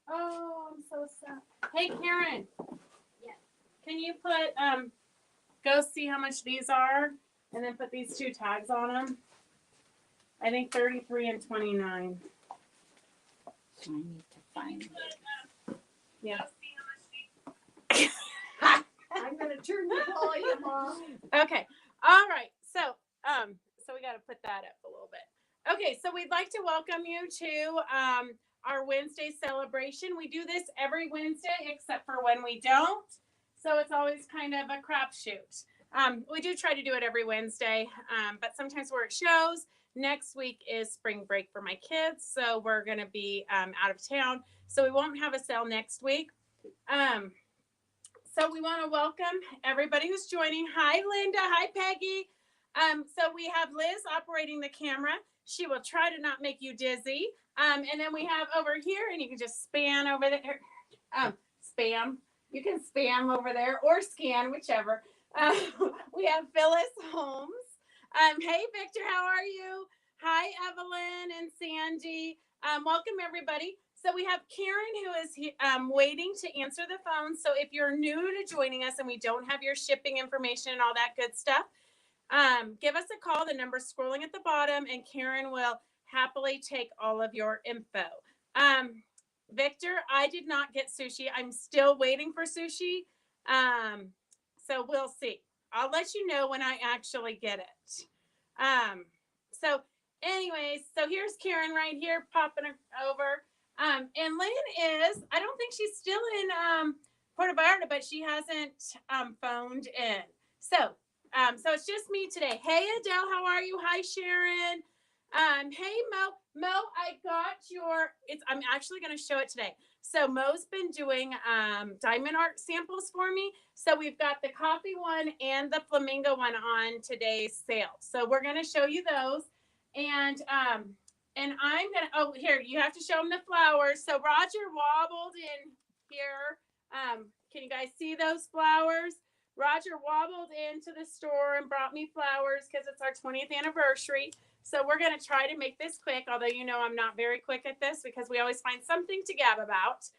Oh, I'm so sad. Hey, Karen. Yeah. Can you put go see how much these are, and then put these two tags on them? I think 33 and 29. I need to find it. Yeah. I'm gonna turn the volume off. Okay. All right. So we got to put that up a little bit. Okay. So we'd like to welcome you to our Wednesday celebration. We do this every Wednesday, except for when we don't. So it's always kind of a crapshoot. We do try to do it every Wednesday, but sometimes we're at shows. Next week is spring break for my kids, so we're going to be out of town. So we won't have a sale next week. So we want to welcome everybody who's joining. Hi, Linda. Hi, Peggy. So we have Liz operating the camera. She will try to not make you dizzy. And then we have over here, and you can just span over there. Spam. You can spam over there or scan, whichever. We have Phyllis Holmes. Hey, Victor, how are you? Hi, Evelyn and Sandy. Welcome, everybody. So we have Karen who is waiting to answer the phone. So if you're new to joining us and we don't have your shipping information and all that good stuff, give us a call. The number's scrolling at the bottom, and Karen will happily take all of your info. Victor, I did not get sushi. I'm still waiting for sushi. So we'll see. I'll let you know when I actually get it. So anyways, so here's Karen right here popping over. And Lynn is, I don't think she's still in Puerto Vallarta, but she hasn't phoned in. So it's just me today. Hey, Adele, how are you? Hi, Sharon. Hey, Mo, I got I'm actually going to show it today. So Mo's been doing diamond art samples for me. So we've got the coffee one and the flamingo one on today's sale. So we're going to show you those. And I'm going to, here, you have to show them the flowers. So Roger wobbled in here. Can you guys see those flowers? Roger wobbled into the store and brought me flowers because it's our 20th anniversary. So we're going to try to make this quick, although you know I'm not very quick at this because we always find something to gab about.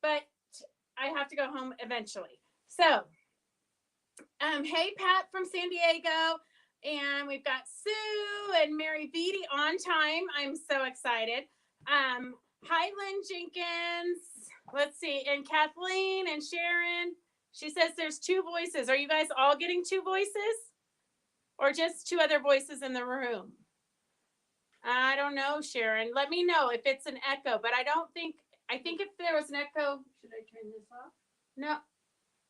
But I have to go home eventually. So, hey, Pat from San Diego. And we've got Sue and Mary Beatty on time. I'm so excited. Hi, Lynn Jenkins. Let's see. And Kathleen and Sharon. She says there's two voices. Are you guys all getting two voices? Or just two other voices in the room? I don't know, Sharon. Let me know if it's an echo. But I think if there was an echo. Should I turn this off? No.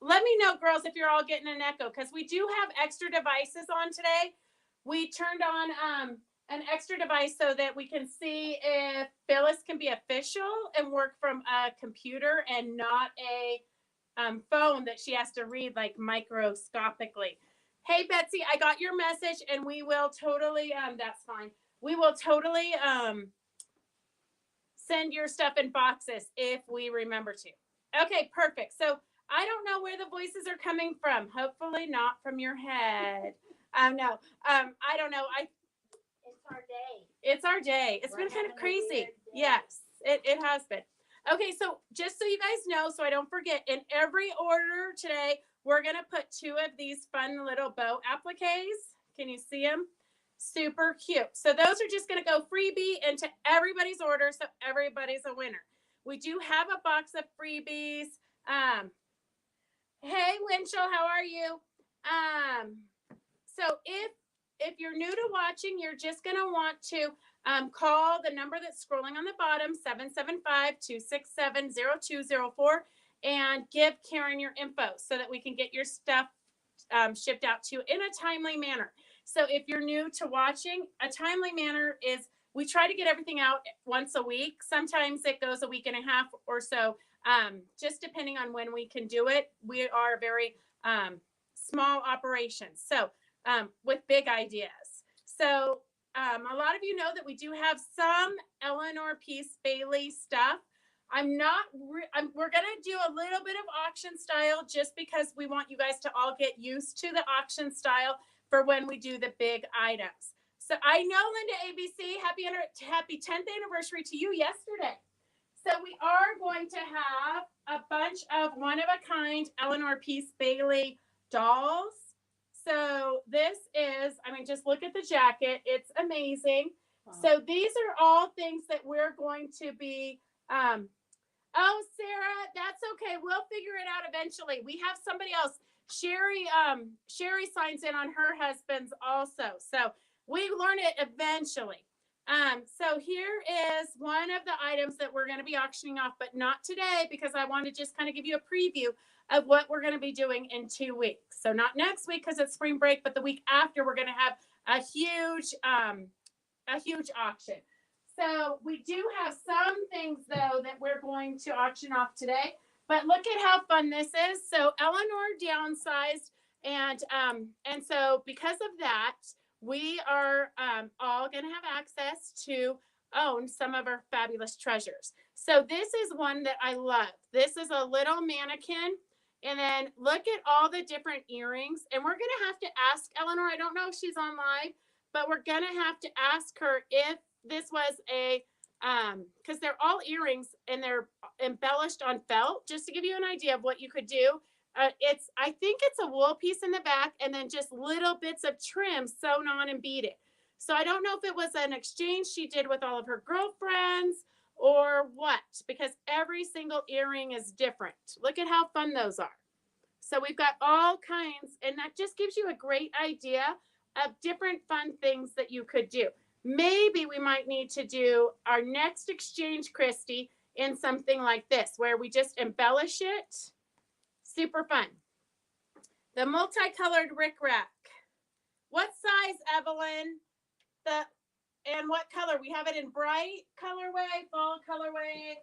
Let me know, girls, if you're all getting an echo, because we do have extra devices on today. We turned on an extra device so that we can see if Phyllis can be official and work from a computer and not a phone that she has to read like microscopically. Hey, Betsy, I got your message, and we will totally, that's fine. We will totally send your stuff in boxes if we remember to. Okay, perfect. So I don't know where the voices are coming from. Hopefully not from your head. No, I don't know. It's our day. It's our day. It's been kind of crazy. Yes, it has been. Okay, so just so you guys know, so I don't forget, in every order today, we're going to put two of these fun little bow appliques. Can you see them? Super cute. So those are just going to go freebie into everybody's order, so everybody's a winner. We do have a box of freebies. Hey, Winchell, how are you? So if you're new to watching, you're just going to want to call the number that's scrolling on the bottom, 775-267-0204, and give Karen your info so that we can get your stuff shipped out to you in a timely manner. So if you're new to watching, a timely manner is we try to get everything out once a week. Sometimes it goes a week and a half or so, just depending on when we can do it. We are a very small operation, so with big ideas. So a lot of you know that we do have some Eleanor Peace Bailey stuff. We're going to do a little bit of auction style just because we want you guys to all get used to the auction style for when we do the big items. So I know, Linda ABC, happy 10th anniversary to you yesterday. So we are going to have a bunch of one-of-a-kind Eleanor Peace Bailey dolls. So this is, I mean, just look at the jacket. It's amazing. Wow. So these are all things that we're going to be, oh, Sarah, that's okay. We'll figure it out eventually. We have somebody else. Sherry signs in on her husband's also. So we learn it eventually. So here is one of the items that we're going to be auctioning off, but not today because I want to just kind of give you a preview of what we're going to be doing in 2 weeks. So not next week because it's spring break, but the week after we're going to have a huge auction. So we do have some things though that we're going to auction off today, but look at how fun this is. So Eleanor downsized, and so because of that, we are all going to have access to own some of our fabulous treasures. So this is one that I love. This is a little mannequin. And then look at all the different earrings. And we're going to have to ask Eleanor, I don't know if she's on live, but we're going to have to ask her if this was a, because they're all earrings and they're embellished on felt, just to give you an idea of what you could do. I think it's a wool piece in the back and then just little bits of trim sewn on and beaded. So I don't know if it was an exchange she did with all of her girlfriends or what, because every single earring is different. Look at how fun those are. So we've got all kinds, and that just gives you a great idea of different fun things that you could do. Maybe we might need to do our next exchange, Christy, in something like this, where we just embellish it. Super fun. The multicolored rickrack. What size, Evelyn? And what color? We have it in bright colorway, fall colorway,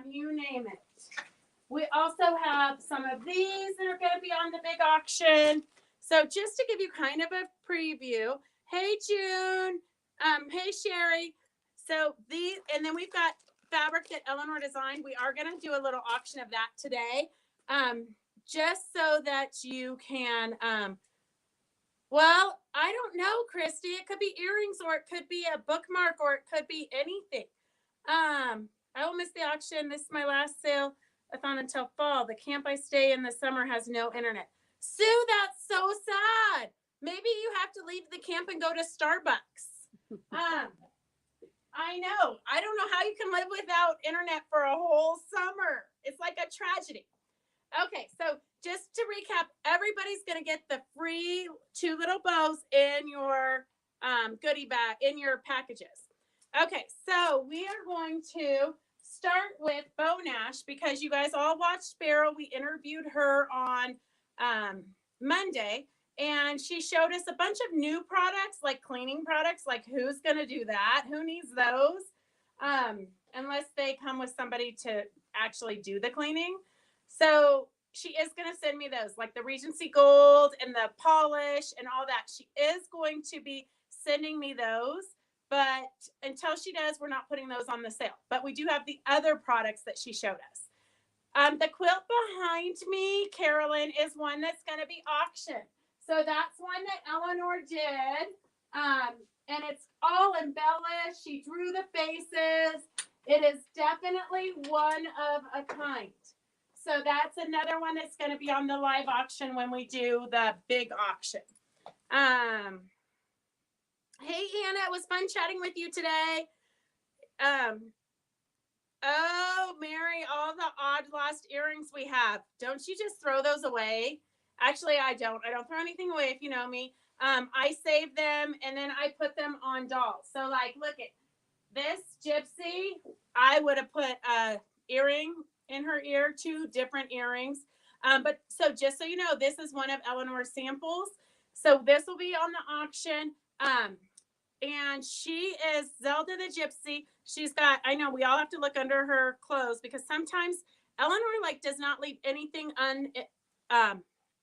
you name it. We also have some of these that are going to be on the big auction. So just to give you kind of a preview. Hey, June. Hey, Sherry. So these, and then we've got fabric that Eleanor designed. We are going to do a little auction of that today. Just so that you can, well, I don't know, Christy. It could be earrings or it could be a bookmark or it could be anything. I will miss the auction. This is my last sale I found until fall. The camp I stay in the summer has no internet. Sue, that's so sad. Maybe you have to leave the camp and go to Starbucks. I know. I don't know how you can live without internet for a whole summer. It's like a tragedy. Okay, so just to recap, everybody's going to get the free 2 little bows in your goodie bag, in your packages. Okay, so we are going to start with Bo Nash because you guys all watched Sparrow. We interviewed her on Monday, and she showed us a bunch of new products, like cleaning products. Like, who's going to do that? Who needs those? Unless they come with somebody to actually do the cleaning. So she is going to send me those, like the Regency Gold and the polish and all that. She is going to be sending me those, but until she does, we're not putting those on the sale. But we do have the other products that she showed us. The quilt behind me, Carolyn, is one that's going to be auctioned. So that's one that Eleanor did, and it's all embellished. She drew the faces. It is definitely one of a kind. So that's another one that's going to be on the live auction when we do the big auction. Hey, Hannah, it was fun chatting with you today. Oh, Mary, all the odd lost earrings we have. Don't you just throw those away? Actually, I don't. I don't throw anything away if you know me. I save them and then I put them on dolls. So like, look at this gypsy. I would have put a earring in her ear, 2 different earrings. But so just so you know, this is one of Eleanor's samples. So this will be on the auction. And she is Zelda the Gypsy. She's got, I know we all have to look under her clothes because sometimes Eleanor like does not leave anything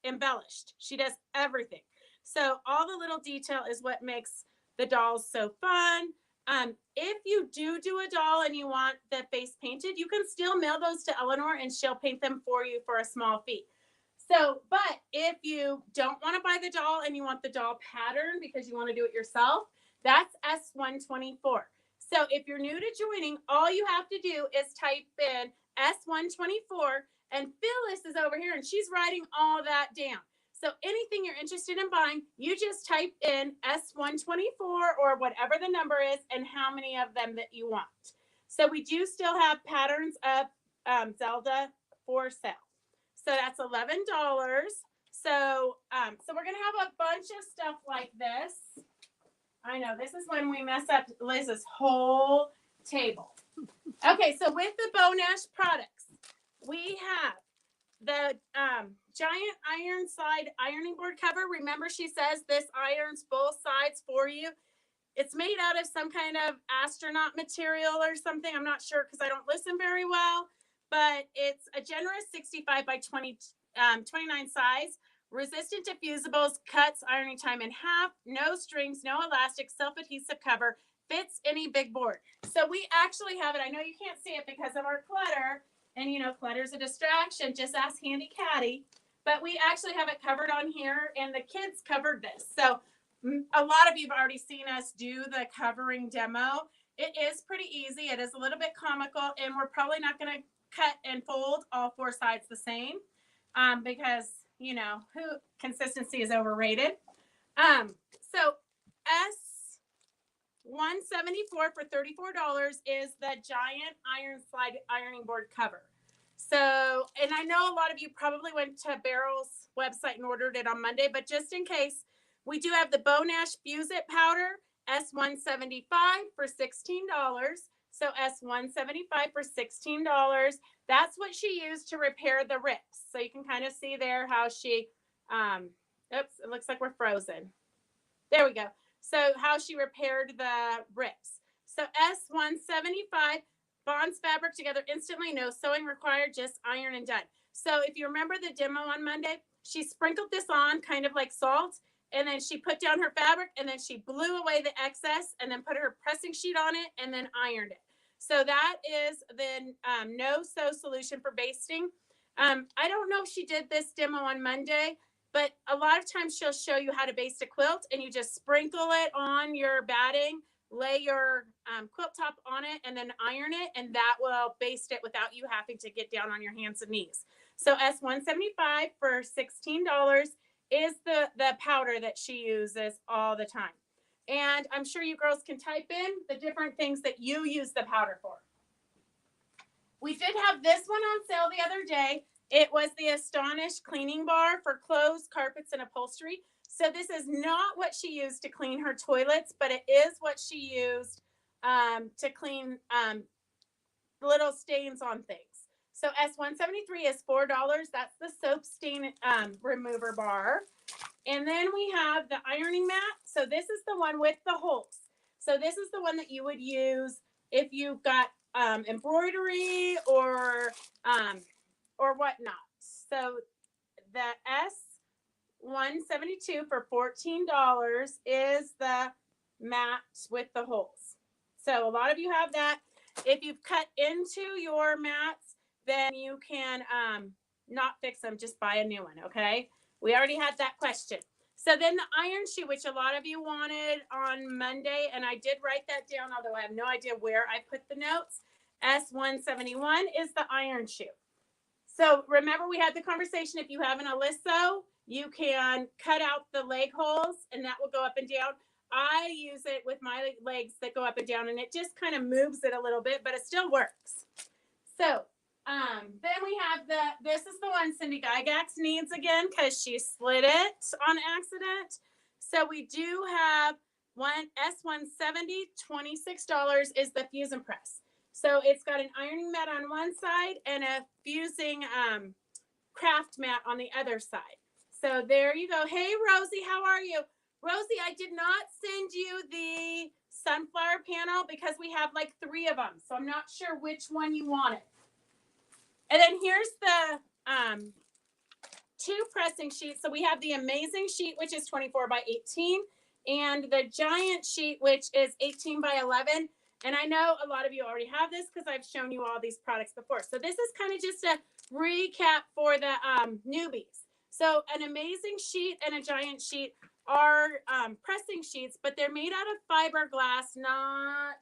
embellished. She does everything. So all the little detail is what makes the dolls so fun. If you do a doll and you want the face painted, you can still mail those to Eleanor and she'll paint them for you for a small fee. So, but if you don't want to buy the doll and you want the doll pattern because you want to do it yourself, that's S124. So if you're new to joining, all you have to do is type in S124, and Phyllis is over here and she's writing all that down. So anything you're interested in buying, you just type in S124 or whatever the number is and how many of them that you want. So we do still have patterns of Zelda for sale. So that's $11. So we're gonna have a bunch of stuff like this. I know this is when we mess up Liz's whole table. Okay, so with the Bow Nash products, we have the giant iron side ironing board cover. Remember, she says this irons both sides for you. It's made out of some kind of astronaut material or something. I'm not sure because I don't listen very well, but it's a generous 65 by 29 size. Resistant to fusibles, cuts ironing time in half, no strings, no elastic, self-adhesive cover, fits any big board. So we actually have it. I know you can't see it because of our clutter, and you know, clutter's a distraction. Just ask Handy Caddy. But we actually have it covered on here, and the kids covered this. So a lot of you have already seen us do the covering demo. It is pretty easy. It is a little bit comical, and we're probably not going to cut and fold all four sides the same because you know, consistency is overrated. So S174 for $34 is the giant iron slide ironing board cover. So, and I know a lot of you probably went to Barrel's website and ordered it on Monday, but just in case, we do have the Bow Nash Fuse It powder, S175 for $16. So S175 for $16. That's what she used to repair the rips. So you can kind of see there how she, oops, it looks like we're frozen. There we go. So how she repaired the rips. So S175 bonds fabric together instantly, no sewing required, just iron and done. So if you remember the demo on Monday, she sprinkled this on kind of like salt, and then she put down her fabric, and then she blew away the excess, and then put her pressing sheet on it, and then ironed it. So that is the no sew solution for basting. I don't know if she did this demo on Monday, but a lot of times she'll show you how to baste a quilt, and you just sprinkle it on your batting, lay your quilt top on it, and then iron it, and that will baste it without you having to get down on your hands and knees. So S175 for $16 is the powder that she uses all the time. And I'm sure you girls can type in the different things that you use the powder for. We did have this one on sale the other day. It was the Astonish cleaning bar for clothes, carpets, and upholstery. So this is not what she used to clean her toilets, but it is what she used to clean little stains on things. So S173 is $4. That's the soap stain remover bar. And then we have the ironing mat. So this is the one with the holes. So this is the one that you would use if you've got embroidery or whatnot. So the S172 for $14 is the mat with the holes. So a lot of you have that. If you've cut into your mats, then you can not fix them, just buy a new one, okay? We already had that question. So then the iron shoe, which a lot of you wanted on Monday, and I did write that down, although I have no idea where I put the notes. S171 is the iron shoe. So remember we had the conversation, if you have an Aliso, you can cut out the leg holes and that will go up and down. I use it with my legs that go up and down, and it just kind of moves it a little bit, but it still works. So then we have this is the one Cindy Gygax needs again because she slid it on accident. So we do have one S170, $26 is the fusion press. So it's got an ironing mat on one side and a fusing craft mat on the other side. So there you go. Hey, Rosie, how are you? Rosie, I did not send you the sunflower panel because we have like 3 of them. So I'm not sure which one you wanted. And then here's the 2 pressing sheets. So we have the amazing sheet, which is 24 by 18, and the giant sheet, which is 18 by 11. And I know a lot of you already have this because I've shown you all these products before. So this is kind of just a recap for the newbies. So an amazing sheet and a giant sheet are pressing sheets, but they're made out of fiberglass, not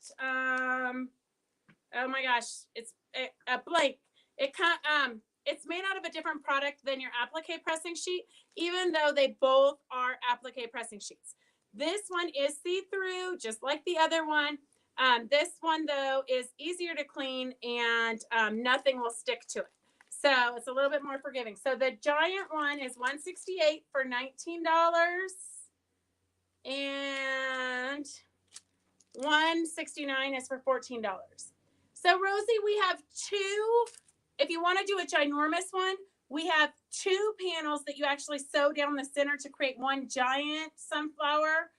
oh my gosh, it's a blank. It's made out of a different product than your applique pressing sheet, even though they both are applique pressing sheets. This one is see-through, just like the other one. This one though is easier to clean and nothing will stick to it. So it's a little bit more forgiving. So the giant one is $168 for $19 and $169 is for $14. So Rosie, we have two. If you want to do a ginormous one, we have two panels that you actually sew down the center to create one giant sunflower.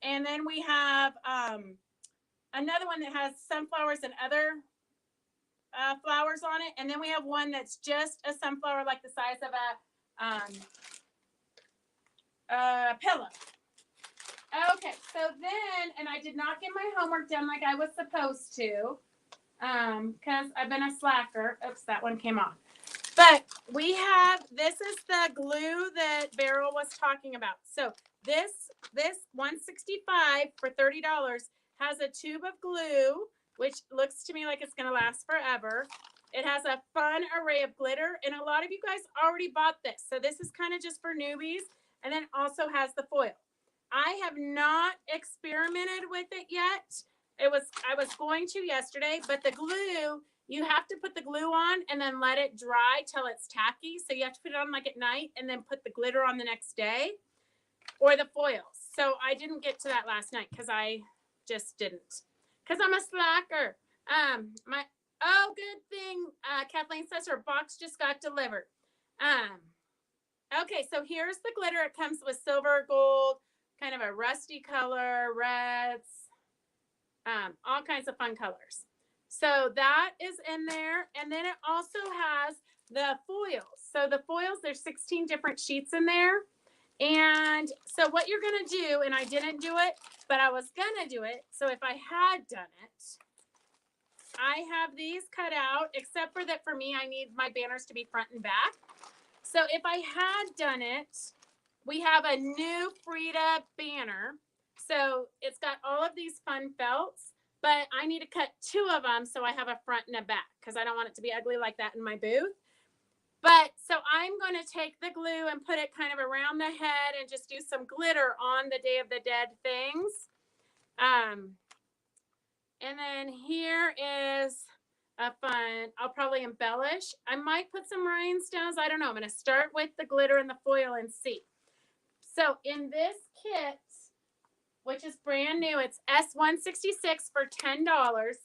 And then we have another one that has sunflowers and other flowers on it. And then we have one that's just a sunflower like the size of a pillow. Okay, so then, and I did not get my homework done like I was supposed to, because I've been a slacker. Oops, that one came off. But we have, this is the glue that Beryl was talking about. So this $165 for $30 has a tube of glue, which looks to me like it's going to last forever. It has a fun array of glitter, and a lot of you guys already bought this. So this is kind of just for newbies, and then also has the foil. I have not experimented with it yet. I was going to yesterday, but the glue, you have to put the glue on and then let it dry till it's tacky. So you have to put it on like at night and then put the glitter on the next day, or the foils. So I didn't get to that last night because I just didn't. Because I'm a slacker. Good thing Kathleen says her box just got delivered. Okay, so here's the glitter. It comes with silver, gold, kind of a rusty color, reds, all kinds of fun colors. So that is in there. And then it also has the foils. So the foils, there's 16 different sheets in there. And so what you're going to do, and I didn't do it, but I was going to do it. So if I had done it, I have these cut out, except for that for me, I need my banners to be front and back. So if I had done it, we have a new Frida banner. So it's got all of these fun felts, but I need to cut two of them so I have a front and a back because I don't want it to be ugly like that in my booth. But so I'm going to take the glue and put it kind of around the head and just do some glitter on the Day of the Dead things. And then here is a fun, I'll probably embellish. I might put some rhinestones. I don't know. I'm going to start with the glitter and the foil and see. So in this kit, which is brand new, it's S166 for $10.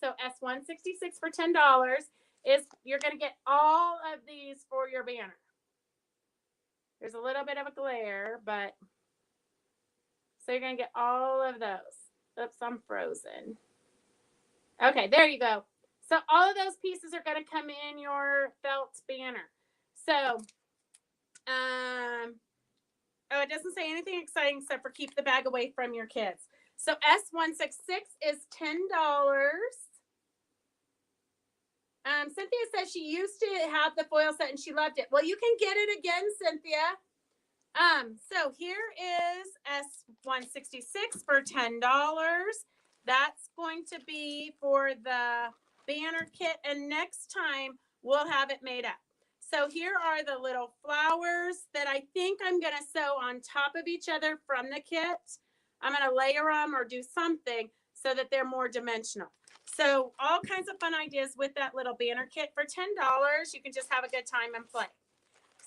So S166 for $10 is you're going to get all of these for your banner. There's a little bit of a glare, but so you're going to get all of those. Oops, I'm frozen. Okay, there you go. So all of those pieces are going to come in your felt banner. So, it doesn't say anything exciting except for keep the bag away from your kids. So S166 is $10. Cynthia says she used to have the foil set and she loved it. Well, you can get it again, Cynthia. So here is S166 for $10. That's going to be for the banner kit, and next time we'll have it made up. So here are the little flowers that I think I'm going to sew on top of each other from the kit. I'm going to layer them or do something so that they're more dimensional. So all kinds of fun ideas with that little banner kit for $10. You can just have a good time and play.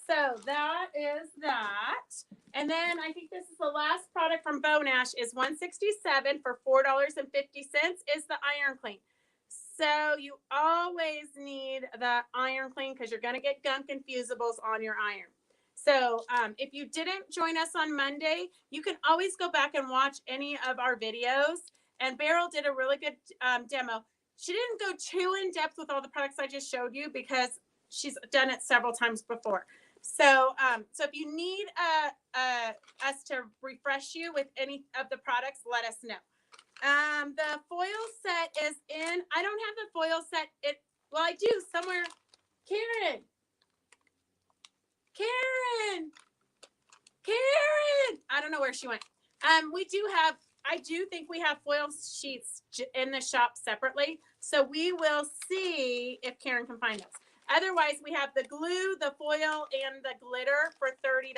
So that is that. And then I think this is the last product from Bonash is $167 for $4.50 is the Iron Clean. So you always need the Iron Clean because you're going to get gunk and fusibles on your iron. So if you didn't join us on Monday, you can always go back and watch any of our videos. And Beryl did a really good demo. She didn't go too in depth with all the products I just showed you because she's done it several times before. So, so if you need us to refresh you with any of the products, let us know. The foil set is in. I don't have the foil set. Well, I do somewhere. Karen. I don't know where she went. We do have, I do think we have foil sheets in the shop separately. So we will see if Karen can find those. Otherwise, we have the glue, the foil, and the glitter for $30.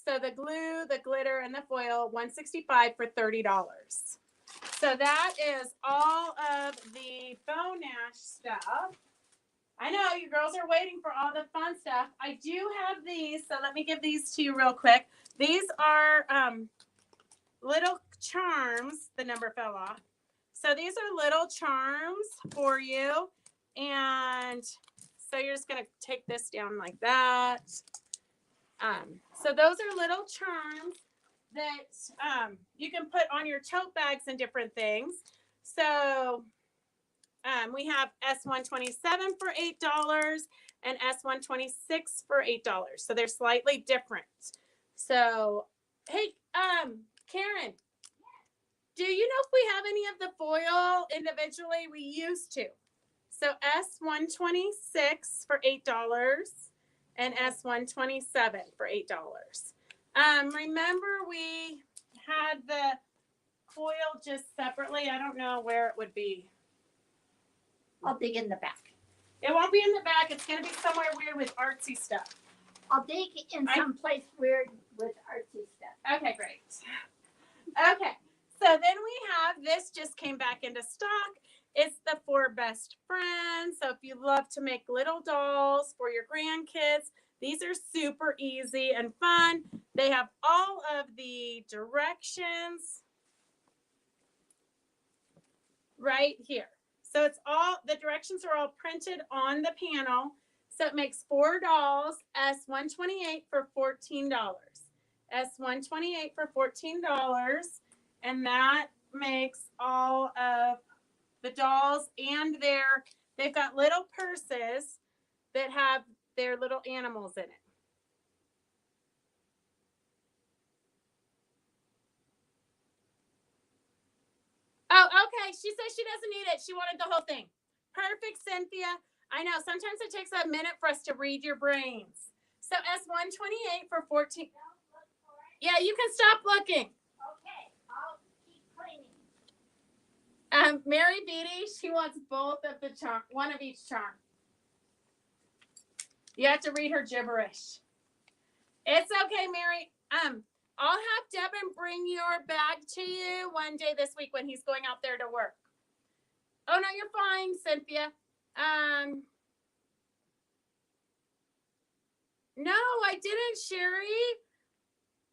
So the glue, the glitter, and the foil, $165 for $30. So that is all of the Bo Nash stuff. I know you girls are waiting for all the fun stuff. I do have these, so let me give these to you real quick. These are little charms. The number fell off. So these are little charms for you. And so you're just going to take this down like that. So those are little charms that you can put on your tote bags and different things. So we have S127 for $8 and S126 for $8. So they're slightly different. So, hey, Karen, do you know if we have any of the foil individually? We used to. So S126 for $8 and S127 for $8. Remember we had the foil just separately. I don't know where it would be. I'll dig in the back. It won't be in the back. It's going to be somewhere weird with artsy stuff. I'll dig in some place weird with artsy stuff. Okay, great. Okay, so then we have, this just came back into stock. It's the 4 best friends. So if you love to make little dolls for your grandkids, these are super easy and fun. They have all of the directions right here. So it's all, the directions are all printed on the panel. So it makes 4 dolls, S128 for $14. S128 for $14. And that makes all of the dolls, and they've got little purses that have their little animals in it. Oh, okay. She says she doesn't need it. She wanted the whole thing. Perfect, Cynthia. I know. Sometimes it takes a minute for us to read your brains. So S128 for $14. Yeah, you can stop looking. Okay, I'll keep cleaning. Mary Beatty, she wants both of the charm, one of each charm. You have to read her gibberish. It's okay, Mary. I'll have Devin bring your bag to you one day this week when he's going out there to work. Oh no, you're fine, Cynthia. No, I didn't, Sherry.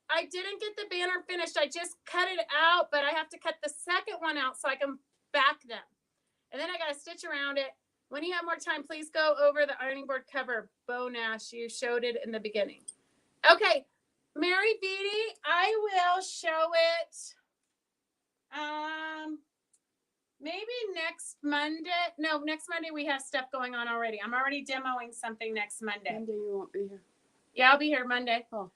I didn't get the banner finished. I just cut it out, but I have to cut the second one out so I can back them. And then I got to stitch around it. When you have more time, please go over the ironing board cover, Bo Nash. You showed it in the beginning. Okay, Mary Beatty, I will show it maybe next Monday. No, next Monday we have stuff going on already. I'm already demoing something next Monday. Monday you won't be here. Yeah, I'll be here Monday. Oh.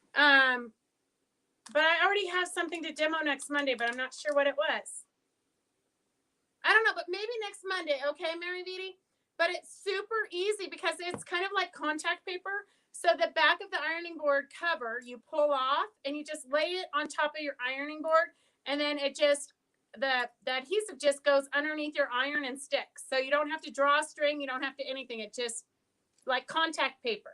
But I already have something to demo next Monday, but I'm not sure what it was. I don't know, but maybe next Monday, okay, Mary Beatty? But it's super easy because it's kind of like contact paper. So the back of the ironing board cover, you pull off and you just lay it on top of your ironing board. And then it just, the adhesive just goes underneath your iron and sticks. So you don't have to draw a string. You don't have to anything. It just like contact paper.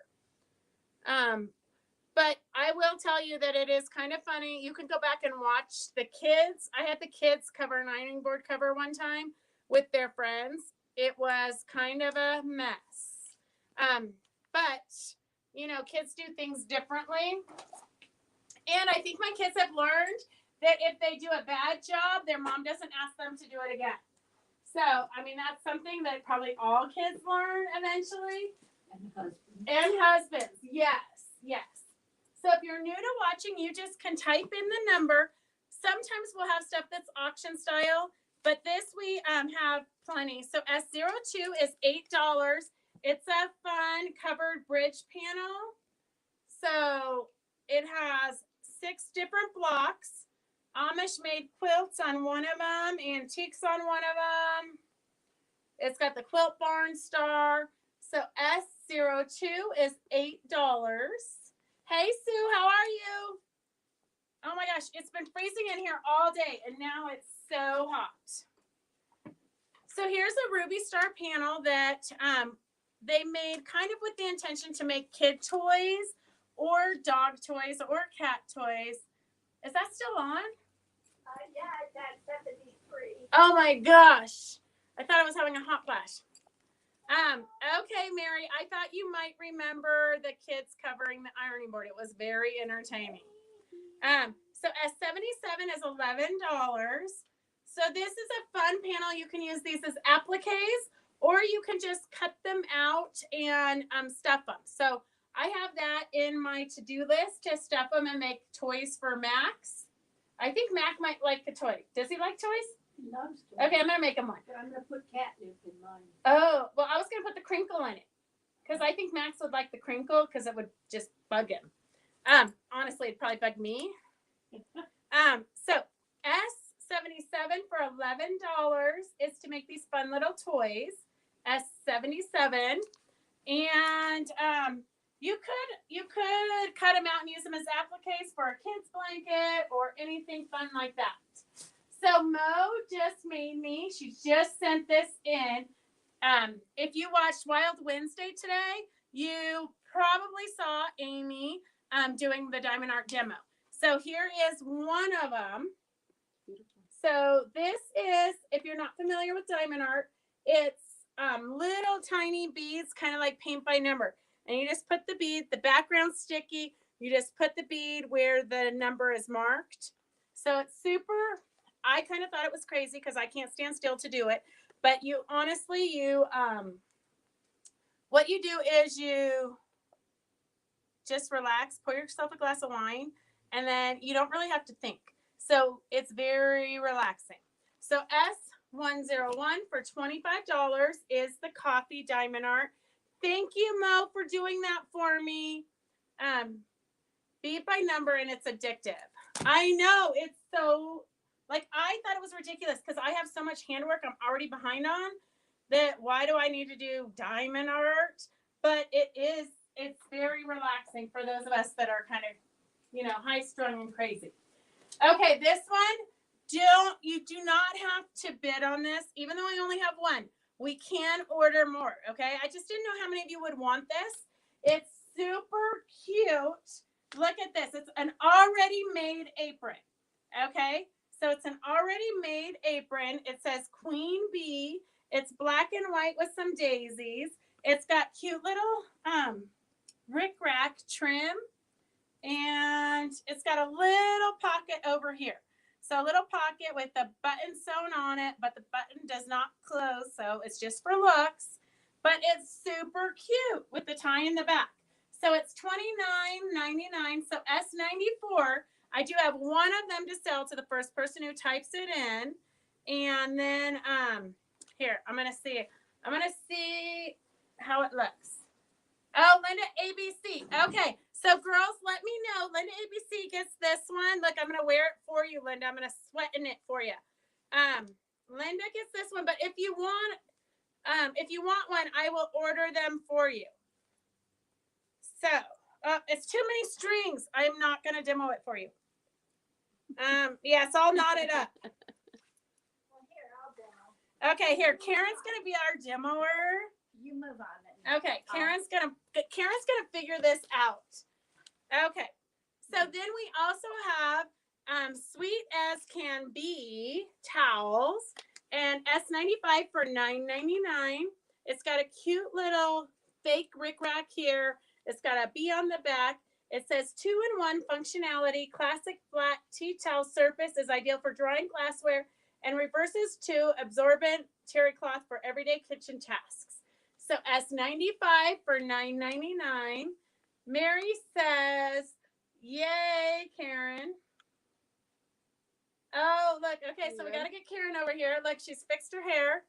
But I will tell you that it is kind of funny. You can go back and watch the kids. I had the kids cover an ironing board cover one time with their friends. It was kind of a mess. But, you know, kids do things differently. And I think my kids have learned that if they do a bad job, their mom doesn't ask them to do it again. So, I mean, that's something that probably all kids learn eventually. And husbands. And husbands, yes, yes. So if you're new to watching, you just can type in the number. Sometimes we'll have stuff that's auction style, but this we have plenty. So S02 is $8. It's a fun covered bridge panel. So it has 6 different blocks. Amish made quilts on one of them, antiques on one of them. It's got the quilt barn star. So S02 is $8. Hey, Sue, how are you? Oh my gosh, it's been freezing in here all day and now it's so hot. So here's a Ruby Star panel that they made kind of with the intention to make kid toys or dog toys or cat toys. Is that still on? Yeah, that's 73. Oh my gosh. I thought I was having a hot flash. Okay, Mary, I thought you might remember the kids covering the ironing board. It was very entertaining. So S77 is $11. So this is a fun panel. You can use these as appliques, or you can just cut them out and stuff them. So I have that in my to-do list to stuff them and make toys for Max. I think Mac might like the toy. Does he like toys? He loves to. Okay, I'm gonna make him one. But I'm gonna put catnip in mine. Oh, well, I was gonna put the crinkle in it because I think Max would like the crinkle because it would just bug him. Honestly, it'd probably bug me. So S77 for $11 is to make these fun little toys. S77, and you could cut them out and use them as appliques for a kid's blanket or anything fun like that. So Mo just made me. She just sent this in. If you watched Wild Wednesday today, you probably saw Amy doing the diamond art demo. So here is one of them. So this is, if you're not familiar with diamond art, it's little tiny beads, kind of like paint by number. And you just put the bead, the background's sticky. You just put the bead where the number is marked. So it's super, I kind of thought it was crazy because I can't stand still to do it. But you honestly, what you do is you just relax, pour yourself a glass of wine, and then you don't really have to think. So it's very relaxing. So S101 for $25 is the coffee diamond art. Thank you, Mo, for doing that for me. Bead by number, and it's addictive. I know, it's so, like, I thought it was ridiculous because I have so much handwork I'm already behind on that why do I need to do diamond art? But it's very relaxing for those of us that are kind of, high strung and crazy. Okay, this one, you do not have to bid on this, even though I only have one. We can order more, okay? I just didn't know how many of you would want this. It's super cute. Look at this. It's an already made apron, okay? So it's an already made apron. It says Queen Bee. It's black and white with some daisies. It's got cute little rickrack trim. And it's got a little pocket over here. So a little pocket with a button sewn on it, but the button does not close, so it's just for looks. But it's super cute with the tie in the back. So it's $29.99. So S94, I do have one of them to sell to the first person who types it in. And then here, I'm gonna see how it looks. Oh, Linda ABC. Okay. So girls, let me know. Linda ABC gets this one. Look, I'm going to wear it for you, Linda. I'm going to sweat in it for you. Linda gets this one, but if you want one, I will order them for you. So, it's too many strings. I'm not going to demo it for you. Yeah, it's all knotted up. Well, here, I'll demo. Okay, here. Karen's going to be our demoer. You move on then. Okay, Karen's gonna figure this out. Okay, so then we also have Sweet as Can Be towels and S95 for $9.99. It's got a cute little fake rickrack here. It's got a bee on the back. It says 2-in-1 functionality. Classic flat tea towel surface is ideal for drying glassware and reverses to absorbent terry cloth for everyday kitchen tasks. So S95 for $9.99. Mary says, yay, Karen. Oh, look. Okay, so we got to get Karen over here. Look, she's fixed her hair.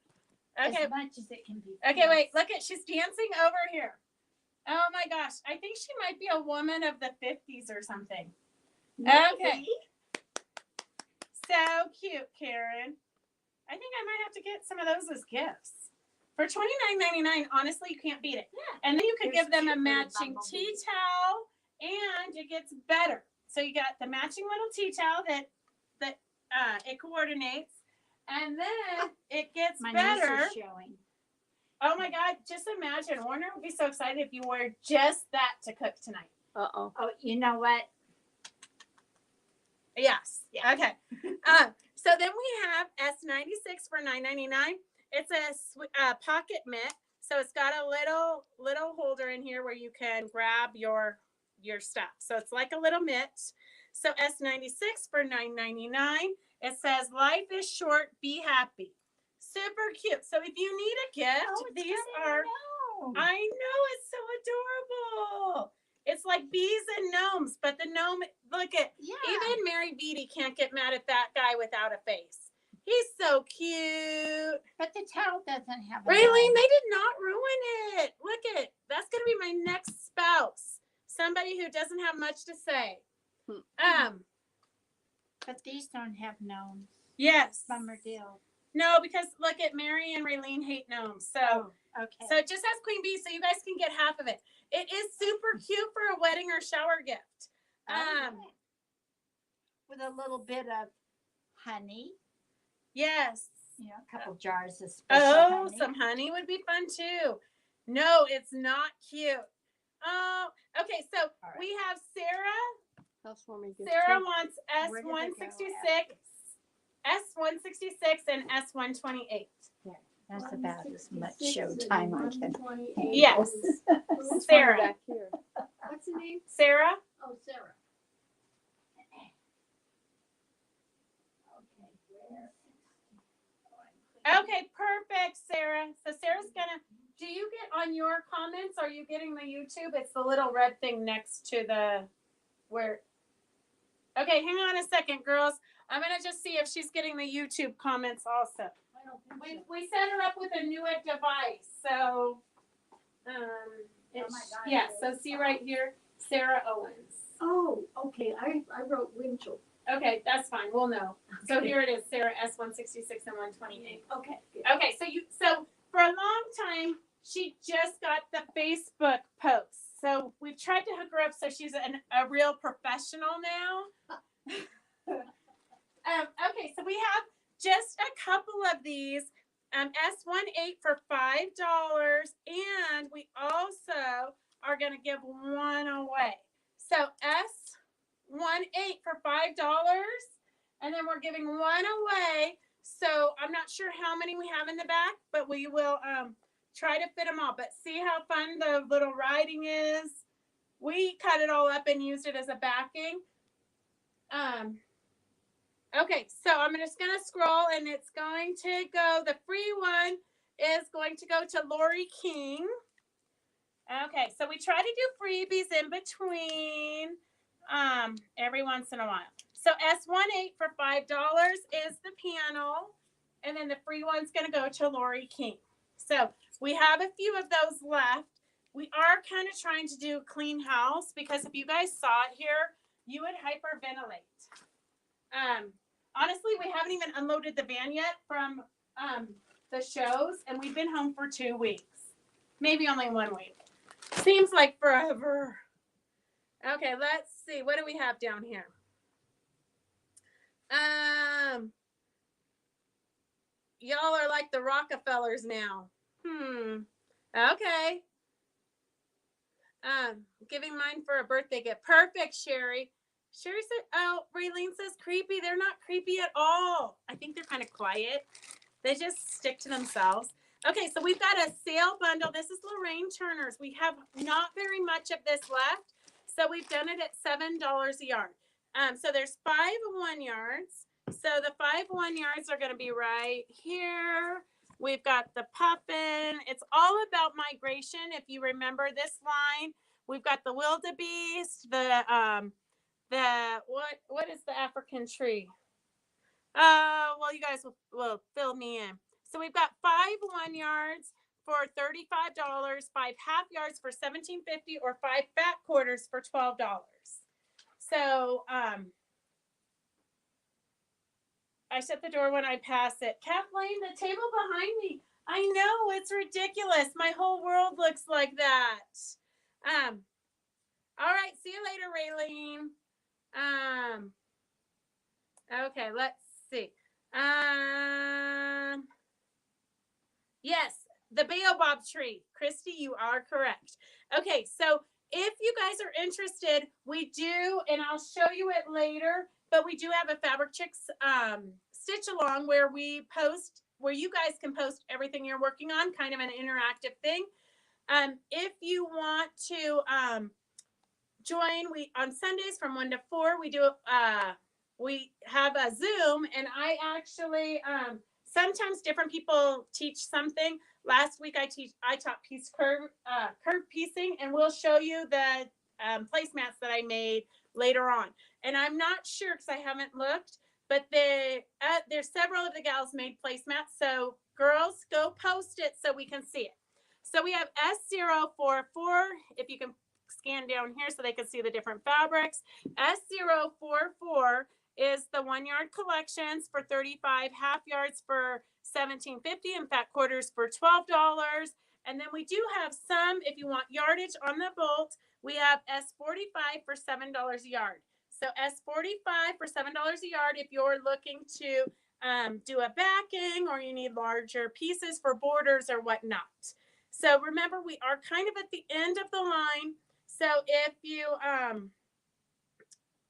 Okay. As much as it can be. Okay, wait. Look at, she's dancing over here. Oh my gosh. I think she might be a woman of the 50s or something. Okay. So cute, Karen. I think I might have to get some of those as gifts. For $29.99, honestly, you can't beat it. Yeah. And then you could give them a matching tea towel, and it gets better. So you got the matching little tea towel that it coordinates, and then it gets My better. niece is showing. Oh my God! Just imagine, Warner would be so excited if you wore just that to cook tonight. Oh, you know what? Yes. Yeah. Okay. So then we have S96 for $9.99. It's a pocket mitt, so it's got a little holder in here where you can grab your stuff. So it's like a little mitt. So S96 for $9.99. It says, "Life is short, be happy." Super cute. So if you need a gift, these are. I know, it's so adorable. It's like bees and gnomes, but the gnome, look at, even Mary Beatty can't get mad at that guy without a face. He's so cute. But the towel doesn't have a Raylene, they did not ruin it. Look at, that's going to be my next spouse. Somebody who doesn't have much to say. But these don't have gnomes. Yes. Bummer deal. No, because look at Mary and Raylene hate gnomes. So, okay. So it just has Queen Bee, so you guys can get half of it. It is super cute for a wedding or shower gift. With a little bit of honey. Yes. You know, a couple jars of special honey. Some honey would be fun too. No, it's not cute. Oh, okay. So we have Sarah. Sarah wants S166, S166, and S128. Yeah, that's about as much showtime I can. Yes. Sarah. What's the name? Sarah. Oh, Sarah. Okay, perfect, Sarah. So Sarah's gonna, do you get on your comments? Are you getting the YouTube? It's the little red thing next to the, where, okay, hang on a second, girls. I'm gonna just see if she's getting the YouTube comments also. We set her up with a new device, so, yeah, so see right here, Sarah Owens. Oh, okay. I wrote Winchell. Okay, that's fine. We'll know. So here it is, Sarah S166 and 128. Okay. Good. Okay, so for a long time she just got the Facebook posts. So we've tried to hook her up so she's a real professional now. Okay, so we have just a couple of these. S18 for $5, and we also are going to give one away. So S18 for $5, and then we're giving one away. So I'm not sure how many we have in the back, but we will try to fit them all. But see how fun the little writing is? We cut it all up and used it as a backing. Okay, so I'm just going to scroll, and it's going to go, the free one is going to go to Lori King. Okay, so we try to do freebies in between every once in a while. So S18 for $5 is the panel, and then the free one's going to go to Lori King. So we have a few of those left. We are kind of trying to do a clean house, because if you guys saw it here, you would hyperventilate. Honestly, we haven't even unloaded the van yet from the shows, and we've been home for 2 weeks. Maybe only 1 week. Seems like forever. Okay, let's see. What do we have down here? Y'all are like the Rockefellers now. Okay. Giving mine for a birthday gift. Perfect, Sherry. Sherry said, oh, Raylene says creepy. They're not creepy at all. I think they're kind of quiet. They just stick to themselves. Okay, so we've got a sale bundle. This is Lorraine Turner's. We have not very much of this left, so we've done it at $7 a yard. So there's 5 1 yards. So the 5 1 yards are going to be right here. We've got the Puffin. It's all about migration. If you remember this line, we've got the wildebeest, what is the African tree? Well, you guys will fill me in. So we've got 5 1 yards for $35, 5 half yards for $17.50, or 5 fat quarters for $12. So I shut the door when I pass it. Kathleen, the table behind me. I know, it's ridiculous. My whole world looks like that. All right, see you later, Raylene. Okay, let's see. Yes, the baobab tree. Christy, you are correct. Okay, so if you guys are interested, we do, and I'll show you it later, but we do have a Fabric Chicks stitch along where we post, where you guys can post everything you're working on, kind of an interactive thing. If you want to join, we on Sundays from 1 to 4, we have a Zoom, and I actually sometimes different people teach something. Last week I taught curve piecing, and we'll show you the placemats that I made later on. And I'm not sure because I haven't looked, but there's several of the gals made placemats. So girls, go post it so we can see it. So we have S044. If you can scan down here so they can see the different fabrics. S044 is the 1 yard collections for $35, half yards for $17.50, and fat quarters for $12. And then we do have some, if you want yardage on the bolt, we have S45 for $7 a yard. So S45 for $7 a yard if you're looking to do a backing or you need larger pieces for borders or whatnot. So remember, we are kind of at the end of the line. So if you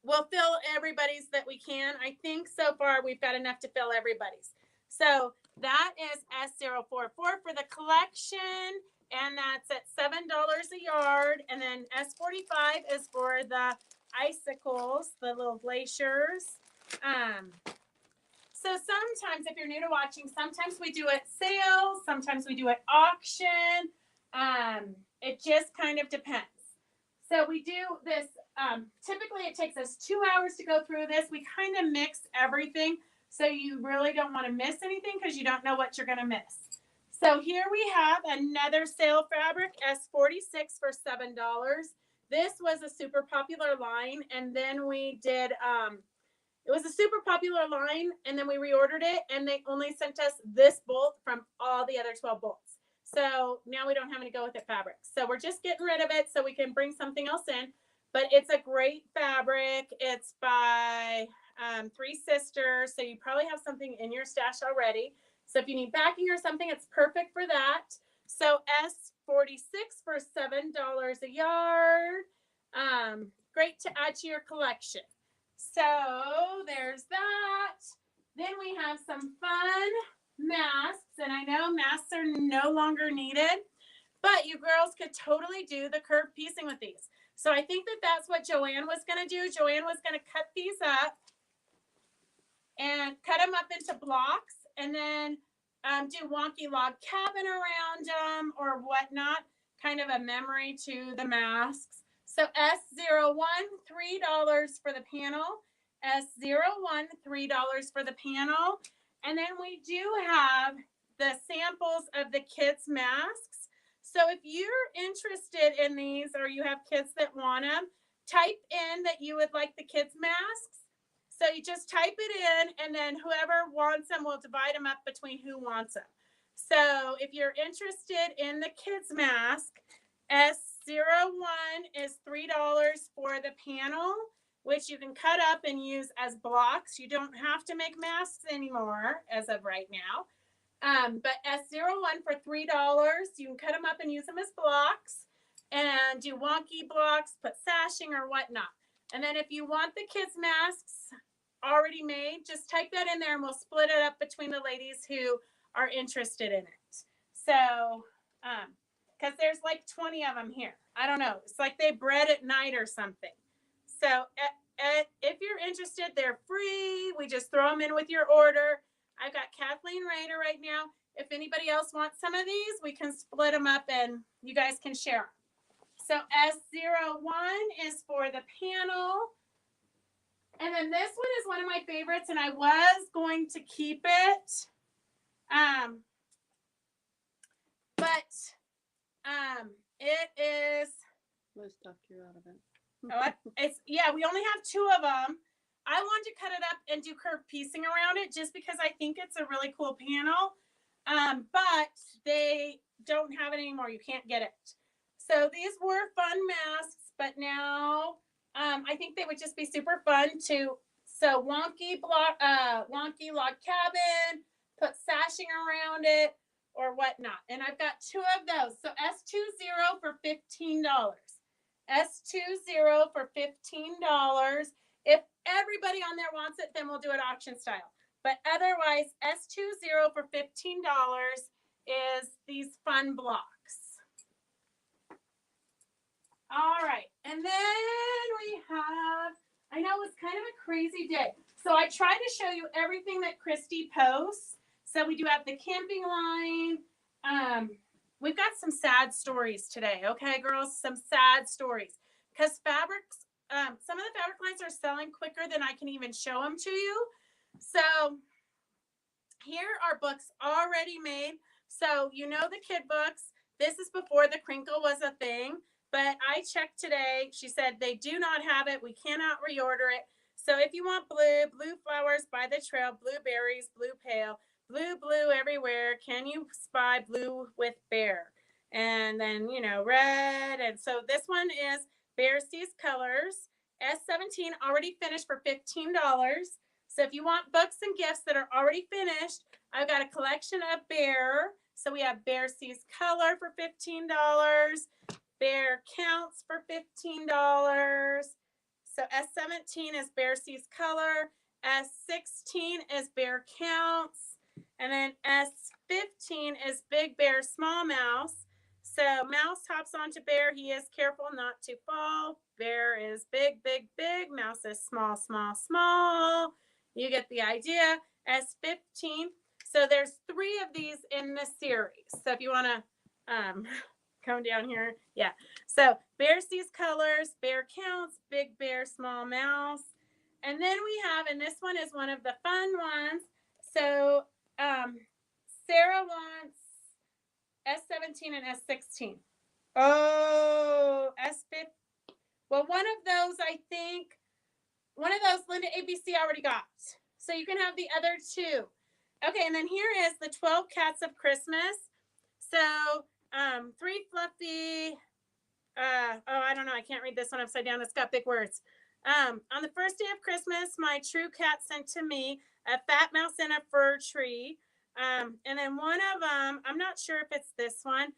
we'll fill everybody's that we can. I think so far we've got enough to fill everybody's. So that is S044 for the collection, and that's at $7 a yard. And then S45 is for the icicles, the little glaciers. So sometimes, if you're new to watching, sometimes we do it sale, sometimes we do it auction. It just kind of depends. So we do this, typically it takes us 2 hours to go through this. We kind of mix everything, so you really don't want to miss anything because you don't know what you're going to miss. So here we have another sale fabric, S46 for $7. This was a super popular line, and then we did, it was a super popular line, and then we reordered it, and they only sent us this bolt from all the other 12 bolts. So now we don't have any go with it fabrics. So we're just getting rid of it so we can bring something else in. But it's a great fabric. It's by Three Sisters. So you probably have something in your stash already. So if you need backing or something, it's perfect for that. So S46 for $7 a yard. Great to add to your collection. So there's that. Then we have some fun masks, and I know masks are no longer needed, but you girls could totally do the curved piecing with these. So I think that that's what Joanne was going to do. Joanne was going to cut these up and cut them up into blocks, and then do wonky log cabin around them or whatnot, kind of a memory to the masks. So S01, $3 for the panel. S01, $3 for the panel. And then we do have the samples of the kids' masks. So if you're interested in these or you have kids that want them, type in that you would like the kids' masks. So you just type it in, and then whoever wants them will divide them up between who wants them. So if you're interested in the kids' mask, S01 is $3 for the panel, which you can cut up and use as blocks. You don't have to make masks anymore as of right now. But S01 for $3, you can cut them up and use them as blocks and do wonky blocks, put sashing or whatnot. And then if you want the kids' masks already made, just type that in there and we'll split it up between the ladies who are interested in it. So, because there's like 20 of them here. I don't know. It's like they bred at night or something. So if you're interested, they're free. We just throw them in with your order. I've got Kathleen Rader right now. If anybody else wants some of these, we can split them up and you guys can share them. So S01 is for the panel. And then this one is one of my favorites, and I was going to keep it. But it is. Liz talked you out of it. We only have 2 of them. I wanted to cut it up and do curved piecing around it just because I think it's a really cool panel. But they don't have it anymore. You can't get it. So these were fun masks, but now I think they would just be super fun to sew wonky log cabin, put sashing around it or whatnot. And I've got 2 of those. So S20 for $15. S20 for $15. If everybody on there wants it, then we'll do it auction style. But otherwise, S20 for $15 is these fun blocks. All right, and then we have, I know it's kind of a crazy day. So I try to show you everything that Christy posts. So we do have the camping line. We've got some sad stories today, okay, girls? Some sad stories. Because fabrics, some of the fabric lines are selling quicker than I can even show them to you. So here are books already made. So you know the kid books. This is before the crinkle was a thing. But I checked today. She said they do not have it. We cannot reorder it. So if you want blue flowers by the trail, blueberries, blue pale, blue everywhere. Can you spy blue with bear? And then, you know, red. And so this one is Bear Sees Colors. S17 already finished for $15. So if you want books and gifts that are already finished, I've got a collection of Bear. So we have Bear Sees Color for $15. Bear Counts for $15. So S17 is Bear Sees Color. S16 is Bear Counts. And then S15 is Big Bear Small Mouse. So Mouse hops onto Bear. He is careful not to fall. Bear is big. Mouse is small. You get the idea. S15. So there's 3 of these in the series. So if you want to come down here. Yeah. So Bear Sees Colors, Bear Counts, Big Bear, Small Mouse. And then we have, and this one is one of the fun ones. So Sarah wants S17 and S16. Oh, S15. Well, one of those, I think, Linda ABC already got. So you can have the other 2. Okay, and then here is the 12 Cats of Christmas. So 3 fluffy, I don't know. I can't read this one upside down. It's got big words. On the first day of Christmas, my true cat sent to me a fat mouse in a fir tree. And then one of them, I'm not sure if it's this one,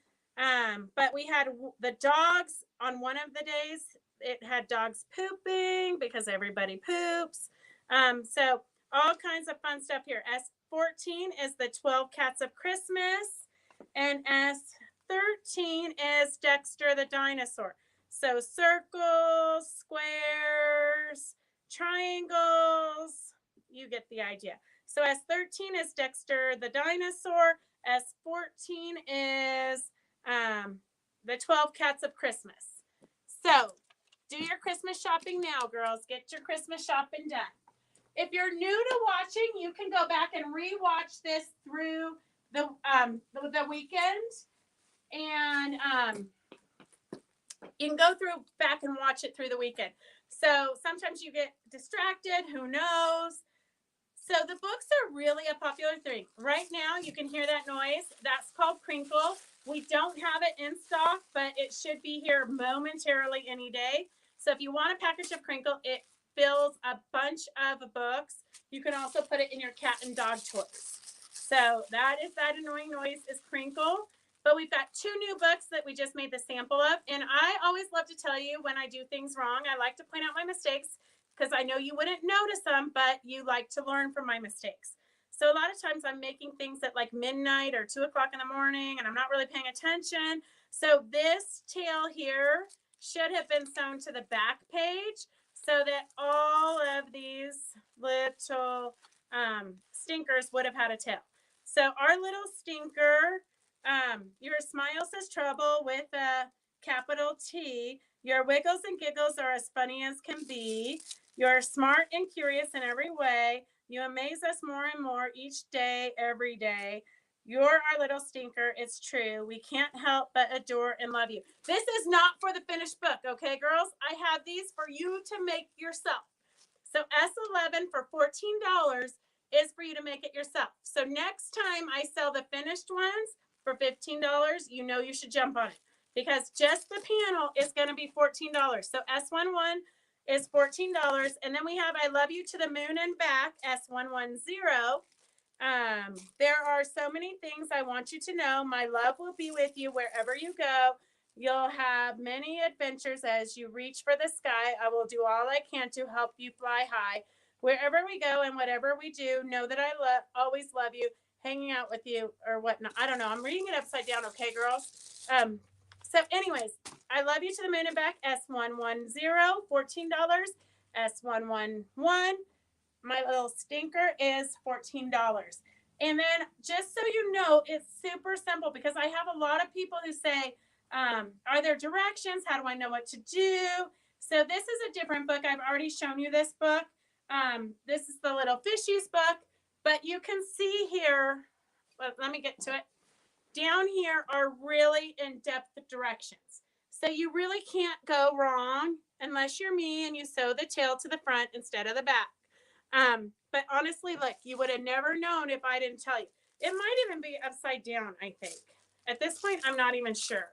but we had the dogs on one of the days. It had dogs pooping because everybody poops. So all kinds of fun stuff here. S14 is the 12 Cats of Christmas. And S13 is Dexter the dinosaur. So circles, squares, triangles, you get the idea. So S13 is Dexter the dinosaur. S14 is the 12 Cats of Christmas. So do your Christmas shopping now, girls. Get your Christmas shopping done. If you're new to watching, you can go back and re-watch this through the weekend. And you can go back and watch it through the weekend. So sometimes you get distracted. Who knows? So the books are really a popular thing. Right now, you can hear that noise. That's called Crinkle. We don't have it in stock, but it should be here momentarily any day. So if you want a package of Crinkle, it fills a bunch of books. You can also put it in your cat and dog toys. So that annoying noise is Crinkle. But we've got 2 new books that we just made the sample of. And I always love to tell you when I do things wrong. I like to point out my mistakes because I know you wouldn't notice them, but you like to learn from my mistakes. So a lot of times I'm making things at like midnight or 2 o'clock in the morning and I'm not really paying attention. So this tail here should have been sewn to the back page so that all of these little stinkers would have had a tail. So our little stinker, your smile says trouble with a capital T. Your wiggles and giggles are as funny as can be. You're smart and curious in every way. You amaze us more and more each day, every day. You're our little stinker. It's true. We can't help but adore and love you. This is not for the finished book, okay, girls? I have these for you to make yourself. So S11 for $14 is for you to make it yourself. So next time I sell the finished ones for $15, you know you should jump on it because just the panel is going to be $14. So S11 is $14. And then we have I Love You to the Moon and Back, S110. There are so many things I want you to know. My love will be with you wherever you go. You'll have many adventures as you reach for the sky. I will do all I can to help you fly high. Wherever we go and whatever we do, know that I always love you, hanging out with you or whatnot. I don't know. I'm reading it upside down, okay, girls? So anyways, I Love You to the Moon and Back, S110, $14. S111, my little stinker is $14. And then just so you know, it's super simple because I have a lot of people who say, are there directions? How do I know what to do? So this is a different book. I've already shown you this book. This is the Little Fishies book, but you can see here, let me get to it. Down here are really in-depth directions. So you really can't go wrong unless you're me and you sew the tail to the front instead of the back. But honestly, look, you would have never known if I didn't tell you. It might even be upside down, I think. At this point, I'm not even sure.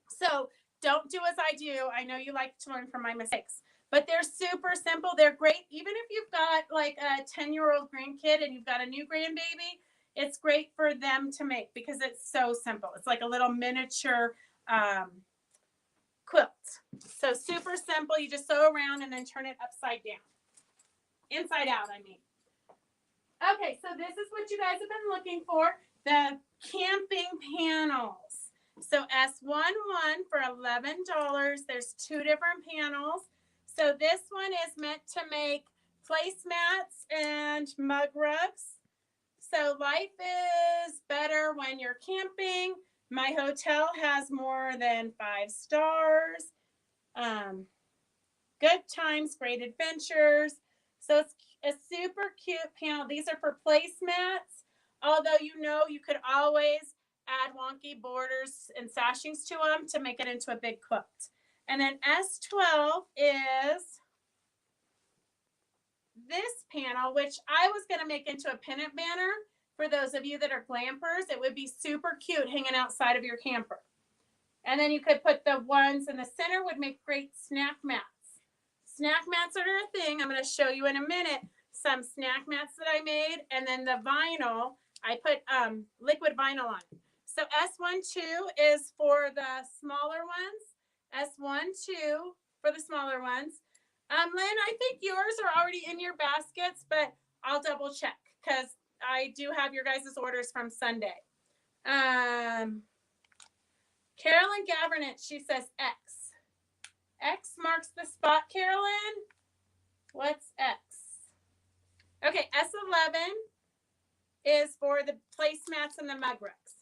So don't do as I do. I know you like to learn from my mistakes, but they're super simple. They're great. Even if you've got like a 10-year-old grandkid and you've got a new grandbaby, it's great for them to make because it's so simple. It's like a little miniature quilt. So super simple. You just sew around and then turn it upside down. Inside out, I mean. Okay, so this is what you guys have been looking for. The camping panels. So S11 for $11. There's two different panels. So this one is meant to make placemats and mug rugs. So life is better when you're camping. My hotel has more than 5 stars. Good times, great adventures. So it's a super cute panel. These are for placemats. Although you know you could always add wonky borders and sashings to them to make it into a big quilt. And then S12 is this panel, which I was going to make into a pennant banner for those of you that are glampers. It would be super cute hanging outside of your camper. And then you could put the ones in the center would make great snack mats. Snack mats are a thing. I'm going to show you in a minute some snack mats that I made. And then the vinyl, I put liquid vinyl on. So S12 is for the smaller ones. S12 for the smaller ones. Lynn, I think yours are already in your baskets, but I'll double check because I do have your guys' orders from Sunday. Carolyn Gavernant, she says X. X marks the spot, Carolyn. What's X? Okay, S11 is for the placemats and the mug rugs.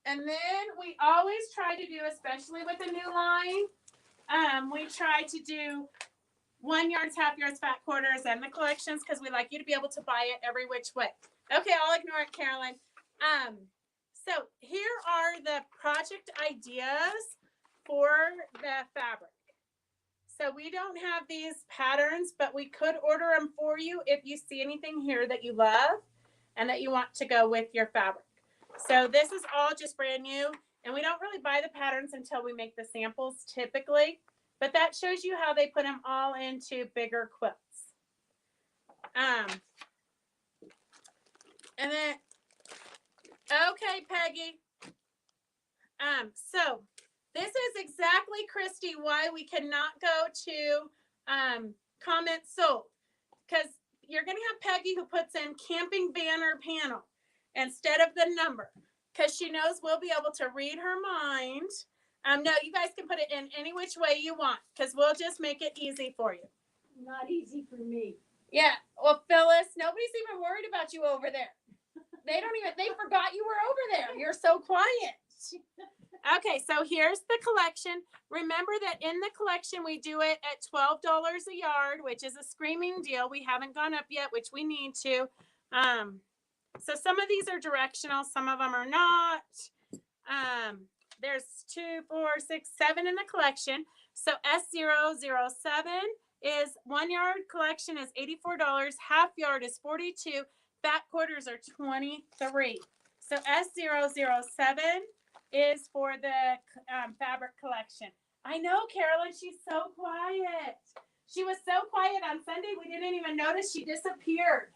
And then we always try to do, especially with a new line, we try to do 1 yards, half yards, fat quarters, and the collections because we like you to be able to buy it every which way. Okay, I'll ignore it, Carolyn. So here are the project ideas for the fabric. So we don't have these patterns, but we could order them for you if you see anything here that you love and that you want to go with your fabric. So this is all just brand new, and we don't really buy the patterns until we make the samples typically, but that shows you how they put them all into bigger quilts. And then, okay, Peggy. So this is exactly, Christy, why we cannot go to comment sold, because you're going to have Peggy who puts in camping banner panel instead of the number, because she knows we'll be able to read her mind. No, you guys can put it in any which way you want, because we'll just make it easy for you. Not easy for me. Yeah, well, Phyllis, nobody's even worried about you over there. They forgot you were over there. You're so quiet. Okay, so here's the collection. Remember that in the collection, we do it at $12 a yard, which is a screaming deal. We haven't gone up yet, which we need to. So some of these are directional. Some of them are not. There's 2, 4, 6, 7 in the collection. So S007 is 1 yard collection is $84. Half yard is $42. Fat quarters are $23. So S007 is for the fabric collection. I know, Carolyn. She's so quiet. She was so quiet on Sunday, we didn't even notice she disappeared.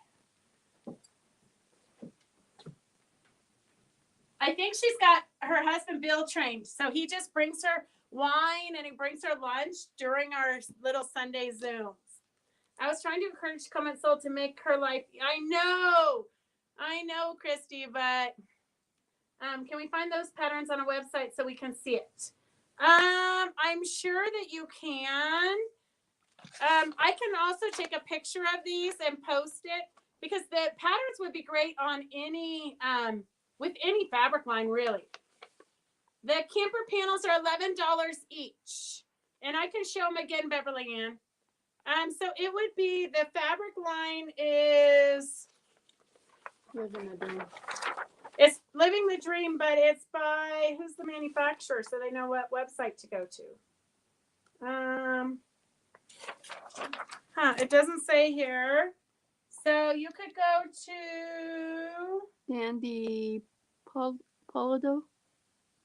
I think she's got her husband Bill trained, so he just brings her wine and he brings her lunch during our little Sunday Zooms. I was trying to encourage Comment Soul to make her life. I know, Christy, but can we find those patterns on a website so we can see it? I'm sure that you can. I can also take a picture of these and post it because the patterns would be great on any with any fabric line, really. The camper panels are $11 each, and I can show them again, Beverly Ann. So it would be, the fabric line is, Living the dream. it's Living the Dream, but it's by, who's the manufacturer, so they know what website to go to. It doesn't say here. So you could go to Andy Polado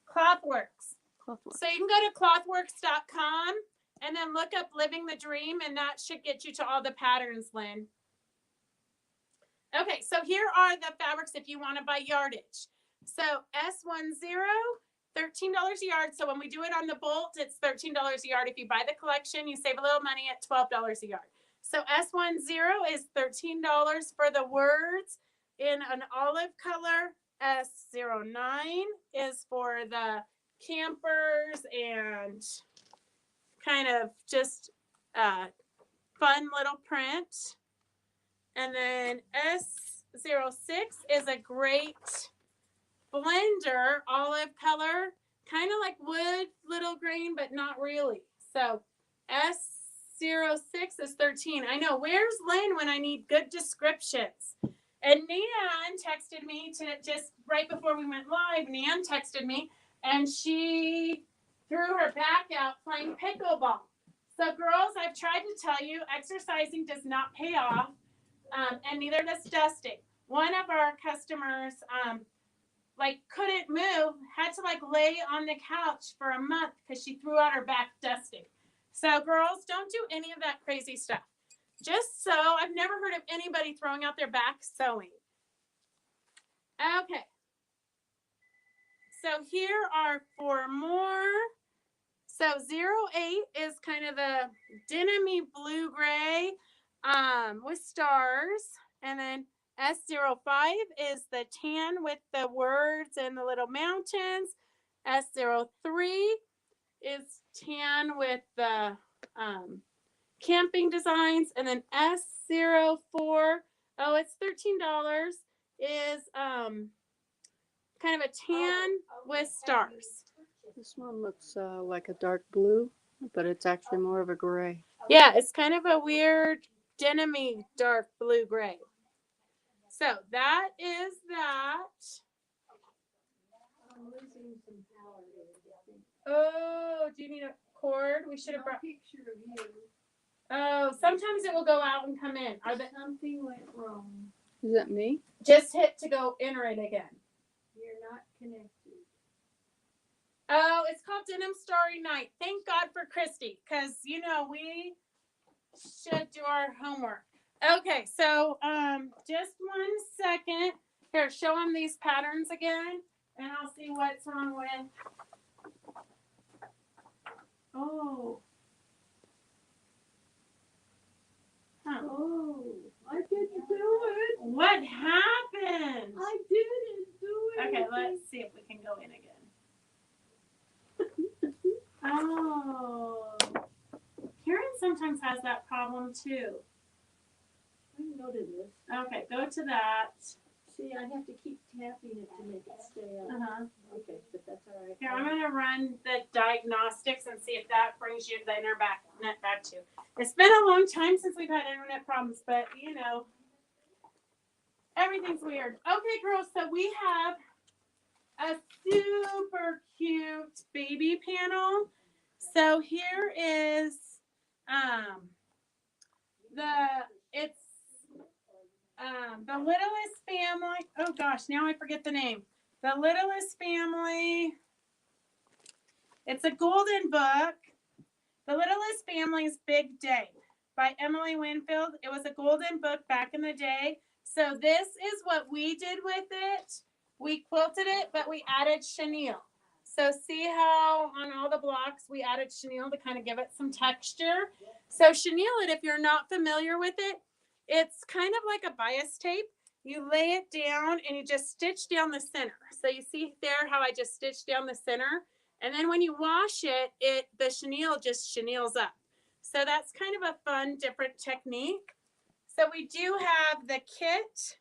Clothworks. Clothwork. So you can go to clothworks.com and then look up Living the Dream, and that should get you to all the patterns, Lynn. Okay, so here are the fabrics if you want to buy yardage. So S10, $13 a yard. So when we do it on the bolt, it's $13 a yard. If you buy the collection, you save a little money at $12 a yard. So S10 is $13 for the words in an olive color. S09 is for the campers and kind of just fun little print. And then S06 is a great blender olive color, kind of like wood little grain, but not really. So S06 is 13. I know, where's Lynn when I need good descriptions? And Nan texted me to just right before we went live. Nan texted me and she threw her back out playing pickleball. So girls, I've tried to tell you, exercising does not pay off, and neither does dusting. One of our customers couldn't move, had to lay on the couch for a month because she threw out her back dusting. So girls, don't do any of that crazy stuff. Just so, I've never heard of anybody throwing out their back sewing. Okay. So here are 4 more. So 08 is kind of the denim-y blue gray with stars. And then S05 is the tan with the words and the little mountains. S03 is tan with the camping designs. And then S04, it's $13, is kind of a tan with stars. This one looks like a dark blue, but it's actually more of a gray. Yeah, it's kind of a weird denim-y dark blue gray. So that is that. I'm losing some power here, I think. Oh, do you need a cord? We should have No brought. picture of you. Oh, sometimes it will go out and come in. Something went wrong. Is that me? Just hit to go enter it again. You're not connected. Oh, it's called Denim Starry Night. Thank God for Christy, because we should do our homework. Okay, so just 1 second. Here, show them these patterns again, and I'll see what's wrong with. Oh. Huh. Oh, I didn't do it. What happened? I didn't do it. Okay, let's see if we can go in again. Oh. Karen sometimes has that problem too. I can go to this. Okay, go to that. See, I have to keep tapping it to make it stay up. Uh-huh. Okay, but that's all right. Here, I'm going to run the diagnostics and see if that brings you the internet back to. It's been a long time since we've had internet problems, but everything's weird. Okay, girls, so we have a super cute baby panel. So here is the littlest family. Oh gosh, now I forget the name. The littlest family It's a golden book, The Littlest Family's Big Day by Emily Winfield. It was a golden book back in the day. So this is what we did with it. We quilted it, but we added chenille. So see how on all the blocks we added chenille to kind of give it some texture. So chenille it, if you're not familiar with it, it's kind of like a bias tape. You lay it down and you just stitch down the center. So you see there how I just stitched down the center? And then when you wash it, the chenille just chenilles up. So that's kind of a fun, different technique. So we do have the kit.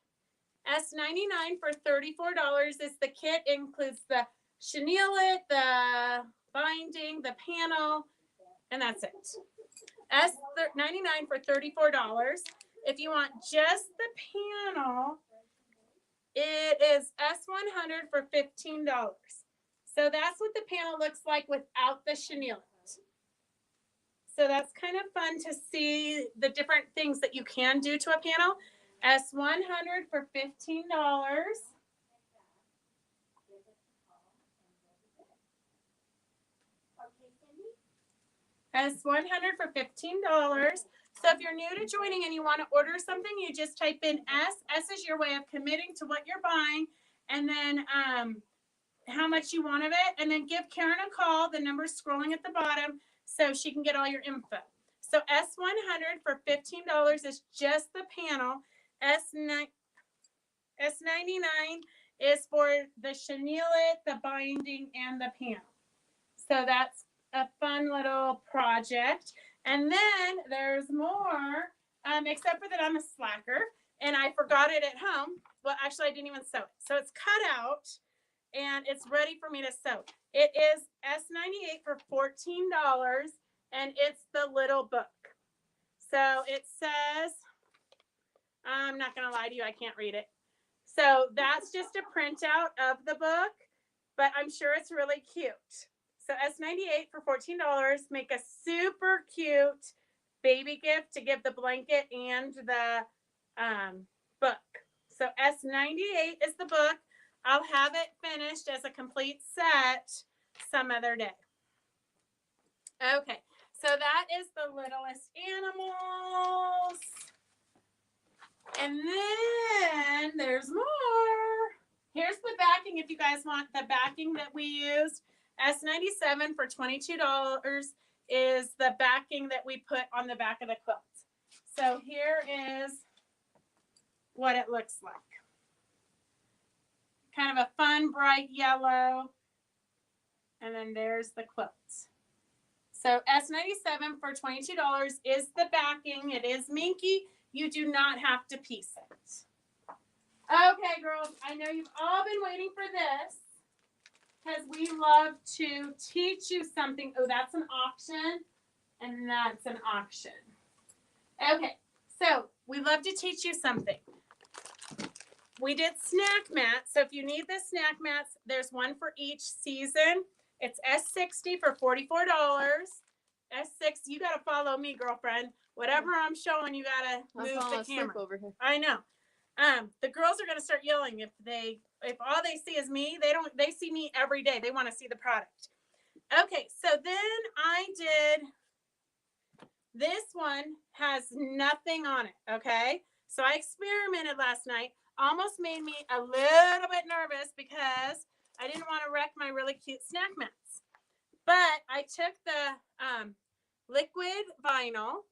S99 for $34 is the kit. It includes the chenille it, the binding, the panel, and that's it. S99 for $34. If you want just the panel, it is S100 for $15. So that's what the panel looks like without the chenille. So that's kind of fun to see the different things that you can do to a panel. S100 for $15. S100 for $15. So if you're new to joining and you want to order something, you just type in S. S is your way of committing to what you're buying, and then how much you want of it, and then give Karen a call. The number's scrolling at the bottom so she can get all your info. So S100 for $15 is just the panel. S99 is for the chenille, the binding, and the panel. So that's a fun little project. And then there's more, except for that I'm a slacker and I forgot it at home. Well, actually, I didn't even sew it. So it's cut out and it's ready for me to sew. It is S98 for $14 and it's the little book. So it says, I'm not going to lie to you, I can't read it. So that's just a printout of the book, but I'm sure it's really cute. So S98 for $14, make a super cute baby gift to give the blanket and the book. So S98 is the book. I'll have it finished as a complete set some other day. Okay, so that is the littlest animals. And then there's more. Here's the backing if you guys want the backing that we used. S97 for $22 is the backing that we put on the back of the quilt. So here is what it looks like. Kind of a fun, bright yellow. And then there's the quilt. So S97 for $22 is the backing. It is minky. You do not have to piece it. Okay, girls, I know you've all been waiting for this because we love to teach you something. Oh, that's an auction, and that's an auction. Okay, so we love to teach you something. We did snack mats. So if you need the snack mats, there's one for each season. It's S60 for $44. S6, you got to follow me, girlfriend. Whatever I'm showing, you got to move the camera. Over here. I know. The girls are going to start yelling if all they see is me. They see me every day. They want to see the product. Okay, so then I did, this one has nothing on it, okay? So I experimented last night. Almost made me a little bit nervous because I didn't want to wreck my really cute snack mats. But I took the liquid vinyl,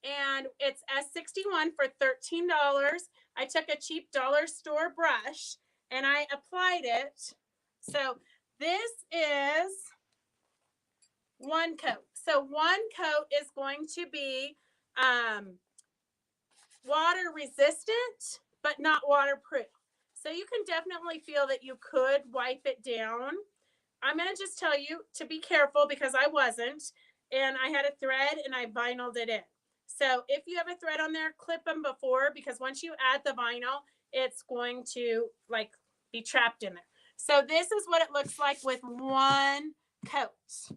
and it's S61 for $13. I took a cheap dollar store brush, and I applied it. So this is one coat. So one coat is going to be water resistant, but not waterproof. So you can definitely feel that you could wipe it down. I'm going to just tell you to be careful because I wasn't, and I had a thread and I vinyled it in. So if you have a thread on there, clip them before, because once you add the vinyl, it's going to like be trapped in there. So this is what it looks like with one coat.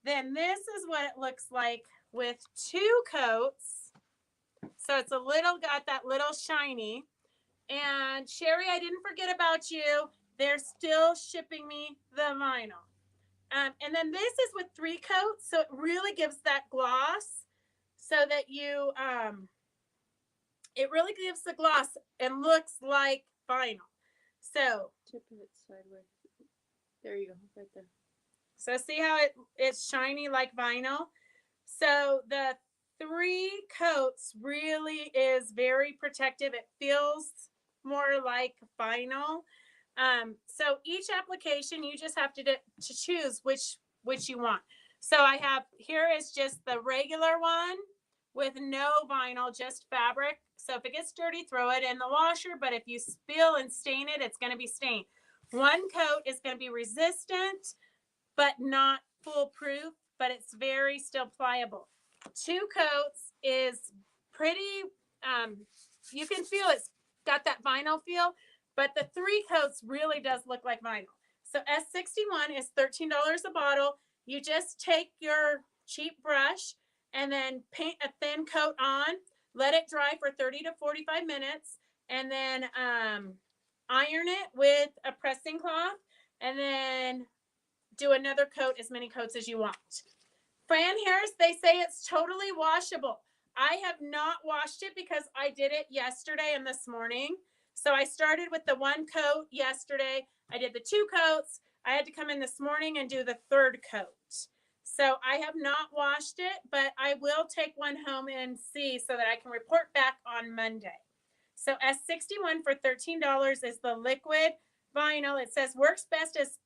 Then this is what it looks like with two coats. So it's got that little shiny. And Sherry, I didn't forget about you. They're still shipping me the vinyl. And then this is with 3 coats, so it really gives that gloss so that you, it really gives the gloss and looks like vinyl. So Tip of it sideways. There you go, right there. So see how it's shiny like vinyl? So the 3 coats really is very protective. It feels more like vinyl. So each application, you just have to choose which you want. So I have, here is just the regular one with no vinyl, just fabric. So if it gets dirty, throw it in the washer. But if you spill and stain it, it's going to be stained. 1 coat is going to be resistant, but not foolproof, but it's very still pliable. 2 coats is pretty, you can feel it's got that vinyl feel, but the 3 coats really does look like vinyl. So S61 is $13 a bottle. You just take your cheap brush and then paint a thin coat on, let it dry for 30 to 45 minutes, and then iron it with a pressing cloth, and then do another coat, as many coats as you want. Fran Harris, they say it's totally washable. I have not washed it because I did it yesterday and this morning. So I started with the 1 coat yesterday. I did the 2 coats. I had to come in this morning and do the 3rd coat. So I have not washed it, but I will take one home and see so that I can report back on Monday. So S61 for $13 is the liquid vinyl. It says works best as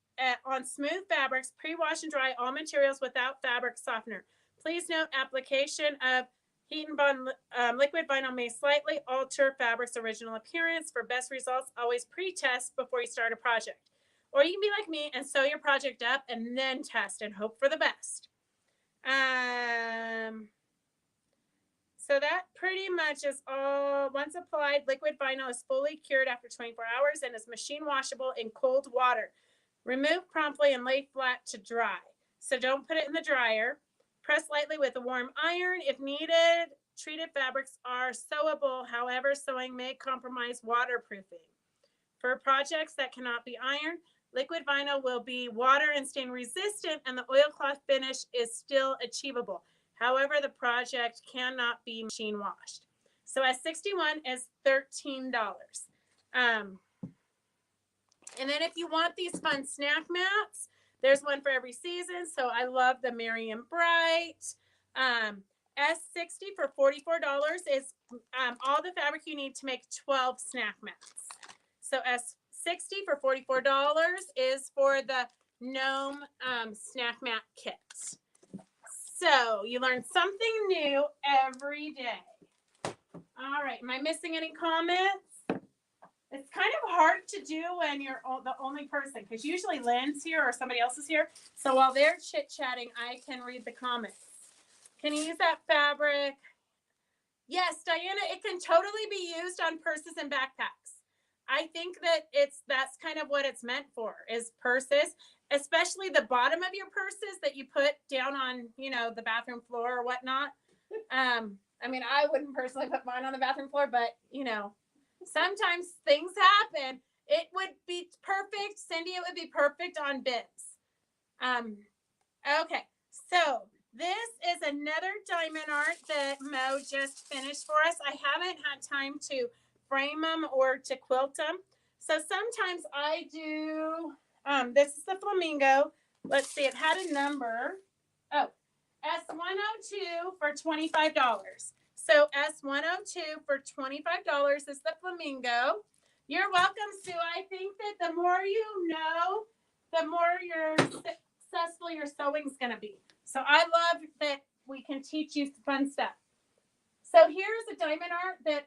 on smooth fabrics, pre-wash and dry all materials without fabric softener. Please note application of heat and bond liquid vinyl may slightly alter fabric's original appearance. For best results, always pre-test before you start a project. Or you can be like me and sew your project up and then test and hope for the best. So that pretty much is all. Once applied, liquid vinyl is fully cured after 24 hours and is machine washable in cold water. Remove promptly and lay flat to dry. So don't put it in the dryer. Press lightly with a warm iron if needed. Treated fabrics are sewable. However, sewing may compromise waterproofing. For projects that cannot be ironed, liquid vinyl will be water and stain resistant, and the oilcloth finish is still achievable. However, the project cannot be machine washed. So S61 is $13. And then if you want these fun snack mats, there's one for every season. So I love the Merry and Bright. S60 for $44 is all the fabric you need to make 12 snack mats. So S60 for $44 is for the Gnome snack mat kit. So you learn something new every day. All right. Am I missing any comments? It's kind of hard to do when you're the only person, because usually Lynn's here or somebody else is here. So while they're chit-chatting, I can read the comments. Can you use that fabric? Yes, Diana, it can totally be used on purses and backpacks. I think that that's kind of what it's meant for, is purses, especially the bottom of your purses that you put down on, the bathroom floor or whatnot. I mean, I wouldn't personally put mine on the bathroom floor, but, sometimes things happen. It would be perfect. Cindy, it would be perfect on bibs. Okay, so this is another diamond art that Mo just finished for us. I haven't had time to frame them or to quilt them. So sometimes I do, this is the flamingo. Let's see, it had a number. Oh, S102 for $25. So S102 for $25 is the flamingo. You're welcome, Sue. I think that the more you know, the more successful your sewing is going to be. So I love that we can teach you fun stuff. So here's a diamond art that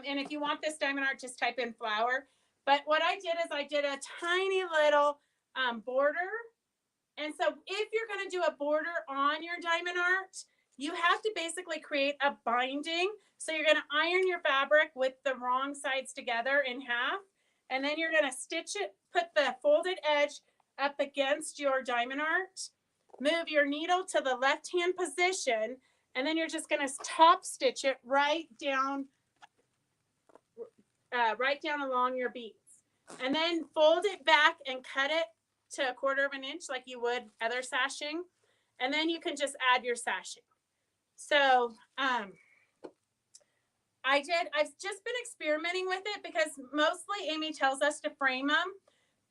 and if you want this diamond art, just type in flower. But what I did is I did a tiny little border. And so if you're going to do a border on your diamond art, you have to basically create a binding. So you're going to iron your fabric with the wrong sides together in half. And then you're going to stitch it, put the folded edge up against your diamond art. Move your needle to the left-hand position. And then you're just going to top stitch it right down along your beads. And then fold it back and cut it to 1/4 of an inch like you would other sashing. And then you can just add your sashing. So I've just been experimenting with it because mostly Amy tells us to frame them,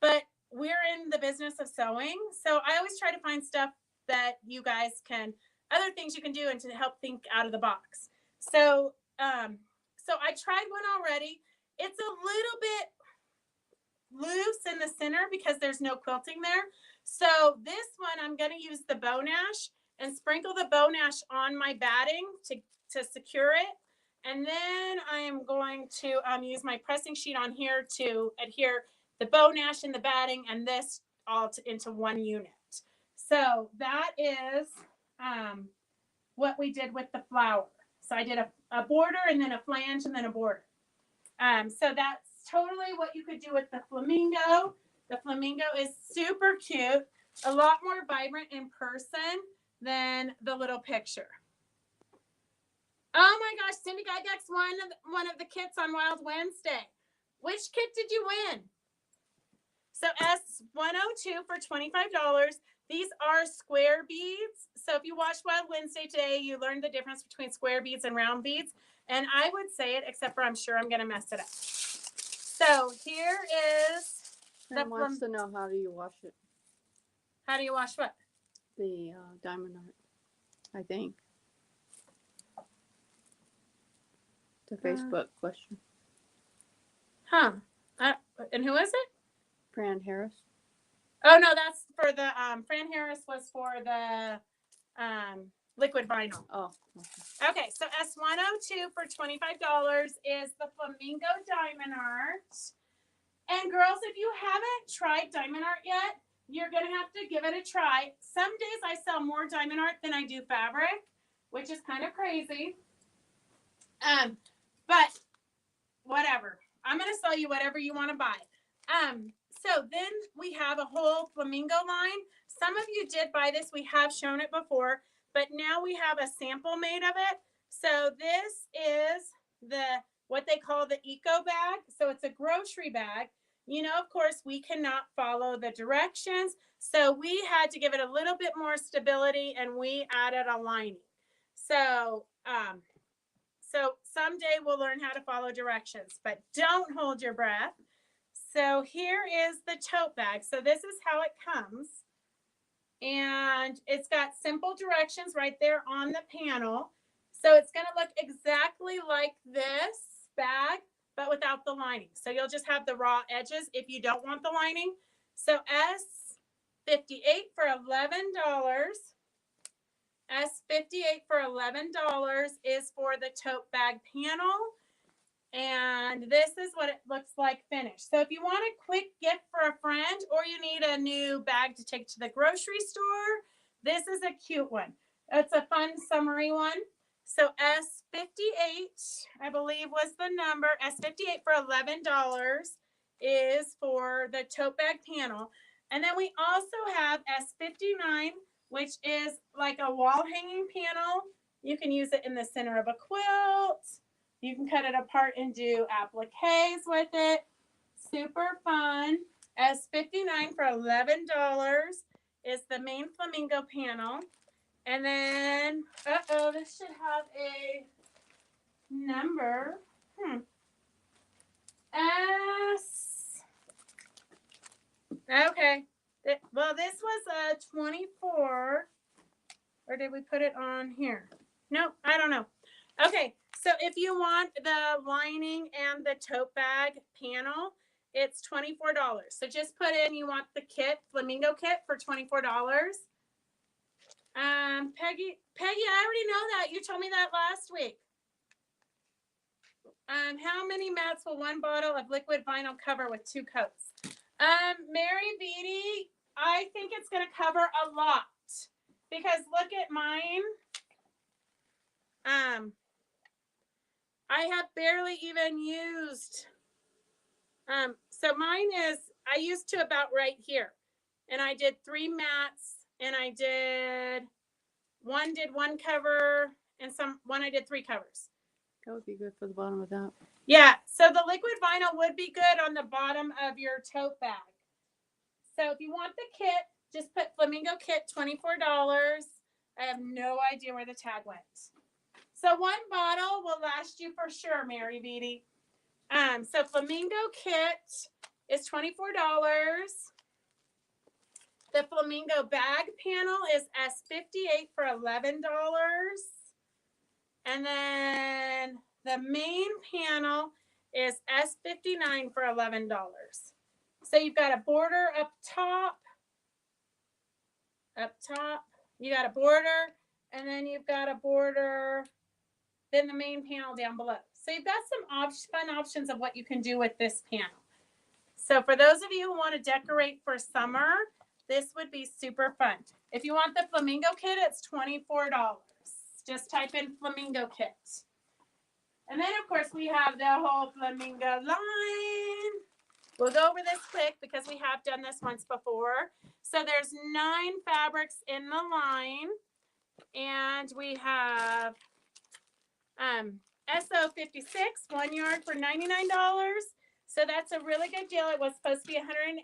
but we're in the business of sewing. So I always try to find stuff that you guys can, other things you can do and to help think out of the box. So, so I tried one already. It's a little bit loose in the center because there's no quilting there. So this one, I'm going to use the bow nash and sprinkle the bow nash on my batting to secure it. And then I am going to use my pressing sheet on here to adhere the bow nash and the batting and this all into one unit. So that is what we did with the flower. So I did a border and then a flange and then a border. So that's totally what you could do with the flamingo. The flamingo is super cute, a lot more vibrant in person than the little picture. Oh my gosh, Cindy Gygax won one of the kits on Wild Wednesday. Which kit did you win? So S102 for $25. These are square beads. So if you watched Wild Wednesday today, you learned the difference between square beads and round beads. And I would say it, except for I'm sure I'm going to mess it up. So here is Sam wants to know, how do you wash it? How do you wash what? The diamond art, I think. It's a Facebook question. Huh. And who is it? Fran Harris. Oh, no, that's for the, Fran Harris was for the liquid vinyl. Oh. Okay, so S102 for $25 is the flamingo diamond art. And girls, if you haven't tried diamond art yet, you're going to have to give it a try. Some days I sell more diamond art than I do fabric, which is kind of crazy. But whatever. I'm going to sell you whatever you want to buy. So then we have a whole flamingo line. Some of you did buy this. We have shown it before, but now we have a sample made of it. So this is what they call the eco bag. So it's a grocery bag. You know, of course, we cannot follow the directions. So we had to give it a little bit more stability and we added a lining. So, so someday we'll learn how to follow directions, but don't hold your breath. So here is the tote bag. So this is how it comes. And it's got simple directions right there on the panel. So it's going to look exactly like this bag, but without the lining. So you'll just have the raw edges if you don't want the lining. So S58 for $11. S58 for $11 is for the tote bag panel. And this is what it looks like finished. So if you want a quick gift for a friend or you need a new bag to take to the grocery store, this is a cute one. It's a fun summery one. So S58, I believe was the number. S58 for $11 is for the tote bag panel. And then we also have S59, which is like a wall hanging panel. You can use it in the center of a quilt. You can cut it apart and do appliques with it. Super fun. S59 for $11 is the main flamingo panel. And then, this should have a number. S. Okay. Well, this was a 24. Or did we put it on here? Nope, I don't know. Okay, so if you want the lining and the tote bag panel, it's $24. So just put in you want the kit, flamingo kit for $24. Peggy, I already know that. You told me that last week. How many mats will one bottle of liquid vinyl cover with 2 coats? Mary Beatty, I think it's going to cover a lot because look at mine. I have barely even used, so mine is, I used to about right here and I did 3 mats and I did one cover and one I did 3 covers. That would be good for the bottom of that. Yeah, so the liquid vinyl would be good on the bottom of your tote bag. So if you want the kit, just put Flamingo Kit, $24. I have no idea where the tag went. So one bottle will last you for sure, Mary Beatty. So Flamingo Kit is $24. The Flamingo bag panel is S58 for $11. And then the main panel is S59 for $11. So you've got a border up top. You got a border, and then you've got a border, then the main panel down below. So you've got some fun options of what you can do with this panel. So for those of you who want to decorate for summer, this would be super fun. If you want the Flamingo Kit, it's $24. Just type in Flamingo Kit. And then, of course, we have the whole Flamingo line. We'll go over this quick because we have done this once before. So there's 9 fabrics in the line. And we have SO56, 1 yard for $99. So that's a really good deal. It was supposed to be 108,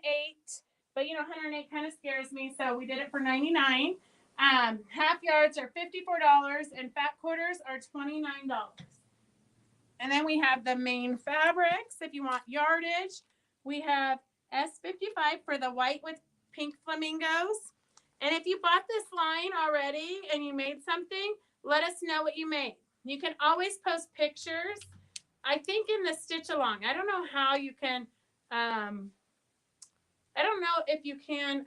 but 108 kind of scares me. So we did it for 99. Half yards are $54 and fat quarters are $29. And then we have the main fabrics. If you want yardage, we have S55 for the white with pink flamingos. And if you bought this line already and you made something, let us know what you made. You can always post pictures. I think in the stitch along. I don't know how you can, I don't know if you can,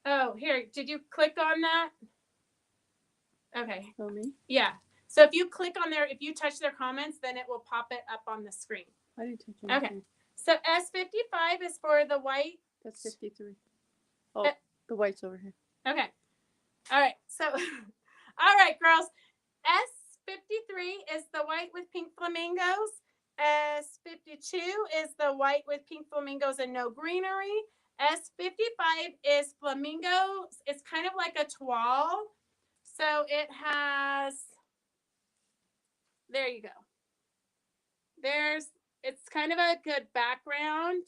oh, here, did you click on that? Okay. Show me. Yeah. So if you click on there, if you touch their comments, then it will pop it up on the screen. I didn't touch Okay. anything. So S55 is for the white. That's 53. Oh, the white's over here. Okay. All right. So, all right, girls. S53 is the white with pink flamingos. S52 is the white with pink flamingos and no greenery. S55 is flamingos. It's kind of like a toile. So it has, there you go. It's kind of a good background,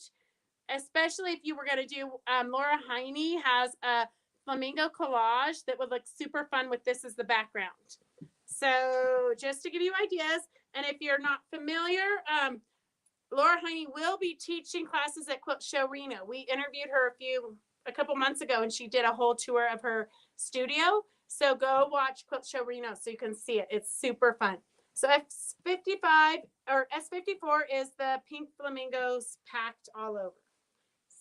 especially if you were going to do, Laura Heine has a flamingo collage that would look super fun with this as the background. So just to give you ideas, and if you're not familiar, Laura Heine will be teaching classes at Quilt Show Reno. We interviewed her a couple months ago, and she did a whole tour of her studio. So go watch Quilt Show Reno so you can see it. It's super fun. So S55 or S54 is the pink flamingos packed all over.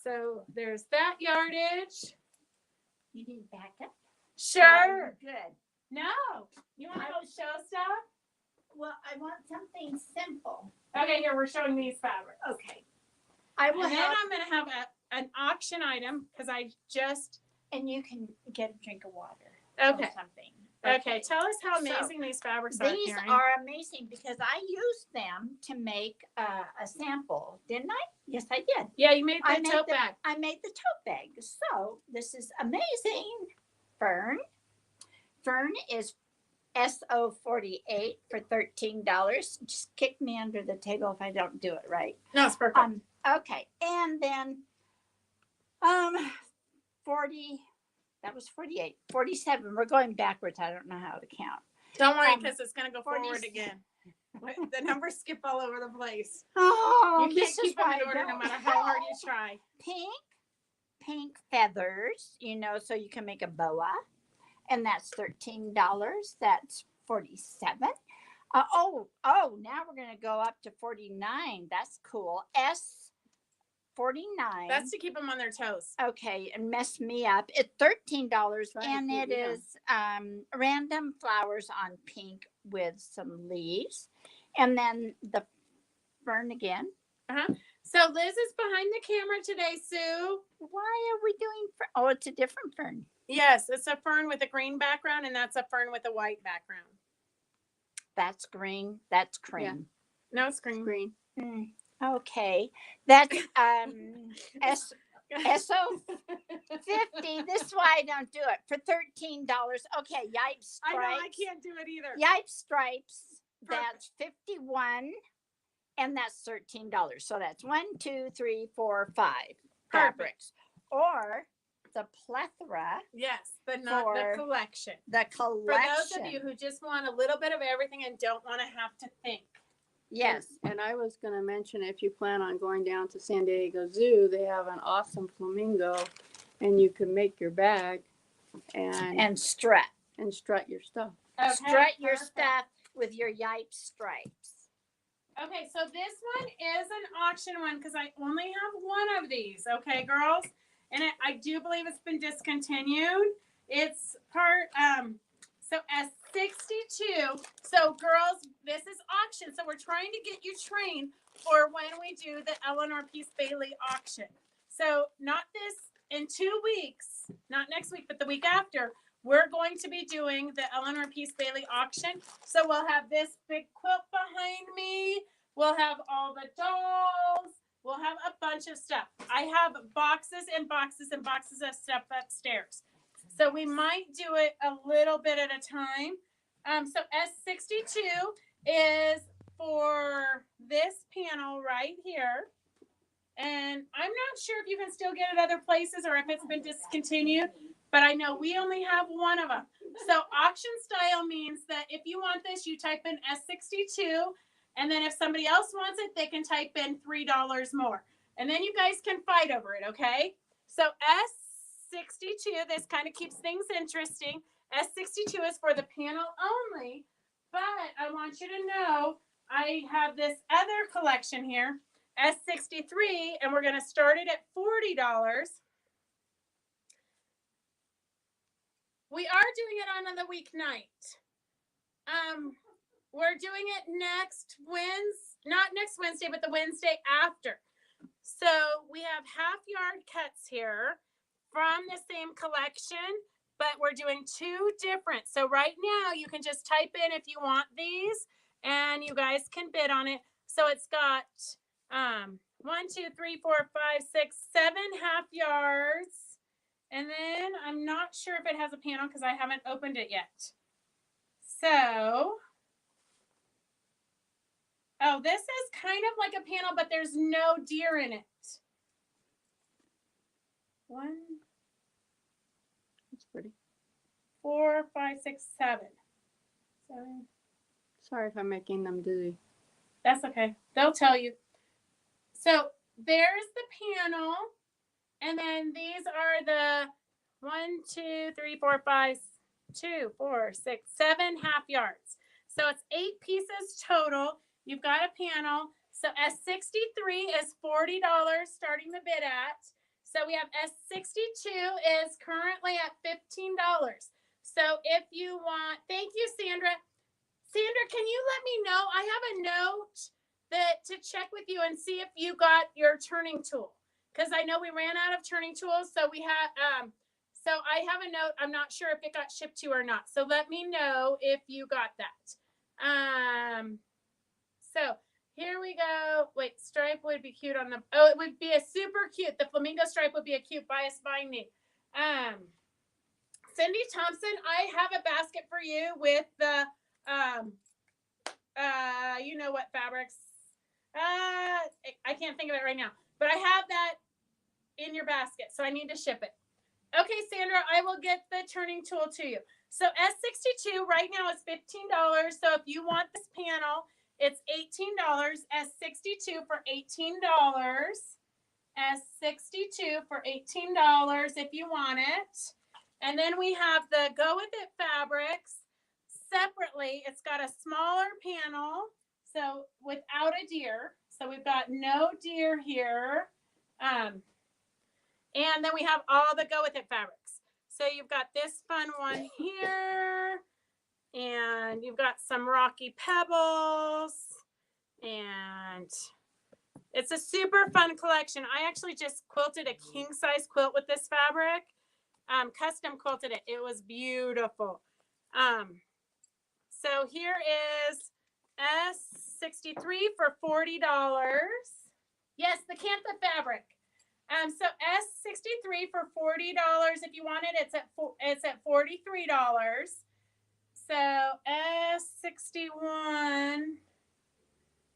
So there's that yardage. You need backup? Sure. Good. No. You want to go show stuff? Well, I want something simple. Okay, here we're showing these fabrics. Okay. I will And then have, I'm going to have an auction item because I just. and you can get a drink of water. Okay. Or something. Okay. Tell us how So, amazing these fabrics are. These Karen. are amazing because I used them to make a sample, didn't I? Yes, I did. Yeah, you made I the made tote the- bag. I made the tote bag. So this is amazing. Fern. Fern is SO48 for $13. Just kick me under the table if I don't do it right. No, it's perfect. Okay. And then 40, that was 48. 47. We're going backwards. I don't know how to count. Don't worry because it's going to go 40 forward again. The numbers skip all over the place. Oh, You can't this is keep them why in I order no don't matter how hard know. you try. Pink feathers, so you can make a boa. And that's $13. That's 47. Now we're going to go up to 49. That's cool. S49. That's to keep them on their toes. Okay, and mess me up. It's $13, Right, and it yeah. is random flowers on pink with some leaves. And then the fern again. So Liz is behind the camera today, Sue. Why are we doing fern? Oh, it's a different fern. Yes, it's a fern with a green background, and that's a fern with a white background. That's green. That's cream. Yeah. No, it's green. Green. Okay, that's SO 50. This is why I don't do it for $13. Okay, yipe stripes. I know, I can't do it either. Yipe stripes. Perfect. That's 51, and that's $13. So that's 1, 2, 3, 4, 5 Perfect. fabrics. Or the plethora, Yes, but not For the collection. the For collection. those of you who just want a little bit of everything and don't want to have to think. Yes. And I was going to mention, if you plan on going down to San Diego Zoo, they have an awesome flamingo, and you can make your bag and strut. strut your stuff. Okay, Strut your perfect. stuff with your yipe stripes. Okay, so this one is an auction one because I only have one of these. Okay, girls, and I do believe it's been discontinued. It's part so S62. So girls, this is auction. So we're trying to get you trained for when we do the Eleanor Peace Bailey auction. So not this in 2 weeks, not next week, but the week after. We're going to be doing the Eleanor Peace Bailey auction. So we'll have this big quilt behind me. We'll have all the dolls. We'll have a bunch of stuff. I have boxes and boxes and boxes of stuff upstairs. So we might do it a little bit at a time. So S62 is for this panel right here. And I'm not sure if you can still get it other places or if it's been discontinued, but I know we only have one of them. So auction style means that if you want this, you type in S62, and then if somebody else wants it, they can type in $3 more. And then you guys can fight over it, okay? So S62, this kind of keeps things interesting. S62 is for the panel only, but I want you to know I have this other collection here. S63, and we're going to start it at $40. We are doing it on the weeknight. We're doing it next Wednesday, not next Wednesday, but the Wednesday after. So we have half yard cuts here from the same collection, but we're doing 2 different. So right now you can just type in if you want these, and you guys can bid on it. So it's got 1, 2, 3, 4, 5, 6, 7 half yards. And then I'm not sure if it has a panel because I haven't opened it yet. So, oh, this is kind of like a panel, but there's no deer in it. 1, That's pretty. 4, 5, 6, 7. 7. Sorry if I'm making them dizzy. That's okay. They'll tell you. So there's the panel. And then these are the 1, 2, 3, 4, 5, 2, 4, 6, 7 half yards. So it's 8 pieces total. You've got a panel. So S63 is $40 starting the bid at. So we have S62 is currently at $15. So if you want, thank you, Sandra. Sandra, can you let me know? I have a note that to check with you and see if you got your turning tool. Because I know we ran out of turning tools, so we had so I have a note. I'm not sure if it got shipped to you or not. So let me know if you got that. So here we go. Wait, stripe would be cute on the it would be a super cute. The flamingo stripe would be a cute bias binding. Cindy Thompson, I have a basket for you with the you know what fabrics. I can't think of it right now. But I have that in your basket, so I need to ship it. Okay, Sandra, I will get the turning tool to you. So S62 right now is $15. So if you want this panel, it's $18. S62 for $18. S62 for $18 if you want it. And then we have the Go With It fabrics. Separately, it's got a smaller panel, so without a deer. So we've got no deer here. And then we have all the Go With It fabrics. So you've got this fun one here. And you've got some rocky pebbles. And it's a super fun collection. I actually just quilted a king size quilt with this fabric. Custom quilted it. It was beautiful. So here is S63 for $40. Yes, the Cantha fabric. So S63 for $40. If you want it, it's at $43. So S61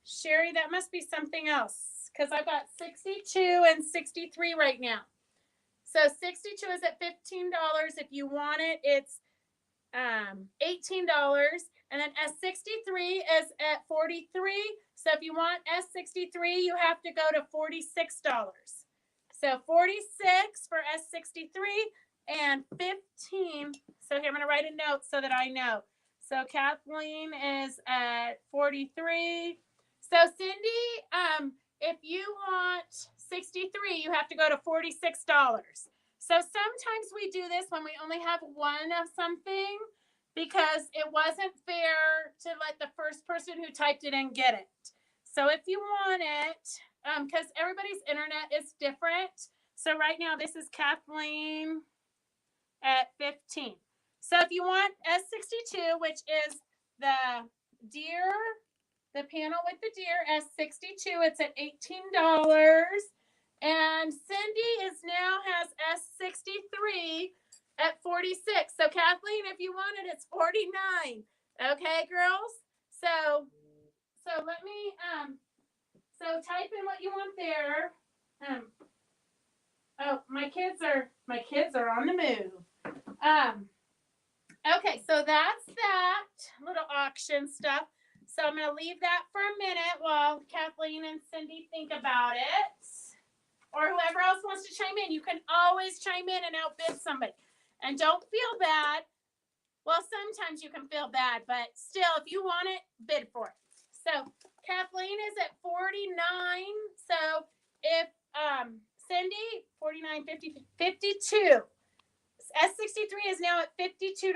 Sherry, that must be something else because I've got 62 and 63 right now. So 62 is at $15. If you want it, it's $18. And then S63 is at 43. So if you want S63, you have to go to $46. So 46 for S63 and 15. So here I'm going to write a note so that I know. So Kathleen is at 43. So Cindy, if you want 63, you have to go to $46. So sometimes we do this when we only have one of something because it wasn't fair to let the first person who typed it in get it. So if you want it, because everybody's internet is different. So right now this is Kathleen at 15. So if you want S62, which is the deer, the panel with the deer, S62, it's at $18. And Cindy is now has S63 at 46. So Kathleen, if you want it, it's 49. Okay, girls? So let me so type in what you want there. Oh, my kids are on the move. Okay, so that's that little auction stuff. So I'm going to leave that for a minute while Kathleen and Cindy think about it. Or whoever else wants to chime in. You can always chime in and outbid somebody. And don't feel bad. Well, sometimes you can feel bad, but still, if you want it, bid for it. So Kathleen is at 49. So if Cindy, 49, 50, 52. S63 is now at $52.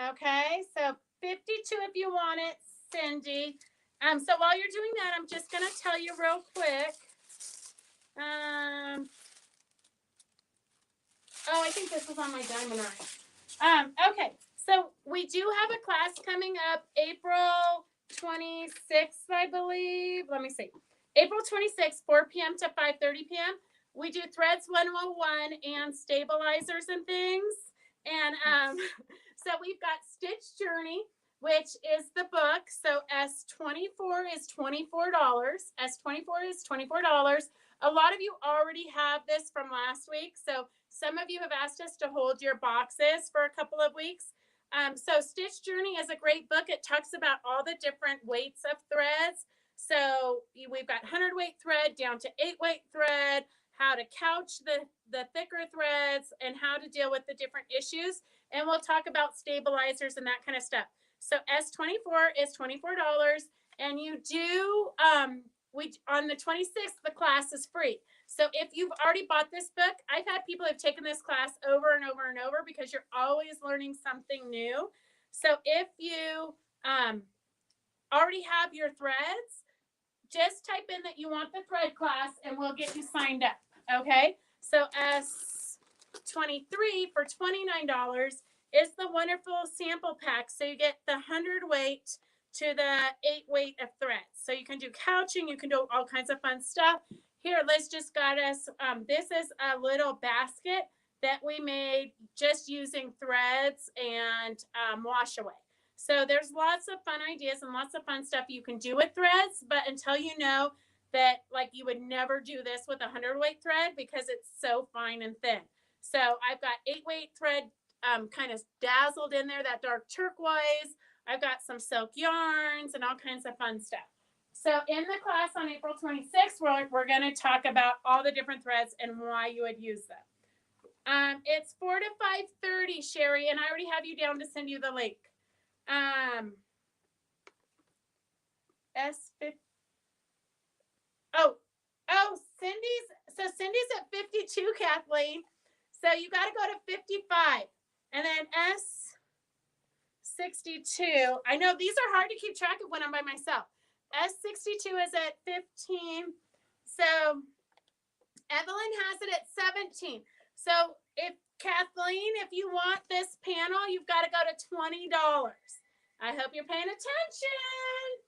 Okay, so 52 if you want it, Cindy. So while you're doing that, I'm just going to tell you real quick. I think this was on my diamond ring. Okay, so we do have a class coming up April 26th, I believe. Let me see. April 26th, 4 p.m. to 5:30 p.m. We do Threads 101 and stabilizers and things. And so we've got Stitch Journey, which is the book. So S24 is $24. S24 is $24. A lot of you already have this from last week. So some of you have asked us to hold your boxes for a couple of weeks. So Stitch Journey is a great book. It talks about all the different weights of threads. So we've got 100 weight thread down to 8 weight thread, how to couch the thicker threads, and how to deal with the different issues. And we'll talk about stabilizers and that kind of stuff. So S24 is $24. And you do, on the 26th, the class is free. So if you've already bought this book, I've had people who've taken this class over and over and over because you're always learning something new. So if you already have your threads, just type in that you want the thread class and we'll get you signed up. Okay, so S23 for $29 is the wonderful sample pack. So you get the 100 weight to the 8 weight of threads. So you can do couching, you can do all kinds of fun stuff. Here, Liz just got us, this is a little basket that we made just using threads and wash away. So there's lots of fun ideas and lots of fun stuff you can do with threads, but until you know that, like, you would never do this with a 100 weight thread because it's so fine and thin. So I've got 8 weight thread kind of dazzled in there, that dark turquoise. I've got some silk yarns and all kinds of fun stuff. So in the class on April 26th, we're going to talk about all the different threads and why you would use them. It's 4 to 5:30, Sherry, and I already have you down to send you the link. Cindy's at 52, Kathleen. So you got to go to 55. And then S62. I know these are hard to keep track of when I'm by myself. S62 is at 15. So Evelyn has it at 17. So Kathleen, if you want this panel, you've got to go to $20. I hope you're paying attention.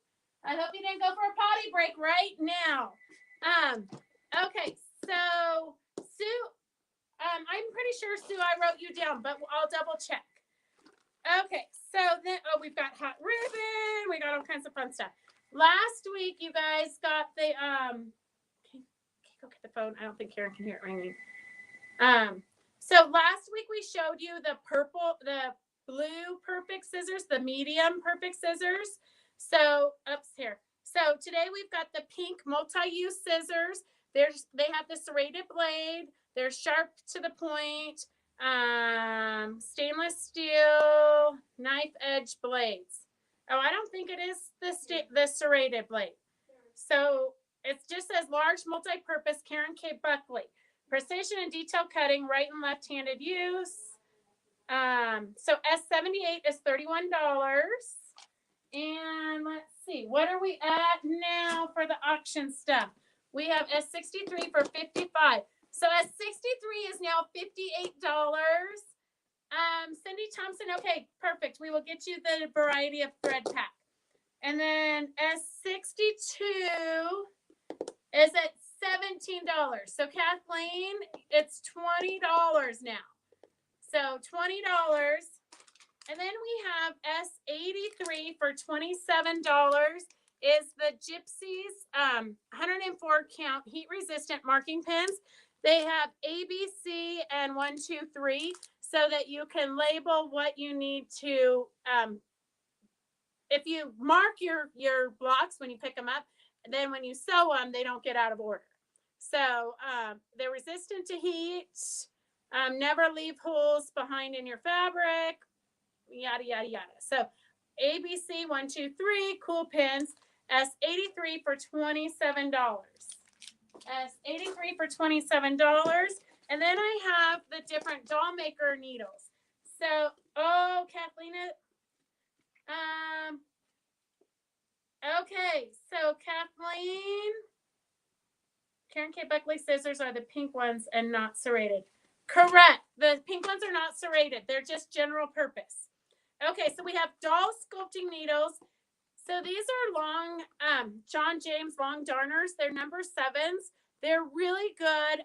I hope you didn't go for a potty break right now. Okay, so Sue, I'm pretty sure, Sue, I wrote you down, but I'll double check. Okay, So then, oh, we've got hot ribbon. We got all kinds of fun stuff. Last week, you guys got the okay, go get the phone. I don't think Karen can hear it ringing. So last week we showed you the blue perfect scissors, the medium perfect scissors. So here. So today we've got the pink multi-use scissors. They have the serrated blade. They're sharp to the point. Stainless steel knife edge blades. Oh, I don't think it is the serrated blade. So it just says large multi-purpose Karen K. Buckley. Precision and detail cutting, right and left-handed use. So S78 is $31. And let's see, what are we at now for the auction stuff? We have S63 for $55. So S63 is now $58. Cindy Thompson, okay, perfect. We will get you the variety of thread pack. And then S62 is at $17. So Kathleen, it's $20 now. So $20. And then we have S83 for $27 is the Gypsies 104 count heat resistant marking pens. They have ABC and 1, 2, 3 so that you can label what you need to if you mark your blocks when you pick them up, then when you sew them, they don't get out of order. So they're resistant to heat, never leave holes behind in your fabric, yada, yada, yada. So ABC 1, 2, 3, cool pins, S83 for $27. S83 for $27. And then I have the different doll maker needles. So, oh, Kathleen, okay, so Kathleen, Karen K. Buckley scissors are the pink ones and not serrated. Correct. The pink ones are not serrated. They're just general purpose. Okay, so we have doll sculpting needles. So these are long, John James long darners. They're number 7s. They're really good.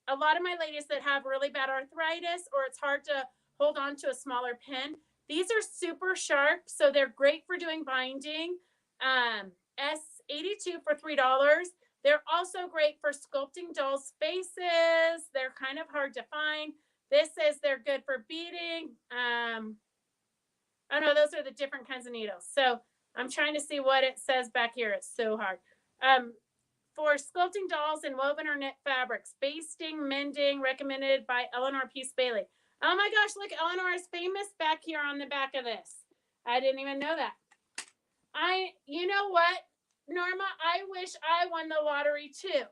A lot of my ladies that have really bad arthritis or it's hard to hold on to a smaller pin, these are super sharp, so they're great for doing binding. S82 for $3. They're also great for sculpting dolls' faces. They're kind of hard to find. This says they're good for beading. Oh no, those are the different kinds of needles. So I'm trying to see what it says back here. It's so hard. For sculpting dolls in woven or knit fabrics, basting, mending, recommended by Eleanor Peace Bailey. Oh my gosh, look, Eleanor is famous back here on the back of this. I didn't even know that. You know what, Norma? I wish I won the lottery too.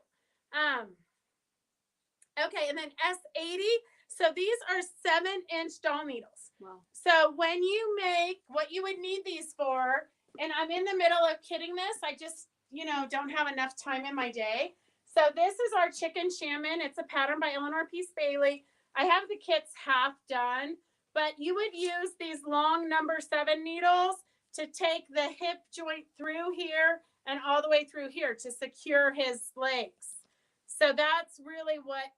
Okay, and then S80. So these are 7-inch doll needles. Wow. So when you make what you would need these for, and I'm in the middle of kitting this, I just, don't have enough time in my day. So this is our chicken shaman. It's a pattern by Eleanor Peace Bailey. I have the kits half done, but you would use these long number 7 needles to take the hip joint through here and all the way through here to secure his legs. So that's really what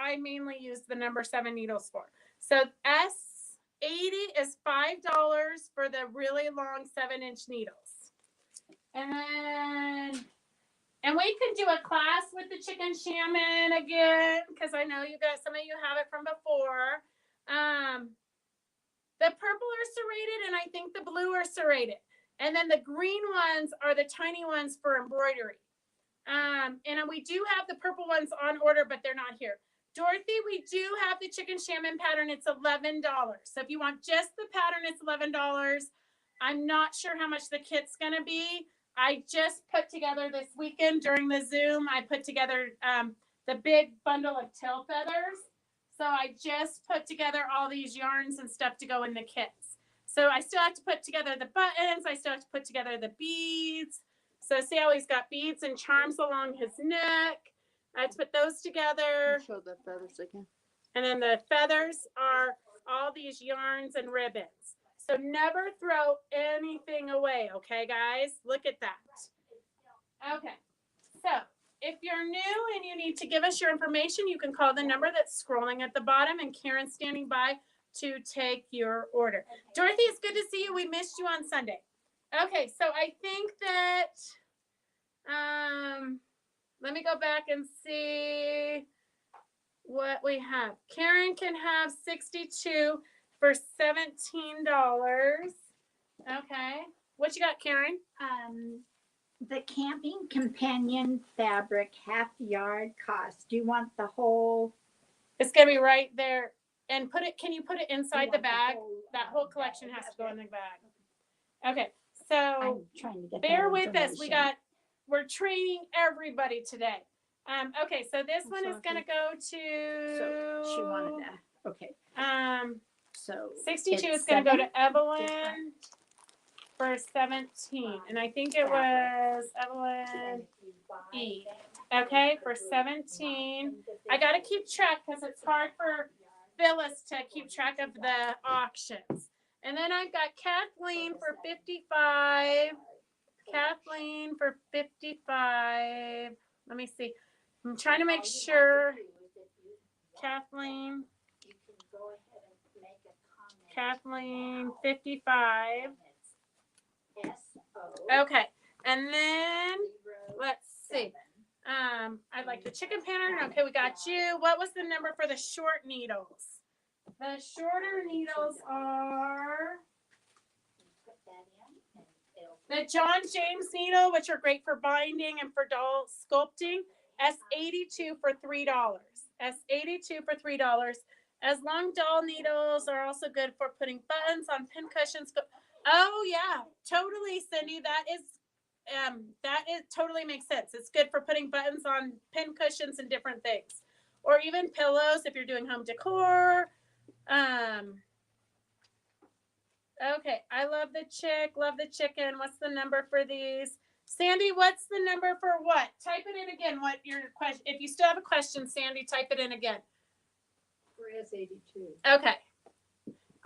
I mainly use the number 7 needles for. So S80 is $5 for the really long 7-inch needles. And we could do a class with the chicken shaman again, because I know some of you have it from before. The purple are serrated, and I think the blue are serrated. And then the green ones are the tiny ones for embroidery. And we do have the purple ones on order, but they're not here. Dorothy, we do have the chicken shaman pattern. It's $11. So if you want just the pattern, it's $11. I'm not sure how much the kit's going to be. I just put together this weekend during the Zoom, I put together the big bundle of tail feathers. So I just put together all these yarns and stuff to go in the kits. So I still have to put together the buttons. I still have to put together the beads. So see how he's got beads and charms along his neck. I have to put those together. Show the feathers again. And then the feathers are all these yarns and ribbons. So never throw anything away, okay, guys? Look at that. Okay, so if you're new and you need to give us your information, you can call the number that's scrolling at the bottom, and Karen's standing by to take your order. Dorothy, it's good to see you. We missed you on Sunday. Okay, so I think that let me go back and see what we have. Karen can have 62 for $17. Okay. What you got, Karen? The camping companion fabric half yard cost. Do you want the whole? It's gonna be right there. And put it. Can you put it inside You the want bag? whole, That whole collection bag? has to go in the bag. Okay. So I'm trying to get bear that with us. information. We're training everybody today. Okay. So this one is gonna go to. So she wanted that. Okay. So 62 is it's gonna go 7 to Evelyn different for 17, and I think it was Evelyn E. Okay, for 17. I got to keep track because it's hard for Phyllis to keep track of the auctions. And then I've got Kathleen for 55. Kathleen for 55. Let me see. I'm trying to make sure. Kathleen. Kathleen, 55. Okay, and then let's see. I'd like the chicken pattern. Okay, we got you. What was the number for the short needles? The shorter needles are the John James needle, which are great for binding and for doll sculpting. S82 for $3. S82 for $3. As long doll needles are also good for putting buttons on pin cushions. Oh yeah, totally, Cindy. That is totally makes sense. It's good for putting buttons on pin cushions and different things, or even pillows if you're doing home decor. Okay, I love the chicken. What's the number for these? Sandy, what's the number for what? Type it in again. What your question? If you still have a question, Sandy, type it in again. For S82. Okay.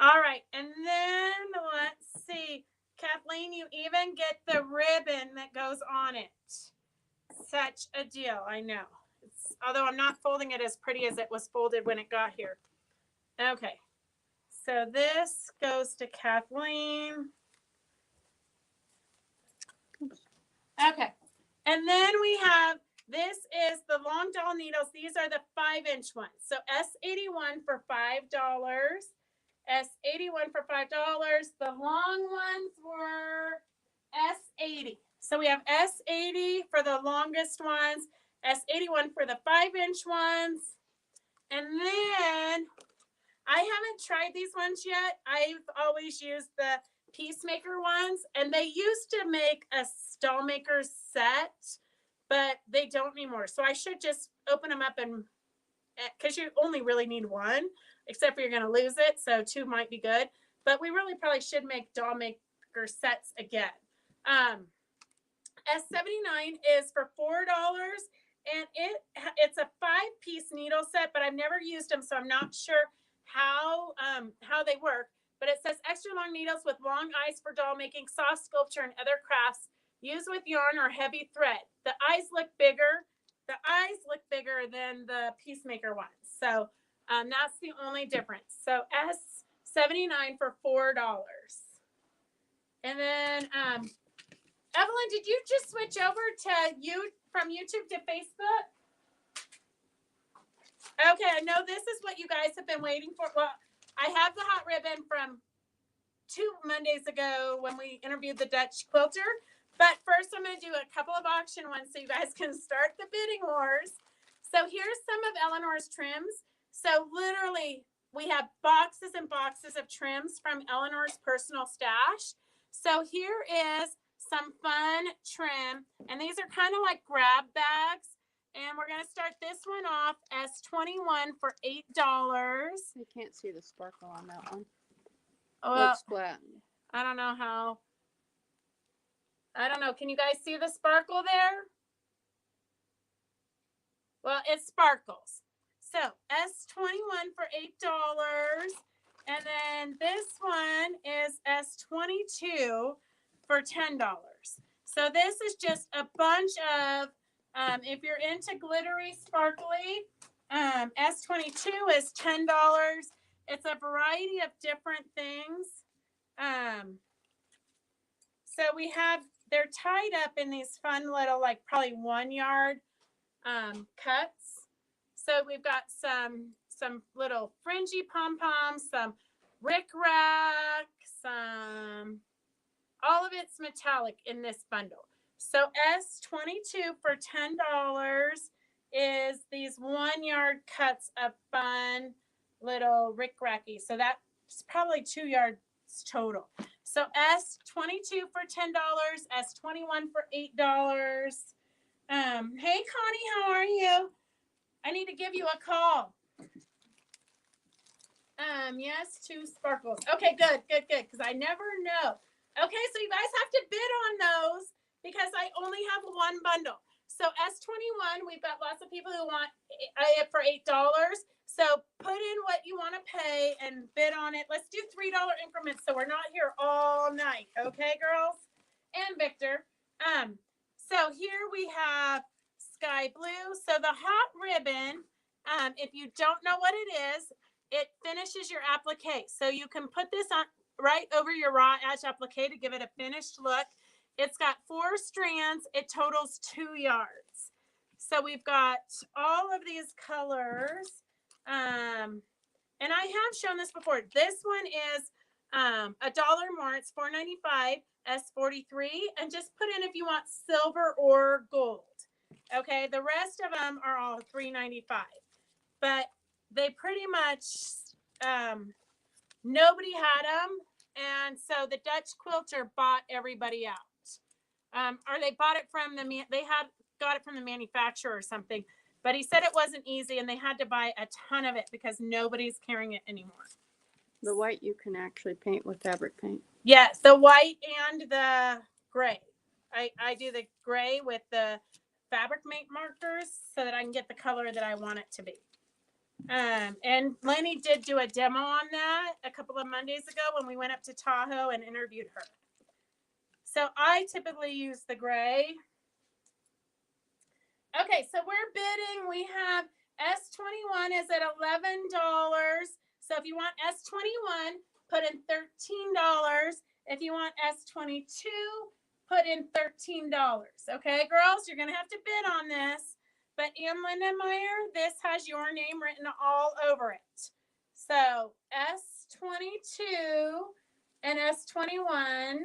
All right. And then let's see. Kathleen, you even get the ribbon that goes on it. Such a deal. I know. Although I'm not folding it as pretty as it was folded when it got here. Okay. So this goes to Kathleen. Okay. And then we have, this is the long doll needles. These are the 5-inch ones. So S81 for $5. S81 for $5. The long ones were S80. So we have S80 for the longest ones, S81 for the 5-inch ones. And then I haven't tried these ones yet. I've always used the Peacemaker ones, and they used to make a doll maker set, but they don't anymore. So I should just open them up, and because you only really need one, except for you're going to lose it. So 2 might be good, but we really probably should make doll maker sets again. S79 is for $4, and it's a 5-piece needle set, but I've never used them, so I'm not sure how they work. But it says extra long needles with long eyes for doll making, soft sculpture, and other crafts. Used with yarn or heavy thread. The eyes look bigger. The eyes look bigger than the Peacemaker ones. So that's the only difference. So S79 for $4. And then Evelyn, did you just switch over to from YouTube to Facebook? Okay, I know this is what you guys have been waiting for. Well, I have the hot ribbon from 2 Mondays ago when we interviewed the Dutch quilter. But first, I'm going to do a couple of auction ones so you guys can start the bidding wars. So here's some of Eleanor's trims. So literally, we have boxes and boxes of trims from Eleanor's personal stash. So here is some fun trim. And these are kind of like grab bags. And we're going to start this one off as 21 for $8. You can't see the sparkle on that one. Well, Looks flat. I don't know how. I don't know. Can you guys see the sparkle there? Well, it sparkles. So S21 for $8. And then this one is S22 for $10. So this is just a bunch of, if you're into glittery, sparkly, S22 is $10. It's a variety of different things. So we have, they're tied up in these fun little, like probably 1 yard cuts. So we've got some little fringy pom-poms, some rickrack, some, all of it's metallic in this bundle. So S22 for $10 is these 1 yard cuts of fun little rickracky. So that's probably 2 yards total. So S22 for $10, S21 for $8. Hey Connie, how are you? I need to give you a call. Yes, 2 sparkles. Okay, good. Because I never know. Okay, so you guys have to bid on those because I only have 1 bundle. So S21, we've got lots of people who want it for $8. So put in what you want to pay and bid on it. Let's do $3 increments so we're not here all night. Okay, girls? And Victor. So here we have sky blue. So the hot ribbon, if you don't know what it is, it finishes your applique. So you can put this on right over your raw edge applique to give it a finished look. It's got 4 strands. It totals 2 yards. So we've got all of these colors. And I have shown this before. This one is $1 more. It's $4.95 S43. And just put in if you want silver or gold. Okay, the rest of them are all $3.95. But they pretty much, nobody had them. And so the Dutch quilter bought everybody out. Or they bought it from got it from the manufacturer or something. But he said it wasn't easy and they had to buy a ton of it because nobody's carrying it anymore. The white you can actually paint with fabric paint. Yes, the white and the gray. I do the gray with the fabric paint markers so that I can get the color that I want it to be. And Lenny did do a demo on that a couple of Mondays ago when we went up to Tahoe and interviewed her. So I typically use the gray. Okay, so we're bidding. We have S21 is at $11. So if you want S21, put in $13. If you want S22, put in $13. Okay, girls, you're going to have to bid on this. But Ann Lindenmeyer, this has your name written all over it. So S22 and S21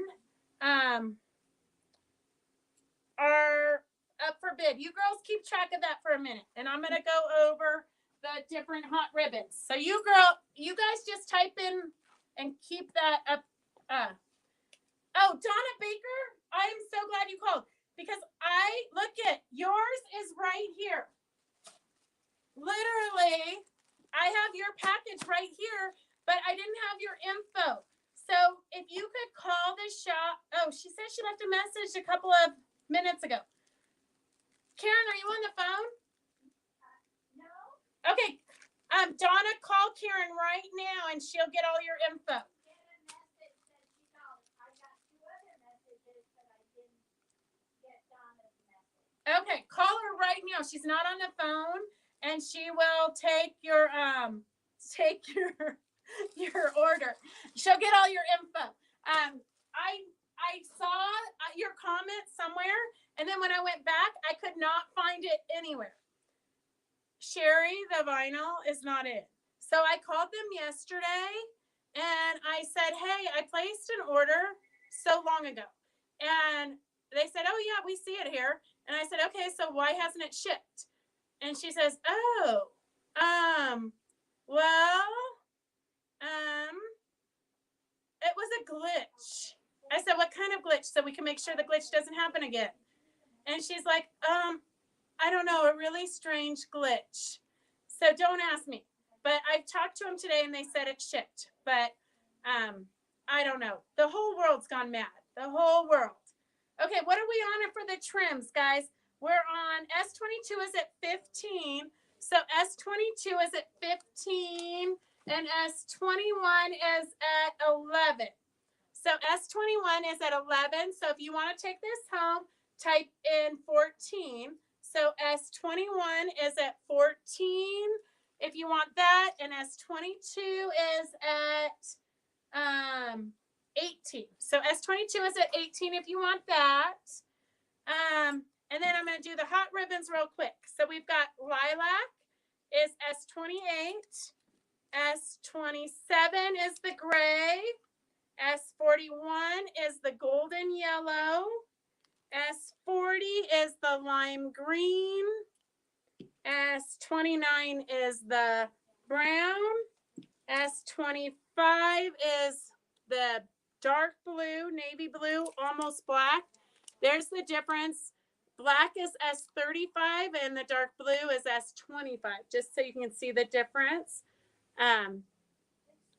are up for bid. You girls keep track of that for a minute. And I'm going to go over the different hot ribbons. So you guys just type in and keep that up. Oh, Donna Baker, I am so glad you called. Because look at, yours is right here. Literally, I have your package right here, but I didn't have your info. So if you could call the shop. Oh, she said she left a message a couple of minutes ago. Karen, are you on the phone? No. Okay. Donna, call Karen right now and she'll get all your info. Okay, call her right now. She's not on the phone, and she will take your order. She'll get all your info. I saw your comment somewhere, and then when I went back, I could not find it anywhere. Sherry, the vinyl is not in. So I called them yesterday, and I said, "Hey, I placed an order so long ago," and they said, "Oh yeah, we see it here." And I said, "Okay, so why hasn't it shipped?" And she says, "Oh, well, it was a glitch." I said, "What kind of glitch? So we can make sure the glitch doesn't happen again." And she's like, I don't know, a really strange glitch. So don't ask me. But I've talked to them today and they said it shipped. But I don't know. The whole world's gone mad. The whole world. Okay, what are we on for the trims, guys? We're on S22 is at 15. So S22 is at 15 and S21 is at 11. So S21 is at 11. So if you want to take this home, type in 14. So S21 is at 14. if you want that, and S22 is at 18. So S22 is at 18 if you want that. And then I'm going to do the hot ribbons real quick. So we've got lilac is S28. S27 is the gray. S41 is the golden yellow. S40 is the lime green. S29 is the brown. S25 is the dark blue, navy blue, almost black. There's the difference. Black is S35 and the dark blue is S25, just so you can see the difference. And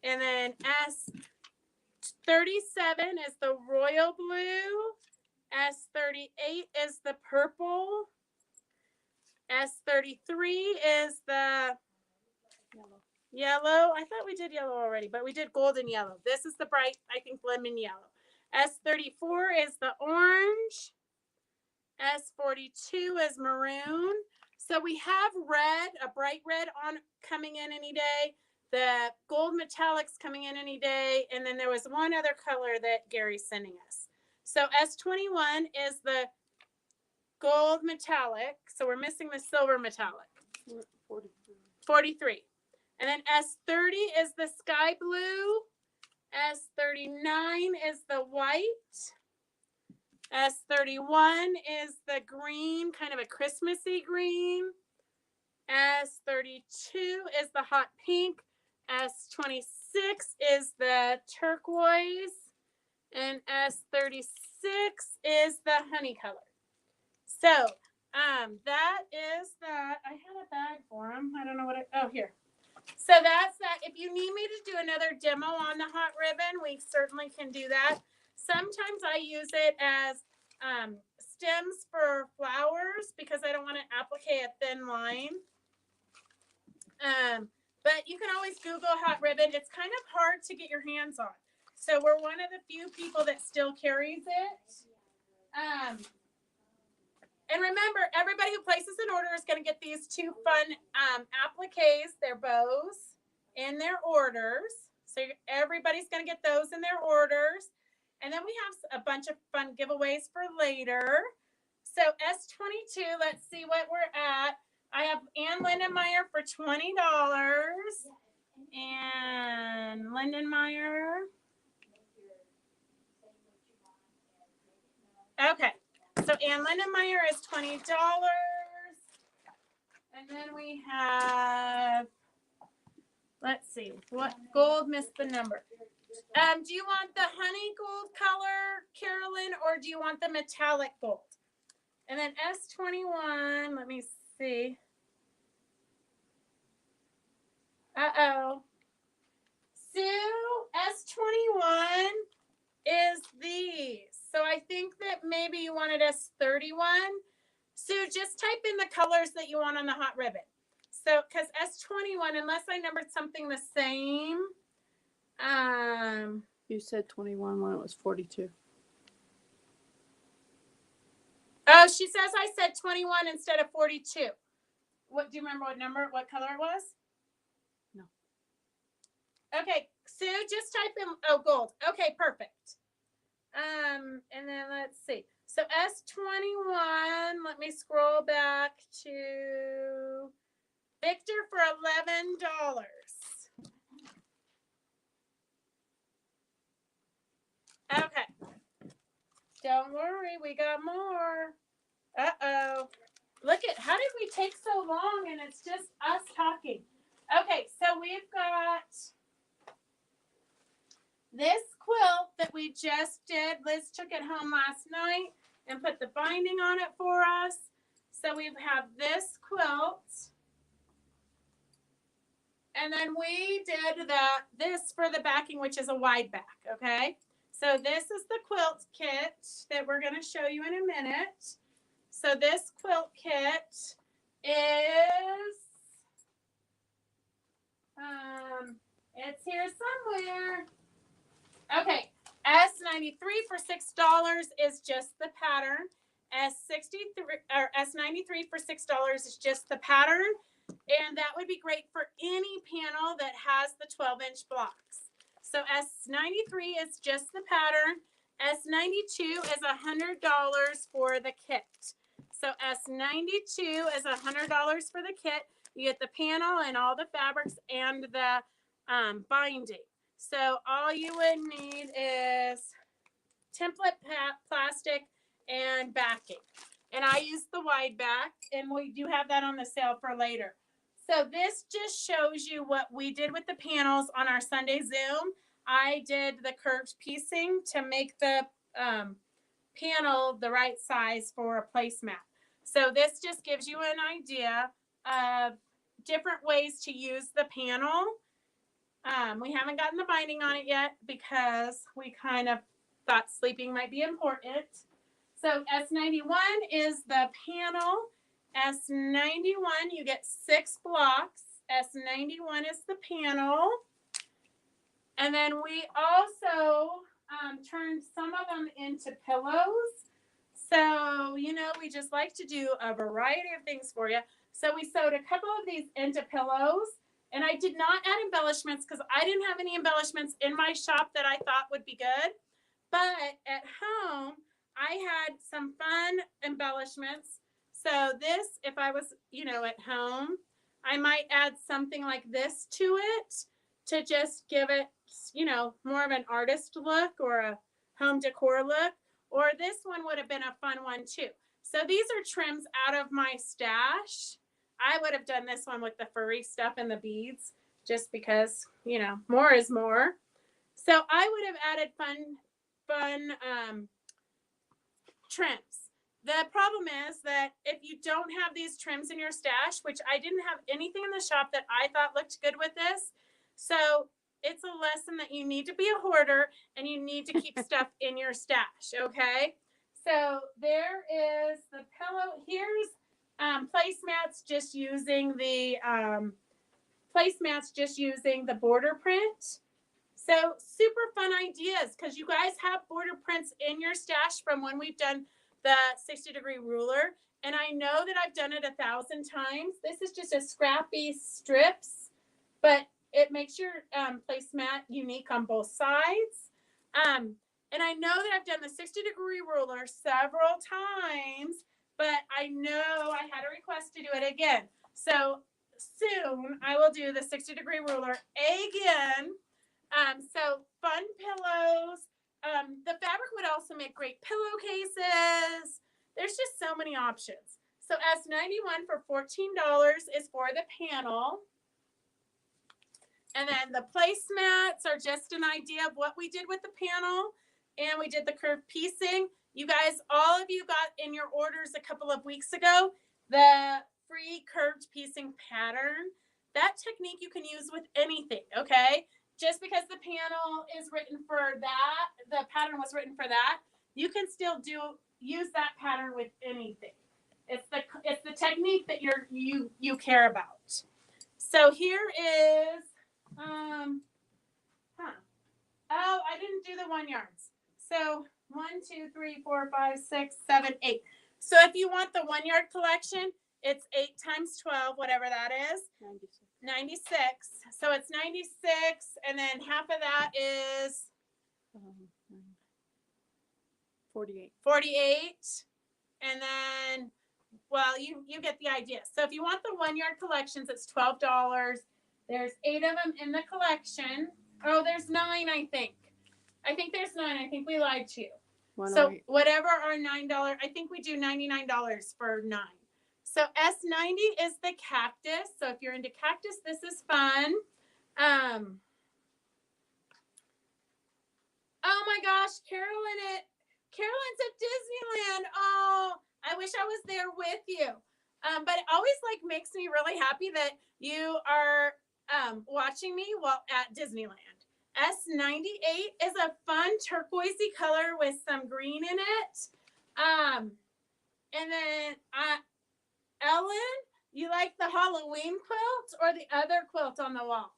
then S37 is the royal blue. S38 is the purple. S33 is the yellow. I thought we did yellow already, but we did golden yellow. This is the bright, I think, lemon yellow. S34 is the orange. S42 is maroon. So we have red, a bright red on coming in any day. The gold metallics coming in any day. And then there was one other color that Gary's sending us. So S21 is the gold metallic. So we're missing the silver metallic. 43. And then S30 is the sky blue. S39 is the white. S31 is the green, kind of a Christmassy green. S32 is the hot pink. S26 is the turquoise. And S36 is the honey color. So that is that. I had a bag for them. I don't know what it, oh, here. So that's that. If you need me to do another demo on the hot ribbon, we certainly can do that. Sometimes I use it as stems for flowers because I don't want to applicate a thin line. But you can always Google hot ribbon. It's kind of hard to get your hands on. So we're one of the few people that still carries it. And remember, everybody who places an order is going to get these two fun appliques, their bows, in their orders. So everybody's going to get those in their orders. And then we have a bunch of fun giveaways for later. So S22, let's see what we're at. I have Ann Lindenmeyer for $20. And Lindenmeyer. Okay. So Ann Lindenmeyer is $20. And then we have, let's see, what gold missed the number. Do you want the honey gold color, Carolyn, or do you want the metallic gold? And then S21, let me see. Uh-oh. Sue, S21 is these. So I think that maybe you wanted S31. Sue, just type in the colors that you want on the hot ribbon. So, because S21, unless I numbered something the same. You said 21 when it was 42. Oh, she says I said 21 instead of 42. What do you remember what color it was? No. Okay, Sue, just type in gold. Okay, perfect. And then let's see. So S21, let me scroll back to Victor for $11. Okay. Don't worry, we got more. Uh-oh. Look at, how did we take so long and it's just us talking? Okay, so we've got this quilt that we just did. Liz took it home last night and put the binding on it for us. So we have this quilt. And then we did this for the backing, which is a wide back, okay? So this is the quilt kit that we're going to show you in a minute. So this quilt kit is, it's here somewhere. Okay, S93 for $6 is just the pattern. S93 for $6 is just the pattern. And that would be great for any panel that has the 12-inch blocks. So S93 is just the pattern. S92 is $100 for the kit. So S92 is $100 for the kit. You get the panel and all the fabrics and the binding. So all you would need is template plastic and backing. And I use the wide back, and we do have that on the sale for later. So this just shows you what we did with the panels on our Sunday Zoom. I did the curved piecing to make the panel the right size for a placemat. So this just gives you an idea of different ways to use the panel. We haven't gotten the binding on it yet because we kind of thought sleeping might be important. So S91 is the panel. S91, you get 6 blocks. S91 is the panel. And then we also turned some of them into pillows. So, you know, we just like to do a variety of things for you. So we sewed a couple of these into pillows. And I did not add embellishments because I didn't have any embellishments in my shop that I thought would be good. But at home, I had some fun embellishments. So this, if I was, you know, at home, I might add something like this to it to just give it, you know, more of an artist look or a home decor look. Or this one would have been a fun one too. So these are trims out of my stash. I would have done this one with the furry stuff and the beads just because, you know, more is more. So I would have added fun trims. The problem is that if you don't have these trims in your stash, which I didn't have anything in the shop that I thought looked good with this. So it's a lesson that you need to be a hoarder and you need to keep stuff in your stash. Okay. So there is the pillow. Here's placemats just using the border print. So super fun ideas because you guys have border prints in your stash from when we've done the 60-degree ruler. And I know that I've done it 1,000 times. This is just a scrappy strips, but it makes your placemat unique on both sides. And I know that I've done the 60-degree ruler several times, but I know I had a request to do it again. So soon I will do the 60-degree ruler again. So fun pillows. The fabric would also make great pillowcases. There's just so many options. So S91 for $14 is for the panel. And then the placemats are just an idea of what we did with the panel. And we did the curved piecing. You guys, all of you got in your orders a couple of weeks ago the free curved piecing pattern. That technique you can use with anything, okay? Just because the panel is written for that, the pattern was written for that, you can still use that pattern with anything. It's the technique that you care about. So here is oh, I didn't do the 1 yards. So 1, 2, 3, 4, 5, 6, 7, 8. So if you want the 1 yard collection, it's 8 times 12, whatever that is. 96. So it's 96, and then half of that is 48. 48. And then, well, you get the idea. So if you want the 1 yard collections, it's $12. There's 8 of them in the collection. Oh, there's 9, I think. I think there's 9. I think we lied to you. So whatever our $9, I think we do $99 for 9. So S90 is the cactus. So if you're into cactus, this is fun. Oh my gosh, Carolyn's at Disneyland. Oh, I wish I was there with you. But it always makes me really happy that you are watching me while at Disneyland. S98 is a fun turquoisey color with some green in it. And then Ellen, you like the Halloween quilt or the other quilt on the wall?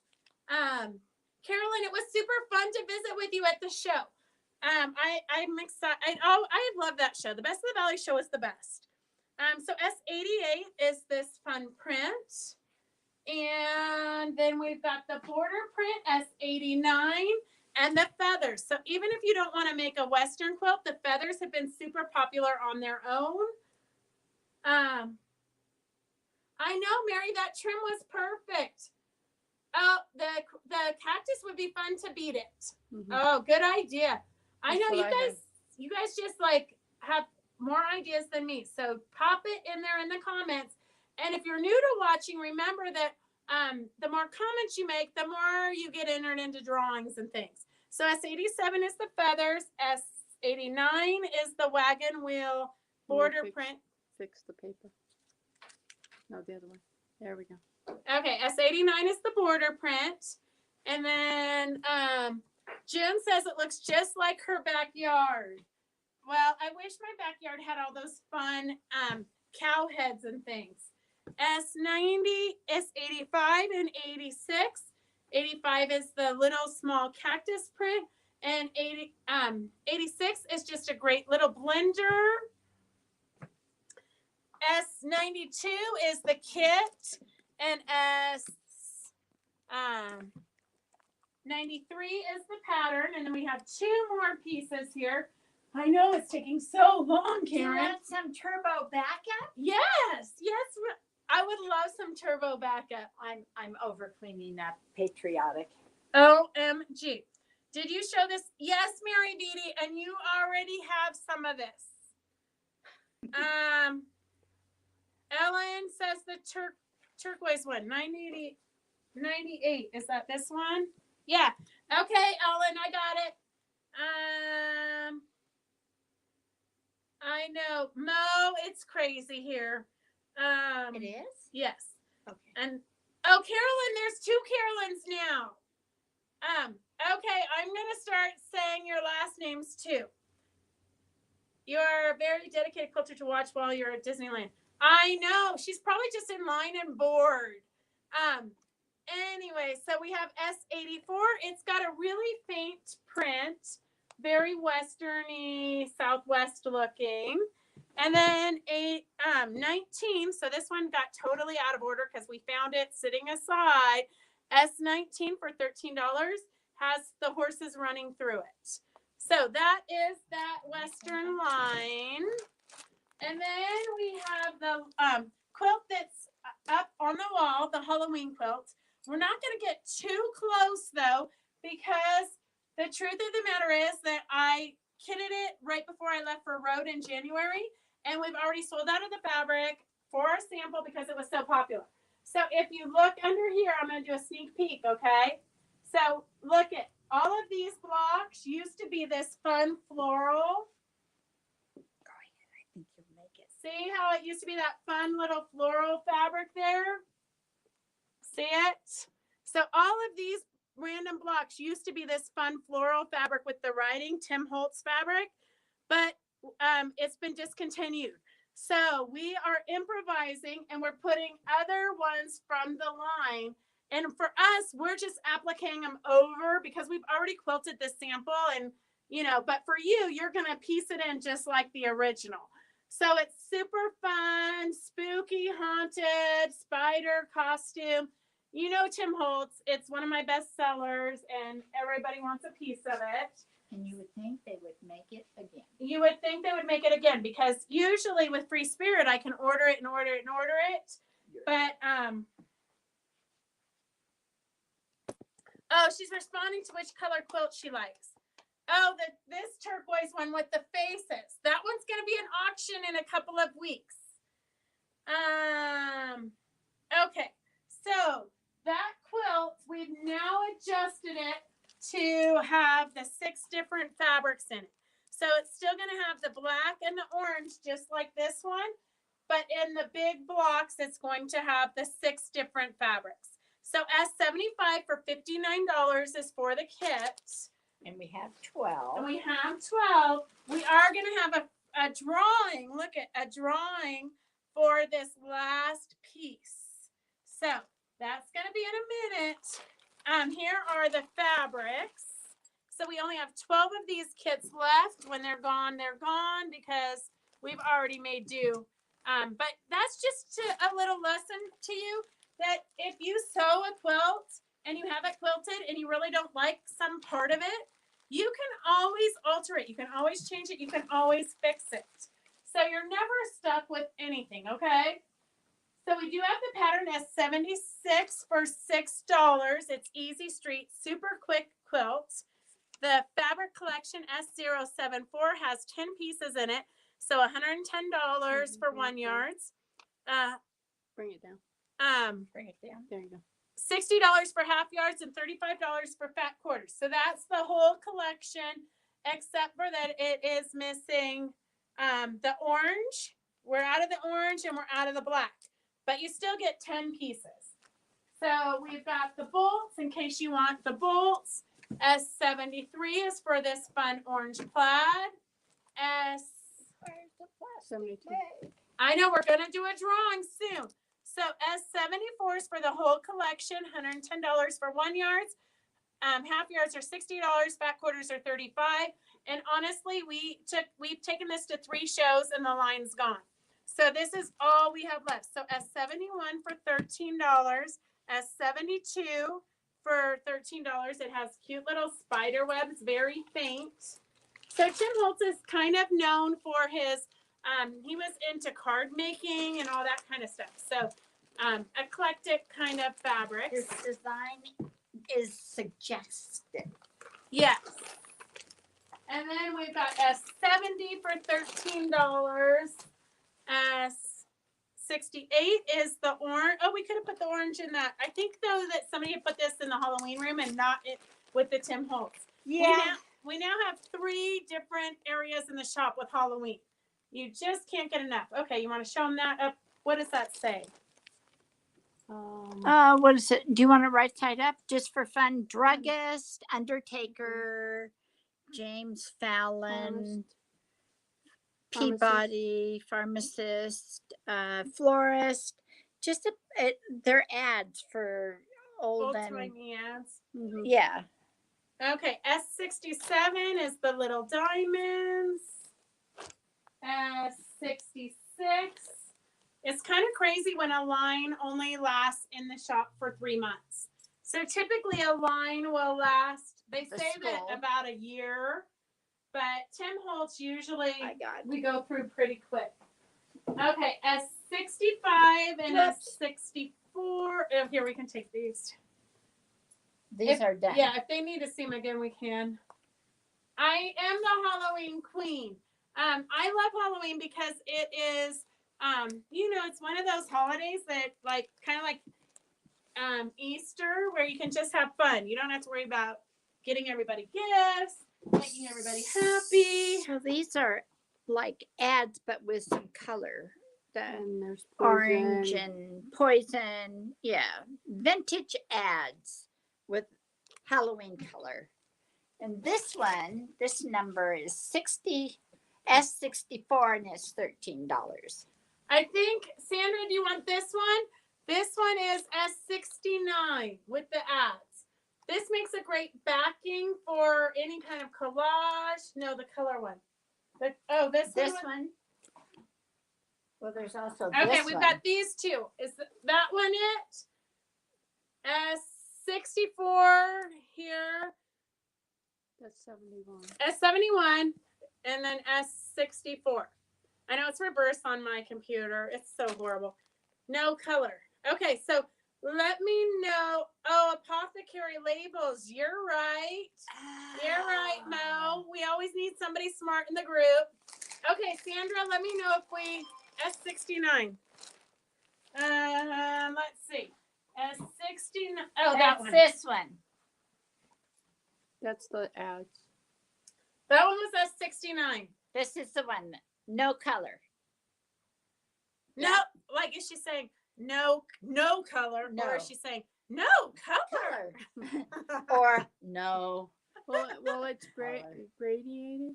Carolyn, it was super fun to visit with you at the show. I'm excited. I love that show. The Best of the Valley show is the best. So S88 is this fun print. And then we've got the border print S89 and the feathers. So even if you don't want to make a Western quilt, the feathers have been super popular on their own. I know, Mary, that trim was perfect. Oh, the cactus would be fun to beat it. Mhm. Oh, good idea. I That's know what I had. you guys just like have more ideas than me. So pop it in there in the comments. And if you're new to watching, remember that the more comments you make, the more you get entered into drawings and things. So S87 is the feathers. S89 is the wagon wheel border print. Fix the paper. No, the other one. There we go. Okay, S89 is the border print. And then June says it looks just like her backyard. Well, I wish my backyard had all those fun cow heads and things. S90, S85, and 86. 85 is the little small cactus print. And 86 is just a great little blender. S92 is the kit. And S93 is the pattern. And then we have two more pieces here. I know it's taking so long, Do you Karen. want some turbo backup? Yes, yes. I would love some turbo backup. I'm over cleaning up. Patriotic. OMG. Did you show this? Yes, Mary Beatty, and you already have some of this. Ellen says the turquoise one, 98. Is that this one? Yeah. Okay, Ellen, I got it. I know. Mo, it's crazy here. It is? Yes. Okay. And oh, Carolyn, there's two Carolyns now. Okay, I'm gonna start saying your last names too. You're a very dedicated quilter to watch while you're at Disneyland. I know. She's probably just in line and bored. Anyway, so we have S84. It's got a really faint print, very westerny, southwest looking. And then 19. So this one got totally out of order because we found it sitting aside. S19 for $13 has the horses running through it. So that is that western line. And then we have the quilt that's up on the wall, the Halloween quilt. We're not going to get too close though, because the truth of the matter is that I kitted it right before I left for road in January, and we've already sold out of the fabric for a sample because it was so popular. So if you look under here, I'm going to do a sneak peek, okay? So look at all of these blocks used to be this fun floral. I think you'll make it. See how it used to be that fun little floral fabric there? See it? So all of these random blocks used to be this fun floral fabric with the writing, Tim Holtz fabric, but it's been discontinued. So we are improvising and we're putting other ones from the line. And for us, we're just appliquing them over because we've already quilted this sample and, you know, but for you, you're going to piece it in just like the original. So it's super fun, spooky, haunted, spider costume. You know Tim Holtz. It's one of my best sellers and everybody wants a piece of it. And you would think they would make it again. You would think they would make it again because usually with Free Spirit, I can order it and order it and order it. But, oh, she's responding to which color quilt she likes. Oh, this turquoise one with the faces. That one's going to be an auction in a couple of weeks. Okay, so that quilt, we've now adjusted it to have the 6 different fabrics in it. So it's still going to have the black and the orange, just like this one. But in the big blocks, it's going to have the 6 different fabrics. So S75 for $59 is for the kit. And we have 12. And we have 12. We are going to have a drawing. Look at a drawing for this last piece. So that's going to be in a minute. Here are the fabrics. So we only have 12 of these kits left. When they're gone because we've already made do. But that's just a little lesson to you that if you sew a quilt and you have it quilted and you really don't like some part of it, you can always alter it. You can always change it. You can always fix it. So you're never stuck with anything, okay? So we do have the pattern S76 for $6. It's Easy Street, super quick quilt. The fabric collection S074 has 10 pieces in it, so $110 for 1 yard. Bring it down. Bring it down. There you go. $60 for half yards and $35 for fat quarters. So that's the whole collection, except for that it is missing the orange. We're out of the orange and we're out of the black, but you still get 10 pieces. So we've got the bolts in case you want the bolts. S73 is for this fun orange plaid. Where's the plastic 72. bag? I know we're going to do a drawing soon. So S74 is for the whole collection, $110 for 1 yard. Half yards are $60, fat quarters are $35. And honestly, we've taken this to 3 shows and the line's gone. So this is all we have left. So S71 for $13, S72 for $13. It has cute little spider webs, very faint. So Tim Holtz is kind of known for his, he was into card making and all that kind of stuff. So eclectic kind of fabrics. His design is suggested. Yes. And then we've got S70 for $13. S68 is the orange. Oh, we could have put the orange in that. I think though that somebody had put this in the Halloween room and not it with the Tim Holtz. Yeah. We now have 3 different areas in the shop with Halloween. You just can't get enough. Okay, you want to show them that up? What does that say? What is it? Do you want to right side up just for fun? Druggist, undertaker, James Fallon, Peabody, pharmacist, florist. Just they're ads for old and Old-timey ads. Mhm. yeah. Okay, S67 is the little diamonds. S66. It's kind of crazy when a line only lasts in the shop for 3 months. So typically a line will last, they The say that skull. about a year, but Tim Holtz usually I got we go through pretty quick. Okay, S65 and Whoops. S64. Oh, here we can take these. these are done. Yeah, if they need to see them again, we can. I am the Halloween queen. I love Halloween because it is, it's one of those holidays that like kind of like Easter where you can just have fun. You don't have to worry about getting everybody gifts, making everybody happy. So these are like ads, but with some color. The And there's orange poison. and poison. Yeah. Vintage ads with Halloween color. And this one, this number is 60 S64 and it's $13. I think, Sandra, do you want this one? This one is S69 with the ads. This makes a great backing for any kind of collage. No, the color one. This one. Well, there's also Okay, this we've one. got these 2. Is that one it? S64 here. That's 71. S71 and then S64. I know it's reversed on my computer. It's so horrible. No color. Okay, so let me know. Oh, apothecary labels. You're right. You're right, Mo. We always need somebody smart in the group. Okay, Sandra, let me know if we S69. Let's see. S69. Oh, that That's one. this one. That's the ads. That one was S69. This is the one. No color. No, like is she saying no color, No. or is she saying no color? Or no. Well, it's Color. gradiated.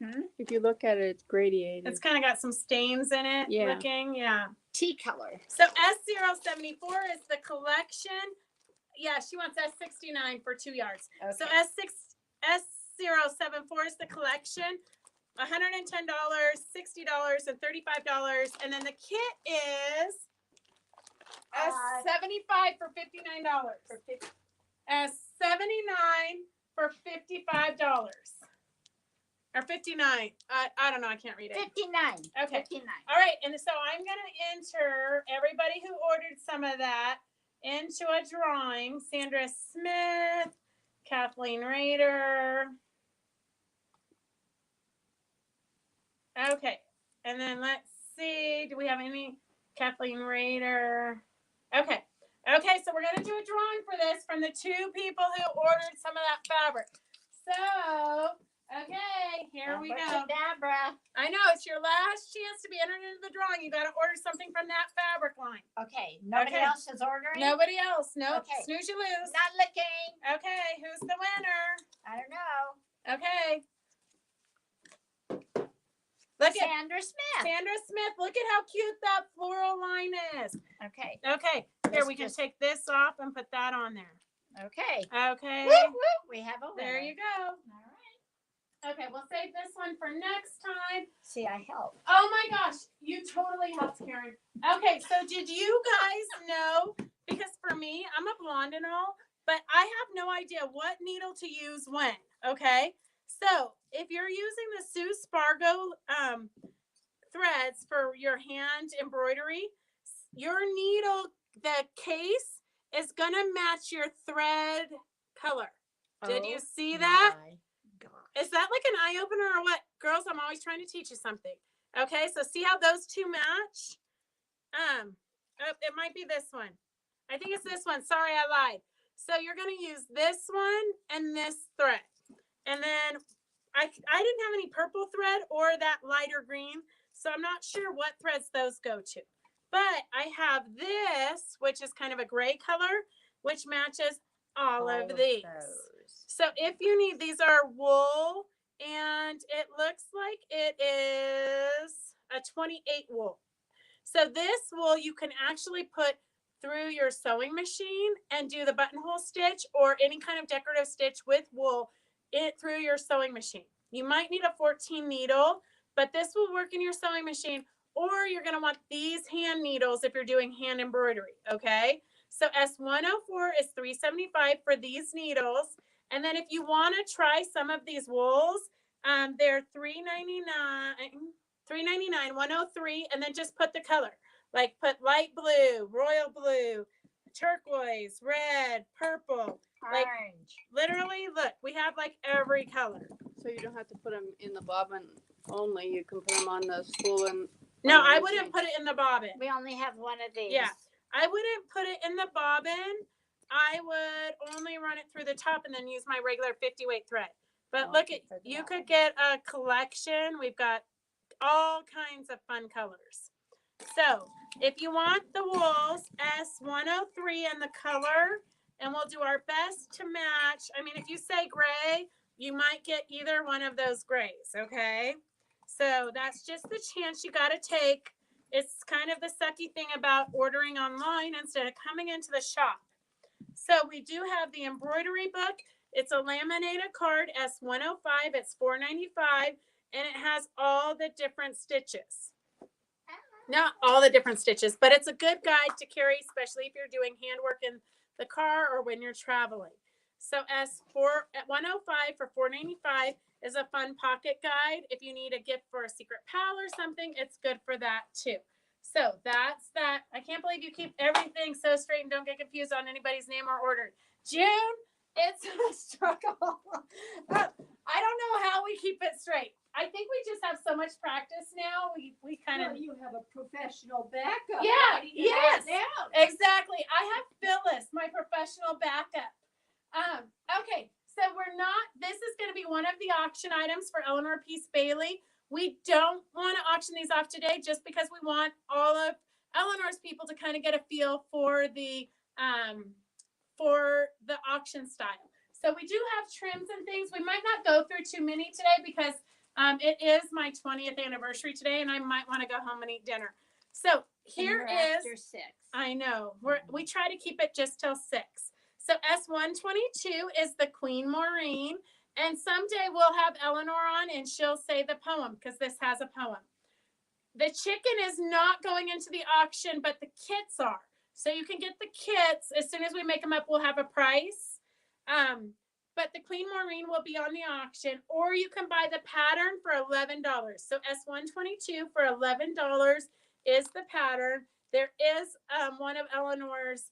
Hmm? If you look at it, it's gradiated. It's kind of got some stains in it. Yeah. Looking, yeah. Tea color. So S074 is the collection. Yeah, she wants S69 for 2 yards. Okay. So S074 is the collection. $110, $60, and $35. And then the kit is 75 for $59. For 50. 79 for $55. Or 59. I don't know. I can't read it. 59. Okay. 59. All right. And so I'm going to enter everybody who ordered some of that into a drawing. Sandra Smith, Kathleen Rader. Okay. And then let's see. Do we have any? Kathleen Rader. Okay. Okay. So we're going to do a drawing for this from the 2 people who ordered some of that fabric. So, okay, here we go. Abracadabra. I know it's your last chance to be entered into the drawing. You got to order something from that fabric line. Okay. Nobody Okay. else is ordering? Nobody else. Nope. Okay. Snooze, you lose. Not looking. Okay, who's the winner? I don't know. Okay. Look at Sandra Smith. Sandra Smith. Look at how cute that floral line is. Okay. Okay, here Let's we can just- take this off and put that on there. Okay. Okay. Woo, woo. We have a winner. There you go. All right. Okay, we'll save this one for next time. See, I helped. Oh my gosh, you totally helped, Karen. Okay, so did you guys know? Because for me, I'm a blonde and all, but I have no idea what needle to use when. Okay, so if you're using the Sue Spargo threads for your hand embroidery, your needle, the case is gonna match your thread color. Did you see that? My God. Is that like an eye opener or what? Girls, I'm always trying to teach you something. Okay, so see how those 2 match? It might be this one. I think it's this one. Sorry, I lied. So you're gonna use this one and this thread. And then I didn't have any purple thread or that lighter green, so I'm not sure what threads those go to. But I have this, which is kind of a gray color, which matches all of these. those. So if you need, these are wool, and it looks like it is a 28 wool. So this wool you can actually put through your sewing machine and do the buttonhole stitch or any kind of decorative stitch with wool through your sewing machine. You might need a 14 needle, but this will work in your sewing machine, or you're going to want these hand needles if you're doing hand embroidery, okay? So S104 is $375 for these needles. And then if you want to try some of these wools, they're $399, $103, and then just put the color. Like put light blue, royal blue, turquoise, red, purple. Like Orange. literally, look, we have like every color. So you don't have to put them in the bobbin only. You can put them on the spool and. No, on the I machine. wouldn't put it in the bobbin. We only have one of these. Yeah. I wouldn't put it in the bobbin. I would only run it through the top and then use my regular 50 weight thread. But Oh, look okay, at, for the you bobbin. could get a collection. We've got all kinds of fun colors. So if you want the wools, S103 and the color, and we'll do our best to match. I mean, if you say gray, you might get either one of those grays, okay? So that's just the chance you got to take. It's kind of the sucky thing about ordering online instead of coming into the shop. So we do have the embroidery book. It's a laminated card, S105. It's $4.95, and it has all the different stitches. Not all the different stitches, but it's a good guide to carry, especially if you're doing handwork in the car or when you're traveling. So S105 for $4.95 is a fun pocket guide. If you need a gift for a secret pal or something, it's good for that too. So that's that. I can't believe you keep everything so straight and don't get confused on anybody's name or order. June, it's a struggle. I don't know how we keep it straight. I think we just have so much practice now. We kind of. Well, you have a professional backup. Yeah, writing it all yes. down. Exactly. I have Phyllis, my professional backup. Okay, so this is going to be one of the auction items for Eleanor Peace Bailey. We don't want to auction these off today just because we want all of Eleanor's people to kind of get a feel for the auction style. So we do have trims and things. We might not go through too many today because it is my 20th anniversary today and I might want to go home and eat dinner. So here is, After 6. I know, we try to keep it just till 6. So S122 is the Queen Maureen. And someday we'll have Eleanor on and she'll say the poem because this has a poem. The chicken is not going into the auction, but the kits are. So you can get the kits. As soon as we make them up, we'll have a price. But the Queen Maureen will be on the auction, or you can buy the pattern for $11. So S122 for $11 is the pattern. There is one of Eleanor's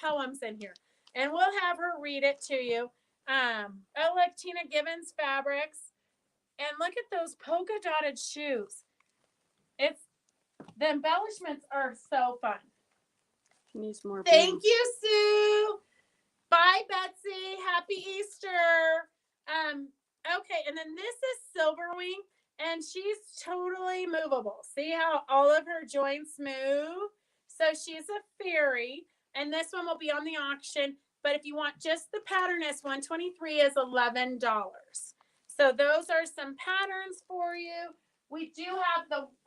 poems in here, and we'll have her read it to you. Oh, look, Tina Gibbons Fabrics. And look at those polka dotted shoes. The embellishments are so fun. She needs more. Thank you, Sue. Bye, Betsy. Happy Easter. Okay, and then this is Silverwing, and she's totally movable. See how all of her joints move? So she's a fairy, and this one will be on the auction. But if you want just the pattern, S123 is $11. So those are some patterns for you. We do have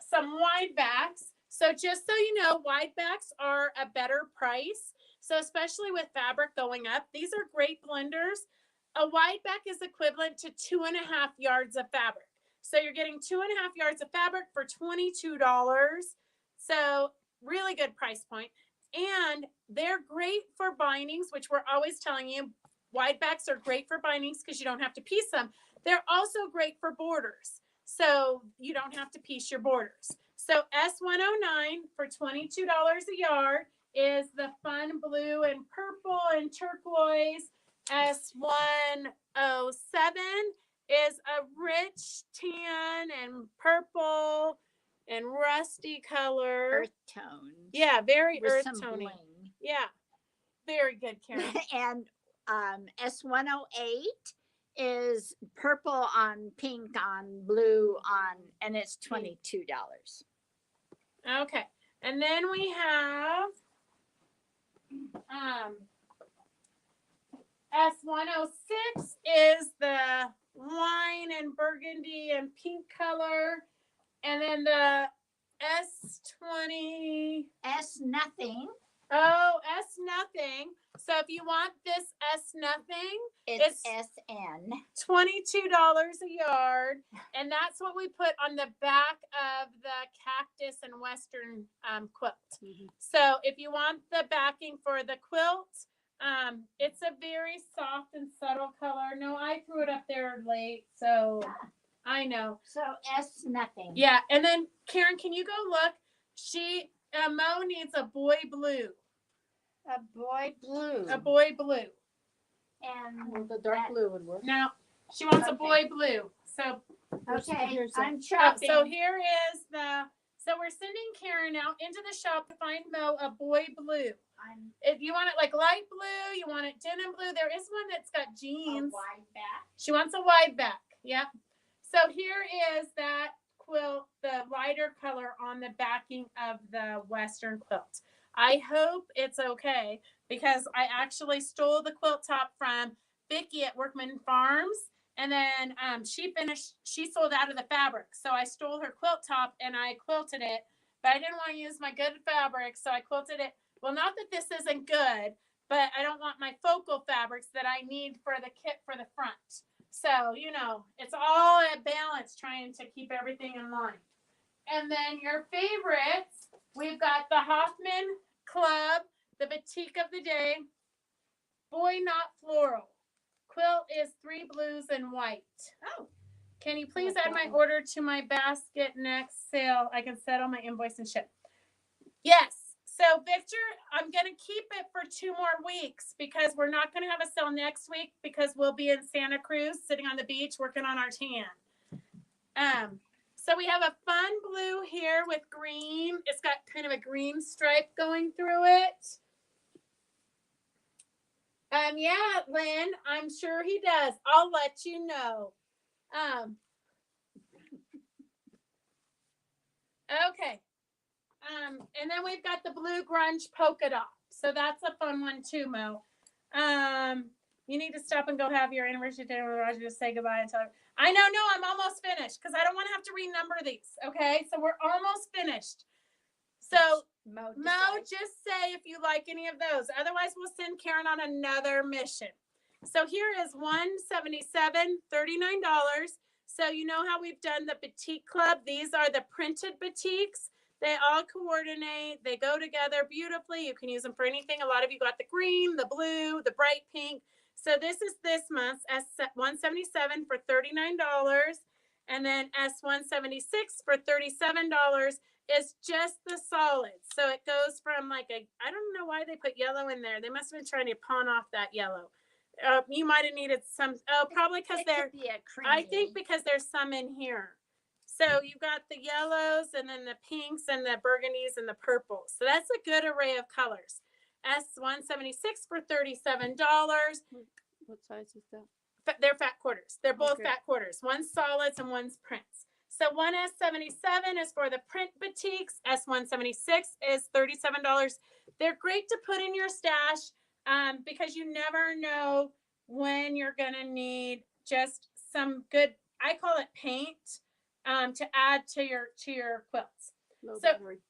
some wide backs. So just so you know, wide backs are a better price. So especially with fabric going up, these are great blenders. A wide back is equivalent to 2.5 yards of fabric. So you're getting 2.5 yards of fabric for $22. So really good price point. And they're great for bindings, which we're always telling you, wide backs are great for bindings because you don't have to piece them. They're also great for borders. So you don't have to piece your borders. So S109 for $22 a yard is the fun blue and purple and turquoise. S107 is a rich tan and purple and rusty color. Earth tone. Yeah, very With earth some tony. bling. Yeah, very good, Karen. And S108 is purple on pink on blue on, and it's $22. Okay, and then we have S106 is the wine and burgundy and pink color, and then the S20. S nothing. Oh, S nothing. So if you want this S nothing, It's SN. $22 a yard, and that's what we put on the back of the cactus and western quilt. Mhm. So if you want the backing for the quilt, it's a very soft and subtle color. No, I threw it up there late, so I know. So S nothing. Yeah, and then Karen, can you go look? Mo needs a boy blue. A boy blue. A boy blue. And Well, the dark blue would work. No, she wants a Okay. boy blue. So okay, Here's the- I'm shopping. so here is so we're sending Karen out into the shop to find Mo a boy blue. If you want it like light blue, you want it denim blue. There is one that's got a jeans. wide back. She wants a wide back. Yep. So here is that quilt, the lighter color on the backing of the Western quilt. I hope it's okay because I actually stole the quilt top from Vicki at Workman Farms. And then she sold out of the fabric. So I stole her quilt top and I quilted it, but I didn't want to use my good fabric. So I quilted it. Well, not that this isn't good, but I don't want my focal fabrics that I need for the kit for the front. So, it's all at balance trying to keep everything in line. And then your favorites, we've got the Hoffman Club, the Batik of the Day, Boy Not Floral. Quilt is 3 blues and white. Oh. Can you please add my order to my basket next sale? I can settle my invoice and ship. Yes. So Victor, I'm going to keep it for 2 more weeks because we're not going to have a sale next week because we'll be in Santa Cruz sitting on the beach working on our tan. So we have a fun blue here with green. It's got kind of a green stripe going through it. Yeah, Lynn, I'm sure he does. I'll let you know. Okay. And then we've got the blue grunge polka dot. So that's a fun one too, Mo. You need to stop and go have your anniversary dinner with Roger to say goodbye and tell her. I know, no, I'm almost finished because I don't want to have to renumber these. Okay, so we're almost finished. So Mo, just say if you like any of those. Otherwise, we'll send Karen on another mission. So here is $177, $39. So you know how we've done the Batik Club? These are the printed batiks. They all coordinate. They go together beautifully. You can use them for anything. A lot of you got the green, the blue, the bright pink. So this is this month's S177 for $39. And then S176 for $37 is just the solids. So it goes from like I don't know why they put yellow in there. They must have been trying to pawn off that yellow. You might have needed some, probably because I think because there's some in here. So you've got the yellows and then the pinks and the burgundies and the purples. So that's a good array of colors. S176 for $37. What size is that? They're fat quarters. They're both Okay. fat quarters. One's solids and one's prints. So one S77 is for the print batiks. S176 is $37. They're great to put in your stash because you never know when you're going to need just some good, I call it paint, to add to your quilts. Low So- battery.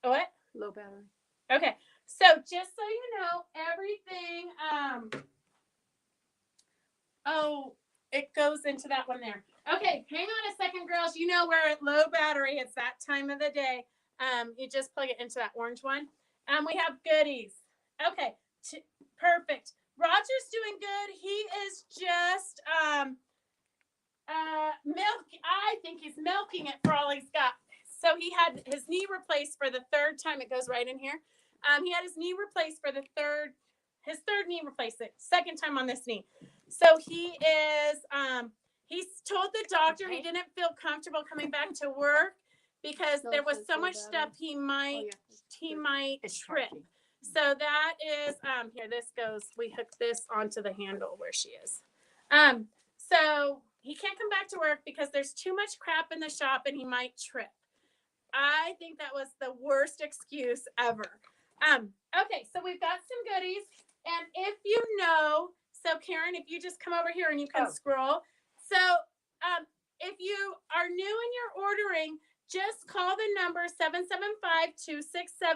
What? Low battery. Okay. So just so you know, everything, it goes into that one there. Okay, hang on a second, girls. You know we're at low battery. It's that time of the day. You just plug it into that orange one. We have goodies. Okay, perfect. Roger's doing good. He is just I think he's milking it for all he's got. So he had his knee replaced for the third time. It goes right in here. He had his knee replaced for his third knee replacement, second time on this knee. So he is, he's told the doctor he didn't feel comfortable coming back to work because there was so much stuff he might trip. So that is, here, this goes, we hook this onto the handle where she is. So he can't come back to work because there's too much crap in the shop and he might trip. I think that was the worst excuse ever. Okay, so we've got some goodies. And if you know, so Karen, if you just come over here and you can scroll. So if you are new and you're ordering, just call the number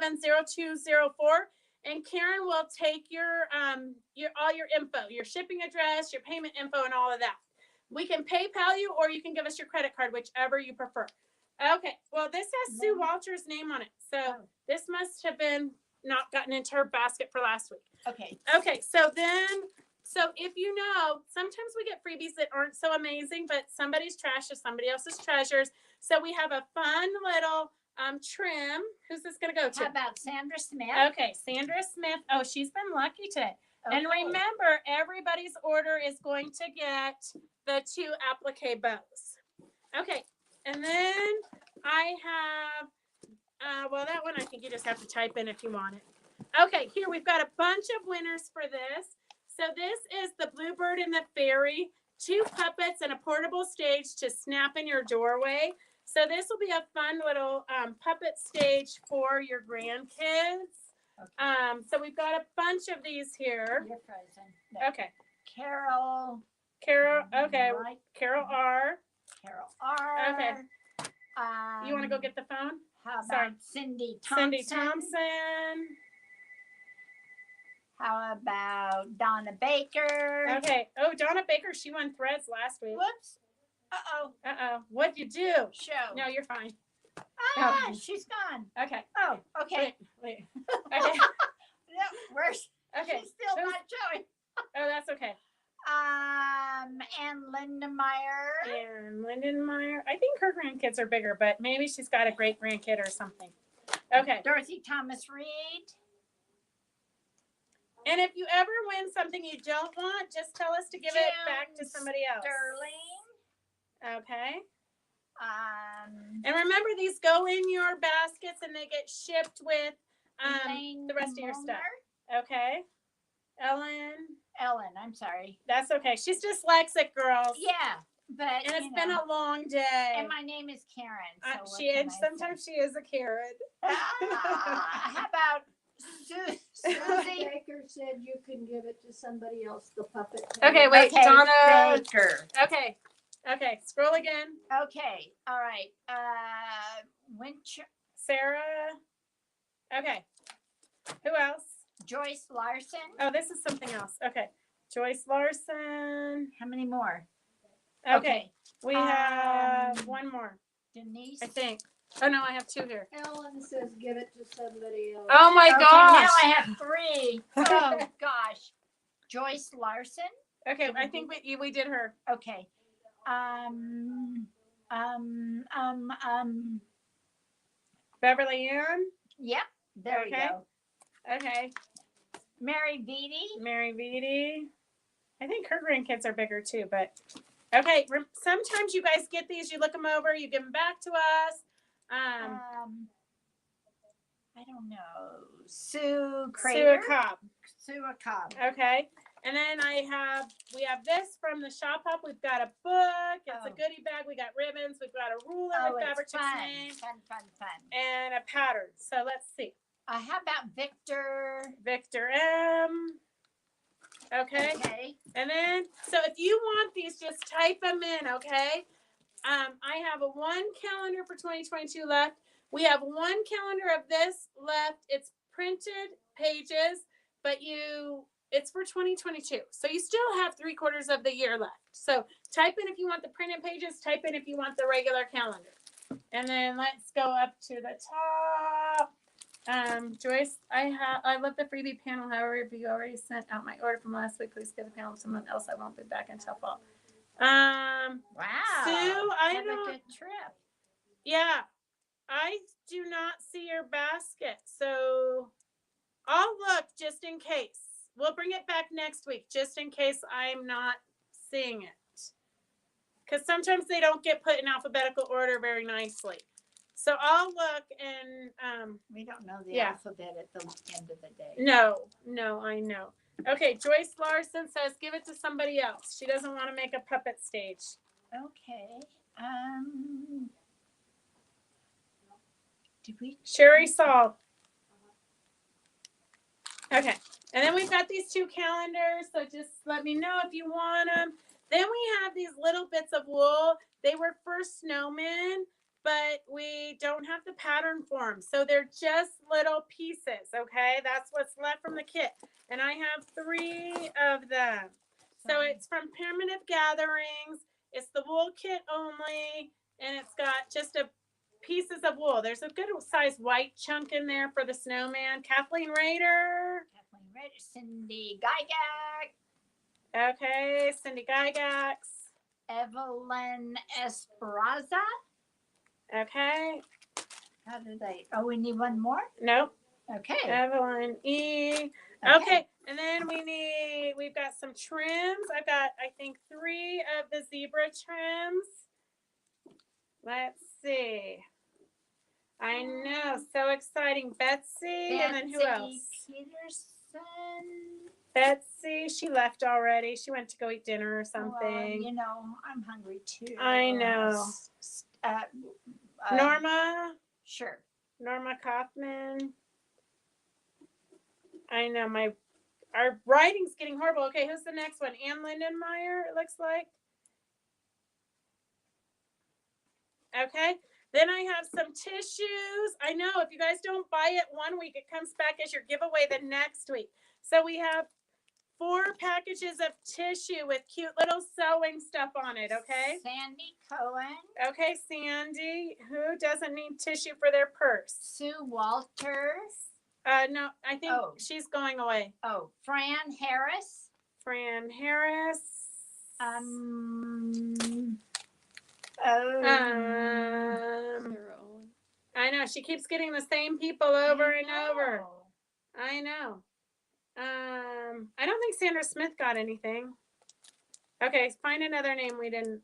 775-267-0204 and Karen will take your all your info, your shipping address, your payment info, and all of that. We can PayPal you or you can give us your credit card, whichever you prefer. Okay, well, this has Sue Walter's name on it. So this must have been not gotten into her basket for last week. Okay. Okay, so if you know, sometimes we get freebies that aren't so amazing, but somebody's trash is somebody else's treasures. So we have a fun little trim. Who's this going to go to? How about Sandra Smith? Okay, Sandra Smith. Oh, she's been lucky today. Okay. And remember, everybody's order is going to get the 2 applique bows. Okay, and then I have, well, that one I think you just have to type in if you want it. Okay, here we've got a bunch of winners for this. So this is the Bluebird and the Fairy, 2 puppets and a portable stage to snap in your doorway. So this will be a fun little puppet stage for your grandkids. Okay. So we've got a bunch of these here. You're frozen. No. Okay. Carol. Okay. Right. Carol R. Carol R. Okay. You want to go get the phone? How about Sorry. Cindy Thompson? Cindy Thompson. How about Donna Baker? Okay. Oh, Donna Baker, she won threads last week. Whoops. Uh-oh. What'd you do? Show. No, you're fine. Ah, she's gone. Okay. Oh, okay. Wait. Okay. No, where's Okay. she's still Who's- not showing. Oh, that's okay. And Linda Meyer. And Lyndon Meyer. I think her grandkids are bigger, but maybe she's got a great grandkid or something. Okay. Dorothy Thomas Reed. And if you ever win something you don't want, just tell us to give it back to Jim somebody else. Sterling. Okay. And remember, these go in your baskets and they get shipped with Elaine the rest of your stuff. Mulner. Okay. Ellen. Ellen, I'm sorry. That's okay. She's dyslexic, girls. Yeah, but And it's been a long day. and my name is Karen. So what She can is. I say? Sometimes she is a Karen. How about Susie? Baker said you can give it to somebody else, the puppet. Okay, wait, Okay, Donna. Baker. Okay. Okay. Scroll again. Okay, all right. Sarah. Okay. Who else? Joyce Larson. Oh, this is something else. Okay. Joyce Larson. How many more? Okay. We have Um, one more, Denise. I think. Oh no, I have 2 here. Ellen says give it to somebody else. Oh my Okay, gosh. now I have 3. Oh gosh. Joyce Larson. Okay, I think we did her. Okay. Um. Beverly Ann. Yep. There we Okay. go. Okay. Mary Beatty. Mary Beatty. I think her grandkids are bigger too, but okay. Sometimes you guys get these, you look them over, you give them back to us. I don't know. Sue Sue Crater. Cobb. Sue Cobb. Okay. And then we have this from the Shop Hop. We've got a book. It's a goodie bag. We got ribbons. We've got a ruler with Fabric Chick's name. Fun. And a pattern. So let's see. How about Victor? Victor M. Okay. And then, so if you want these, just type them in, okay? I have a 1 calendar for 2022 left. We have 1 calendar of this left. It's printed pages, but it's for 2022. So you still have 3/4 of the year left. So type in if you want the printed pages, type in if you want the regular calendar. And then let's go up to the top. Joyce, I love the freebie panel. However, if you already sent out my order from last week, please give the panel to someone else. I won't be back until fall. Wow. Sue, Have a good trip. Yeah, I do not see your basket. So I'll look just in case. We'll bring it back next week just in case I'm not seeing it. Because sometimes they don't get put in alphabetical order very nicely. So I'll look and we don't know the alphabet at the end of the day. No, I know. Okay, Joyce Larson says give it to somebody else. She doesn't want to make a puppet stage. Okay. Did we? Sherry Saul. Okay, and then we've got these 2 calendars. So just let me know if you want them. Then we have these little bits of wool. They were for snowmen, but we don't have the pattern for them. So they're just little pieces, okay? That's what's left from the kit. And I have 3 of them. So it's from Primitive Gatherings. It's the wool kit only, and it's got just a pieces of wool. There's a good size white chunk in there for the snowman. Kathleen Rader. Cindy Gygax. Okay, Cindy Gygax. Evelyn Esparza. Okay. How did oh, we need one more? Nope. Okay. Evelyn E. Okay. And then we've got some trims. I've got, I think, 3 of the zebra trims. Let's see. I know. So exciting. Betsy. And then who else? Peterson. Betsy. She left already. She went to go eat dinner or something. Well, I'm hungry too. I know. Norma. Sure. Norma Kaufman. I know our writing's getting horrible. Okay, who's the next one? Ann Lindenmeyer, it looks like. Okay. Then I have some tissues. I know if you guys don't buy it 1 week, it comes back as your giveaway the next week. So we have 4 packages of tissue with cute little sewing stuff on it, okay? Sandy Cohen. Okay, Sandy. Who doesn't need tissue for their purse? Sue Walters. No, I think she's going away. Oh, Fran Harris. Fran Harris. I know she keeps getting the same people over and over. I know. I don't think Sandra Smith got anything. Okay, find another name we didn't.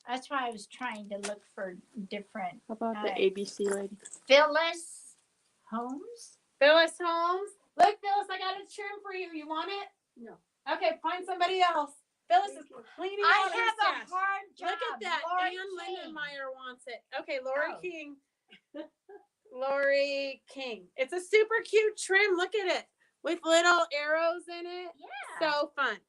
That's why I was trying to look for different. How about the ABC lady? Phyllis Holmes. Phyllis Holmes. Look, Phyllis, I got a trim for you. You want it? No. Okay, find somebody else. Phyllis is cleaning out her have stash. a hard job. Look at that. Lori Ann King. Lindenmeyer wants it. Okay, Lori Oh. King. Lori King. It's a super cute trim. Look at it. With little arrows in it. Yeah. So fun.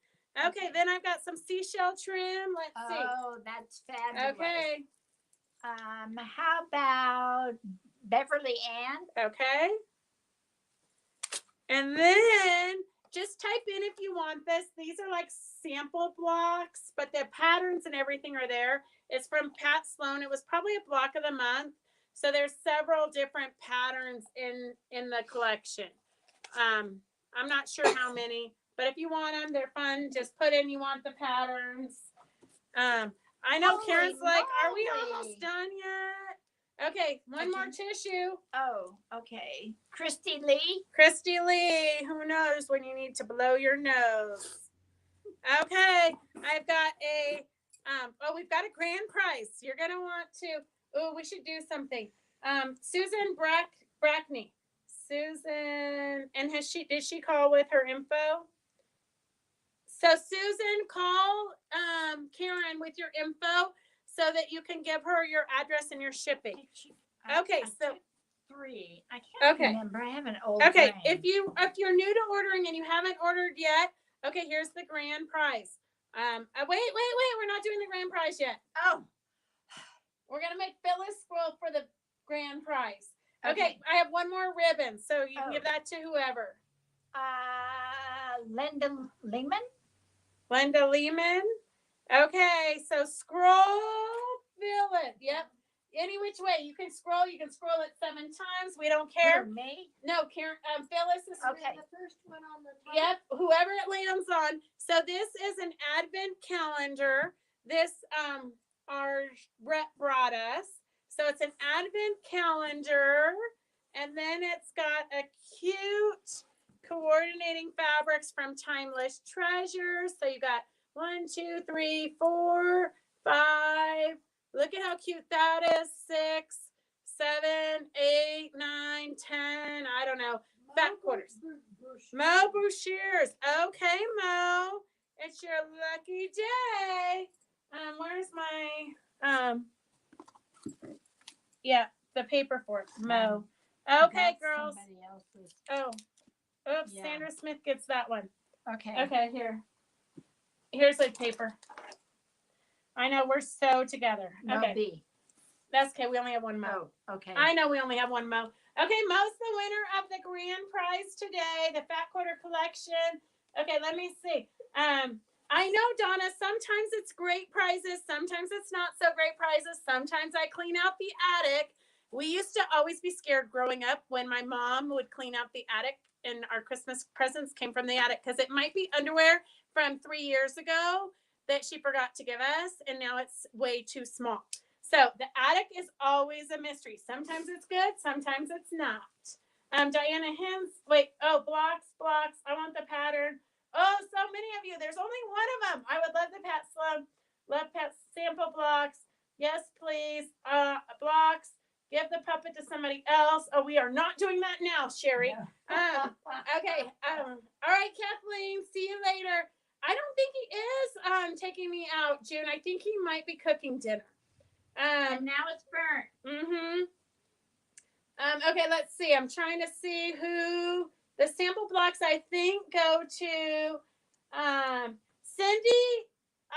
Okay, then I've got some seashell trim. Let's see. Oh, that's fabulous. Okay. How about Beverly Ann? Okay. And then just type in if you want this. These are like sample blocks, but the patterns and everything are there. It's from Pat Sloan. It was probably a block of the month. So there's several different patterns in the collection. I'm not sure how many, but if you want them, they're fun. Just put in you want the patterns. I know Holy Karen's like, are we moly. almost done yet? Okay, one more tissue. Oh, okay. Christy Lee. Christy Lee, who knows when you need to blow your nose? Okay, I've got we've got a grand prize. You're gonna want to. We should do something. Susan Brackney. Susan, and did she call with her info? So Susan, call Karen with your info so that you can give her your address and your shipping. Okay, so 3. I can't Okay. remember. I have an old okay, brain. if you're new to ordering and you haven't ordered yet, okay, here's the grand prize. Wait, we're not doing the grand prize yet. Oh, We're gonna make Phyllis scroll for the grand prize. Okay, I have one more ribbon, so you can give that to whoever. Linda Lehman. Linda Lehman. Okay, so scroll, Phyllis. Yep. Any which way you can scroll. You can scroll it 7 times. We don't care. Me. No, Karen. Phyllis is Okay. The first one on the top. Yep. Whoever it lands on. So this is an advent calendar. This our rep brought us. So it's an advent calendar, and then it's got a cute coordinating fabrics from Timeless Treasures. So you got 1, 2, 3, 4, 5. Look at how cute that is. 6, 7, 8, 9, 10. I don't know. Fat quarters. Mo Bouchers. Okay, Mo. It's your lucky day. Where's my the paper for it. Mo. Okay, That's girls. somebody else's. Oh. Oops, Yeah. Sandra Smith gets that one. Okay. Okay, here. Here's the paper. I know we're so together. Mo Okay. B. That's okay. We only have one Mo. Oh, okay. I know we only have one Mo. Okay, Mo's the winner of the grand prize today, the Fat Quarter Collection. Okay, let me see. I know, Donna, sometimes it's great prizes. Sometimes it's not so great prizes. Sometimes I clean out the attic. We used to always be scared growing up when my mom would clean out the attic and our Christmas presents came from the attic because it might be underwear from 3 years ago that she forgot to give us, and now it's way too small. So the attic is always a mystery. Sometimes it's good, sometimes it's not. Diana Hens, blocks. I want the pattern. Oh, so many of you. There's only one of them. I would love the Pat Slum. Love Pat sample blocks. Yes, please. Blocks. Give the puppet to somebody else. Oh, we are not doing that now, Sherry. Yeah. Okay. All right, Kathleen. See you later. I don't think he is taking me out, June. I think he might be cooking dinner. And now it's burnt. Okay, let's see. I'm trying to see who the sample blocks I think go to Cindy.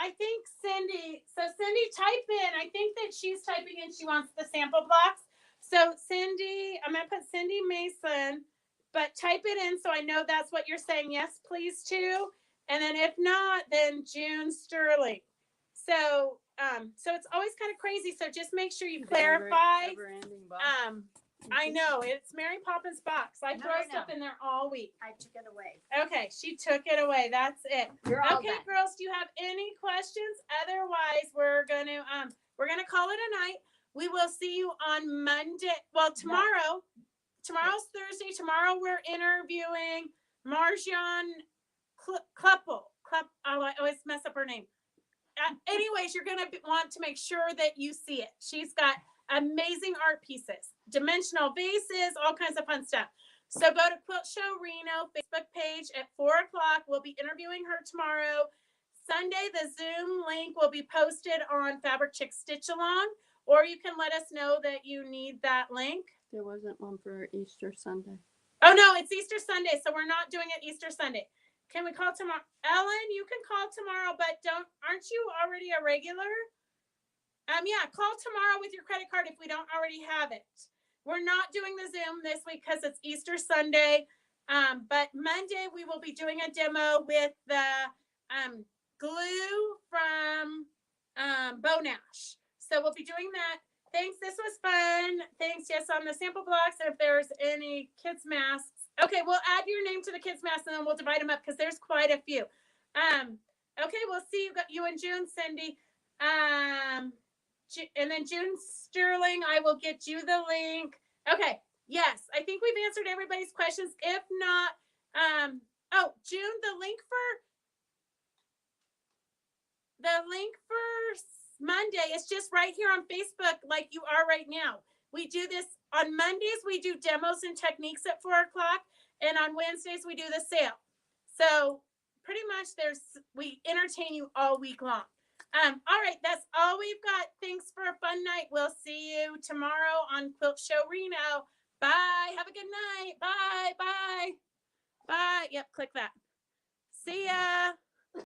I think Cindy. So Cindy, type in. I think that she's typing in she wants the sample blocks. So Cindy, I'm gonna put Cindy Mason, but type it in so I know that's what you're saying. Yes, please to. And then if not, then June Sterling. So so it's always kind of crazy. So just make sure you clarify. Never-ending box. I know it's Mary Poppins box. I throw stuff in there all week. I took it away. Okay, she took it away. That's it. You're all Okay, done. girls, do you have any questions? Otherwise, we're gonna call it a night. We will see you on Monday. Well, tomorrow. Tomorrow's Thursday. Tomorrow we're interviewing Marjan Kluppel. I always mess up her name. Anyways, you're going to want to make sure that you see it. She's got amazing art pieces, dimensional vases, all kinds of fun stuff. So go to Quilt Show Reno Facebook page at 4:00. We'll be interviewing her tomorrow. Sunday, the Zoom link will be posted on Fabric Chick Stitch Along, or you can let us know that you need that link. There wasn't one for Easter Sunday. Oh no, it's Easter Sunday, so we're not doing it Easter Sunday. Can we call tomorrow? Ellen, you can call tomorrow, but aren't you already a regular? Yeah, call tomorrow with your credit card if we don't already have it. We're not doing the Zoom this week because it's Easter Sunday. But Monday we will be doing a demo with the glue from Bo Nash. So we'll be doing that. Thanks. This was fun. Thanks. Yes, on the sample blocks, if there's any kids masks. Okay, we'll add your name to the kids masks and then we'll divide them up because there's quite a few. Okay, we'll see you in June, Cindy. And then June Sterling, I will get you the link. Okay. Yes, I think we've answered everybody's questions. If not, June, the link for Monday is just right here on Facebook, like you are right now. We do this on Mondays. We do demos and techniques at 4:00, and on Wednesdays we do the sale. So pretty much we entertain you all week long. All right, that's all we've got. Thanks for a fun night. We'll see you tomorrow on Quilt Show Reno. Bye. Have a good night. Bye. Bye. Bye. Yep, click that. See ya.